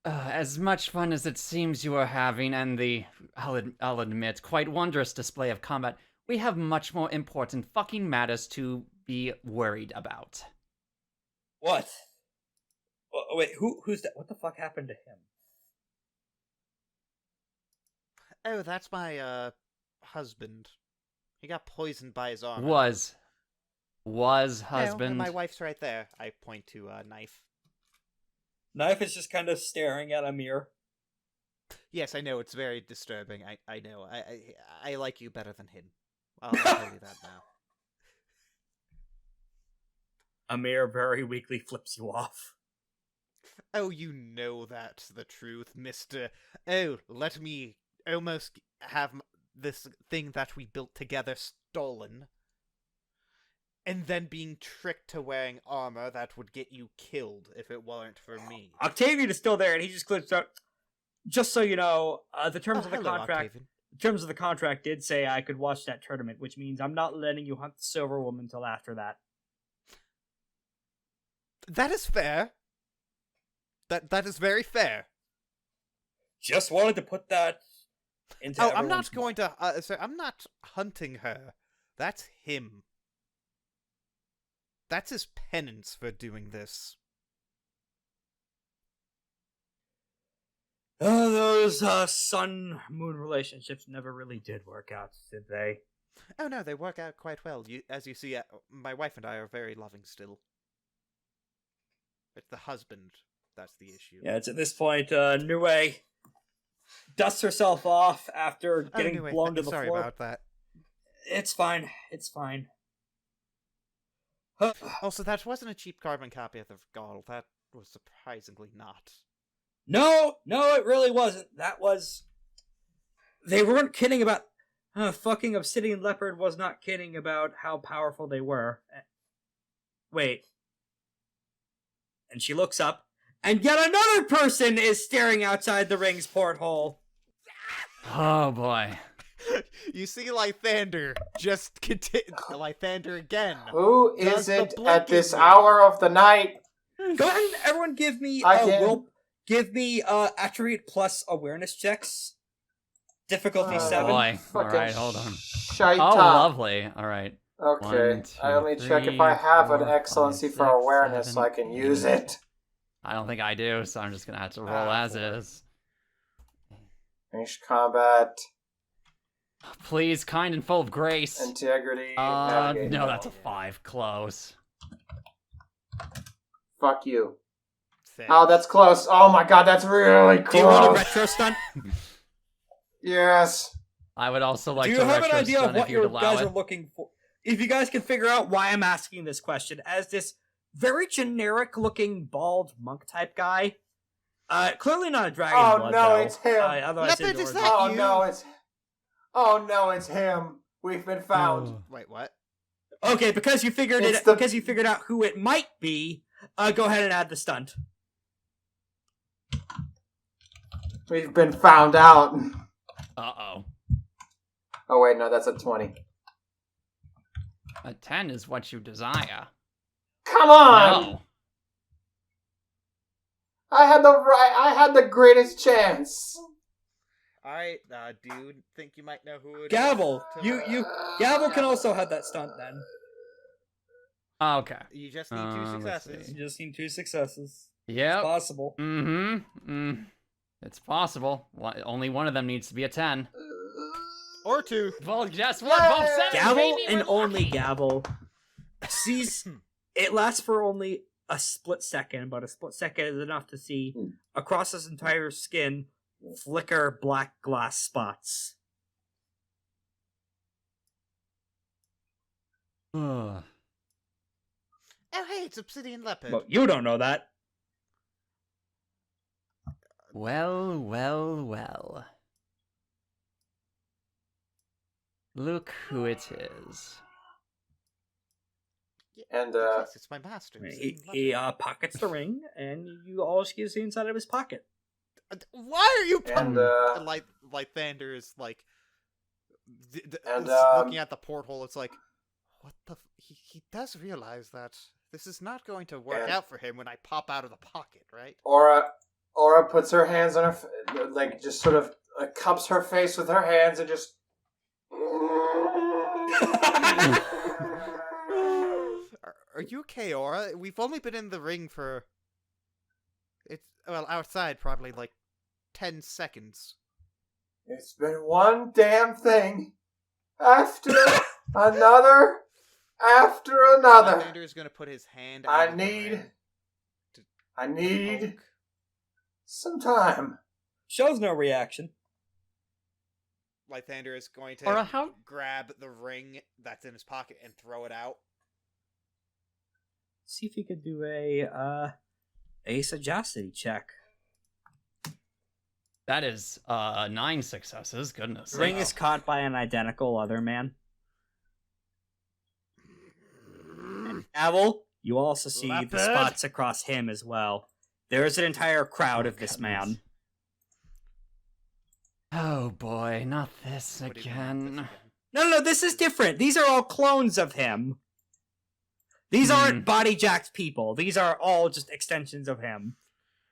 As much fun as it seems you are having, and I'll admit, quite wondrous display of combat, we have much more important fucking matters to be worried about. What? Wait, who's that? What the fuck happened to him? Oh, that's my, husband. He got poisoned by his armor. Was No, husband. my wife's right there. I point to Knife. Knife is just kind of staring at Amir. Yes, I know, it's very disturbing. I know. I like you better than him. I'll tell you that now. Amir very weakly flips you off. Oh, you know that's the truth, Mr. Oh, let me almost have this thing that we built together stolen. and then being tricked to wearing armor that would get you killed if it weren't for me. Octavian is still there, and he just clips out. Just so you know, the terms of the hello, contract. Octavian. The terms of the contract did say I could watch that tournament, which means I'm not letting you hunt the Silver Woman until after that. That is fair. That is very fair. Just wanted to put that into. I'm not going to. Sir, I'm not hunting her. That's him. That's his penance for doing this. Those sun-moon relationships never really did work out, did they? Oh no, they work out quite well. As you see, my wife and I are very loving still. It's the husband that's the issue. Yeah, it's at this point, Nue dusts herself off after getting Anyway, blown to the sorry floor. about that. It's fine. It's fine. Also, that wasn't a cheap carbon copy of the Gaol. That was surprisingly not. No, it really wasn't. That was... They weren't kidding about... fucking Obsidian Leopard was not kidding about how powerful they were. Wait. And she looks up, and yet another person is staring outside the ring's porthole. Oh boy. You see Lythander just Lythander again. Who Does is the it at blinking this ring. hour of the night? Go ahead and everyone give me attribute plus awareness checks. Difficulty 7. Boy. Fucking Alright, hold on. Shite Oh, top. lovely. Alright. Okay, 1, 2, I only check if I 3, have an 4, excellency 5, for 6, awareness 7, so I can use it. I don't think I do, so I'm just gonna have to roll as 4. is. Ranged combat, Please, kind and full of grace. integrity, navigate. No, that's a 5. Close. Fuck you. Thanks. Oh, that's close. Oh my god, that's really Do you want a close. retro stunt? Yes. I would also like Do to you have an retro idea of stun what if you'd you allow guys it. are looking for? If you guys can figure out why I'm asking this question, as this very generic-looking bald monk-type guy, clearly not a dragon. Oh, blood, no, though. it's him. Otherwise Leopard, his is origin- that Oh you? no, it's. Oh no, it's him. We've been found. Oh. Wait, what? Okay, because you figured It's it. the- Because you figured out who it might be. Go ahead and add the stunt. We've been found out. Uh-oh. Oh wait, no, that's a 20. A 10 is what you desire. Come on! No. I had the greatest chance. Alright, do you think you might know who it is? Gavel, To- Gavel can also have that stunt then. Okay. You just need 2 let's successes. see. You just need 2 successes. Yep. Possible. It's possible. Only one of them needs to be a 10. Or 2. Well, guess what? Both said it, Gavel baby, and we're only lucky. Gavel sees. It lasts for only a split second, but a split second is enough to see across his entire skin flicker black glass spots. Ugh. Oh, hey, it's Obsidian Leopard. Well, you don't know that. Well, well, well. Look who it is. And Yes, it's my master. He, Obsidian he Leopard. pockets the ring, and you all see the inside of his pocket. Why are you and Lythander is like And, is looking at the porthole. It's like, what the? He does realize that this is not going to work And- out for him when I pop out of the pocket, right? Aura puts her hands on her, like just sort of cups her face with her hands and just. Are you okay, Aura? We've only been in the ring for outside probably like 10 seconds. It's been one damn thing after another after another. Lythander is going to put his hand. I out of the need ring to poke. some time. Shows no reaction. Lythander is going to Aura, how? grab the ring that's in his pocket and throw it out. See if you could do a sagacity check. That is 9 successes. Goodness. The ring sakes. is caught by an identical other man. Gavel, you also see the Leopard. spots across him as well. There is an entire crowd of this man. Oh boy, not this What do you mean, not this again. No, this is different. These are all clones of him. These aren't body-jacked people. These are all just extensions of him.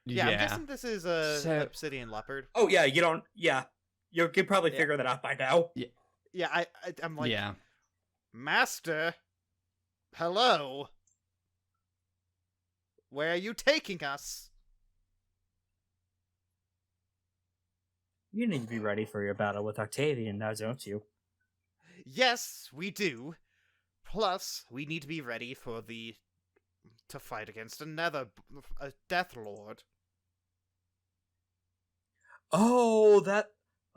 Yeah, I'm guessing this is a So- obsidian leopard. Oh, yeah, you don't... Yeah. You could probably figure that out by now. Yeah, I'm like, yeah. Master, hello. Where are you taking us? You need to be ready for your battle with Octavian now, don't you? Yes, we do. Plus, we need to be ready for to fight against a Deathlord.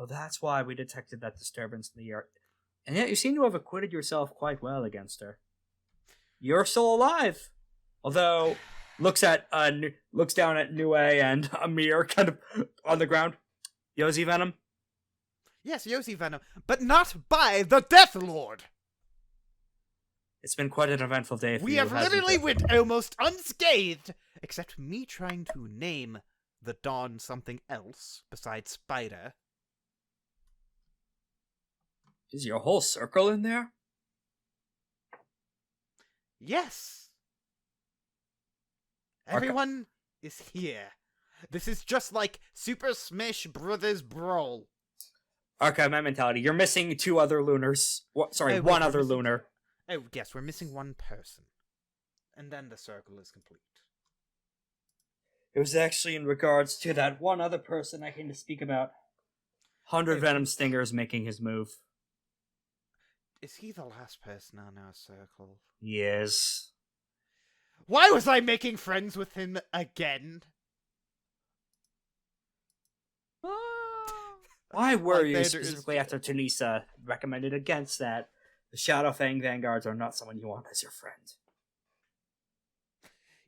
That's why we detected that disturbance in the yard. And yet you seem to have acquitted yourself quite well against her. You're still alive. Although, looks down at Nue and Amir kind of on the ground. Yosi Venom? Yes, Yosi Venom, but not by the Deathlord! It's been quite an eventful day for We you, have hasn't literally it? went almost unscathed, except me trying to name the Dawn something else besides Spider. Is your whole circle in there? Yes! Everyone is here. This is just like Super Smash Brothers Brawl. Archive my mentality. You're missing two other lunars. One wait, other we're missing- lunar. Oh, yes, we're missing one person. And then the circle is complete. It was actually in regards to that one other person I came to speak about. 100 Venom Stingers making his move. Is he the last person on our circle? Yes. Why was I making friends with him again? Why were you Lythander is specifically after Tunisa recommended against that? The Shadowfang Vanguards are not someone you want as your friend.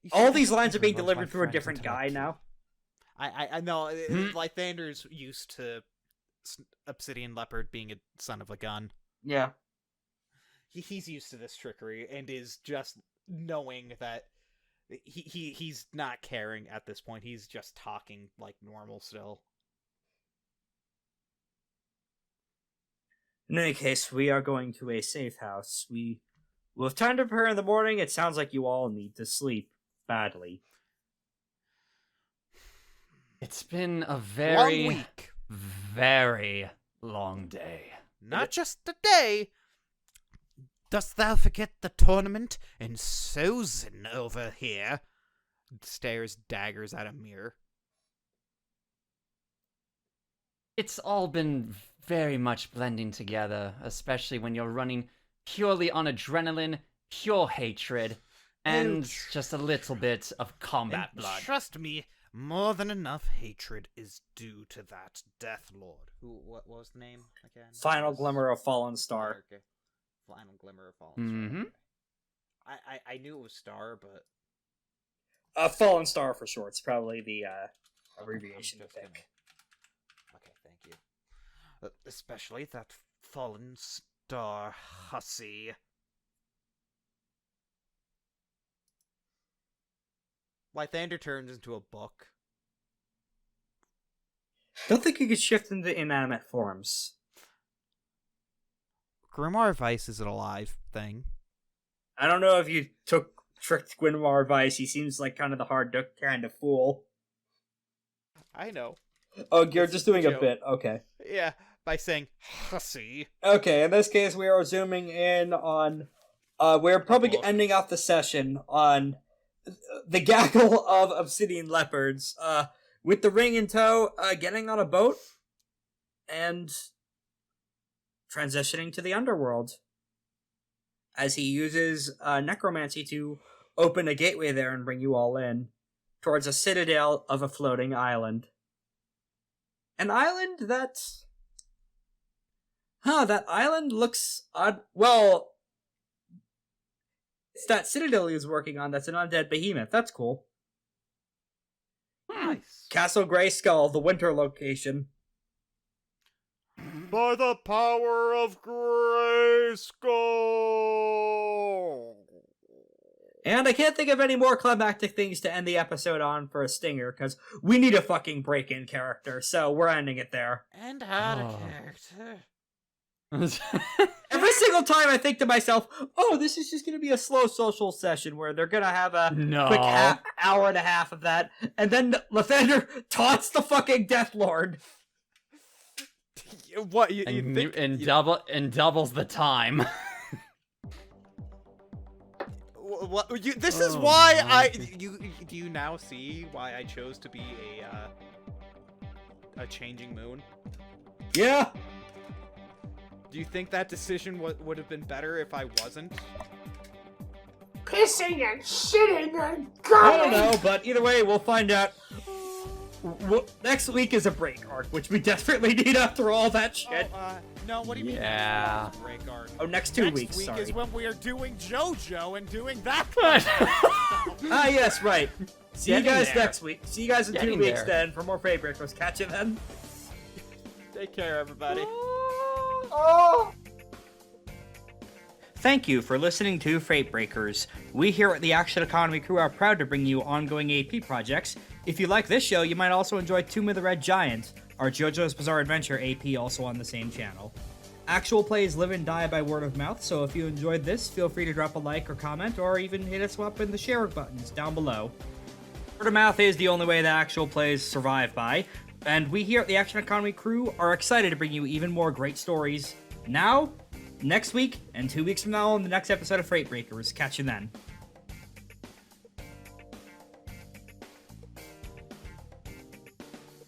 You All should- these lines are being Everyone's my delivered through a friend different until I guy kill now. I know. Lythander's used to Obsidian Leopard being a son of a gun. Yeah. He's used to this trickery and is just knowing that he's not caring at this point. He's just talking like normal still. In any case, we are going to a safe house. We will have time to prepare in the morning. It sounds like you all need to sleep badly. It's been a Long very, week. very long day. Not just a day. Dost thou forget the tournament and Sozin over here? Stares daggers at a mirror. It's all been very much blending together, especially when you're running purely on adrenaline, pure hatred, and just a little bit of combat And blood. trust me, more than enough hatred is due to that Deathlord. What was the name again? Final Glimmer of Fallen Star. Okay. Final Glimmer of Fallen Star. Mm-hmm. Okay. I knew it was Star, but Fallen Star for short. It's probably the abbreviation to I'm just pick. gonna- Okay, thank you. Especially that Fallen Star hussy. Lythander turns into a book. Don't think you could shift into inanimate forms. Grimoire Vice is an alive thing. I don't know if you tricked Gwynmar advice. He seems like kind of the hard kind of fool. I know. Oh, you're It's just just a doing a joke. bit. Okay. Yeah, by saying hussy. Okay, in this case, we are zooming in on. We're probably book. ending off the session on the gaggle of obsidian leopards. With the ring in tow, getting on a boat and transitioning to the Underworld. As he uses necromancy to open a gateway there and bring you all in towards a citadel of a floating island. An island that... that island looks odd. Well, it's that citadel he was working on that's an undead behemoth. That's cool. Nice. Castle Greyskull, the winter location. By the power of Grayskull! And I can't think of any more climactic things to end the episode on for a stinger, because we need a fucking break-in character, so we're ending it there. And out of character. Every single time I think to myself, oh, this is just going to be a slow social session where they're going to have a quick hour and a half of that, and then Lythander taunts the fucking Deathlord. What, you think? Doubles the time. What, this is why do you now see why I chose to be a changing moon? Yeah. Do you think that decision would have been better if I wasn't? Pissing and shitting and I going! don't know, but either way, we'll find out. Next week is a break arc, which we desperately need after all that shit. No, what do you mean? Yeah. Break arc? Oh, next 2 weeks, Next week sorry. is when we are doing JoJo and doing that. Ah, yes, right. See you Getting guys there. next week. See you guys in 2 Getting weeks there. then for more FateBreakers. Catch you then. Take care, everybody. Oh! Thank you for listening to FateBreakers. We here at the Action Economy crew are proud to bring you ongoing AP projects. If you like this show, you might also enjoy Tomb of the Red Giant, our JoJo's Bizarre Adventure AP also on the same channel. Actual plays live and die by word of mouth, so if you enjoyed this, feel free to drop a like or comment, or even hit us up in the share buttons down below. Word of mouth is the only way that actual plays survive by, and we here at the Action Economy crew are excited to bring you even more great stories now, next week, and 2 weeks from now on the next episode of FateBreakers. Catch you then.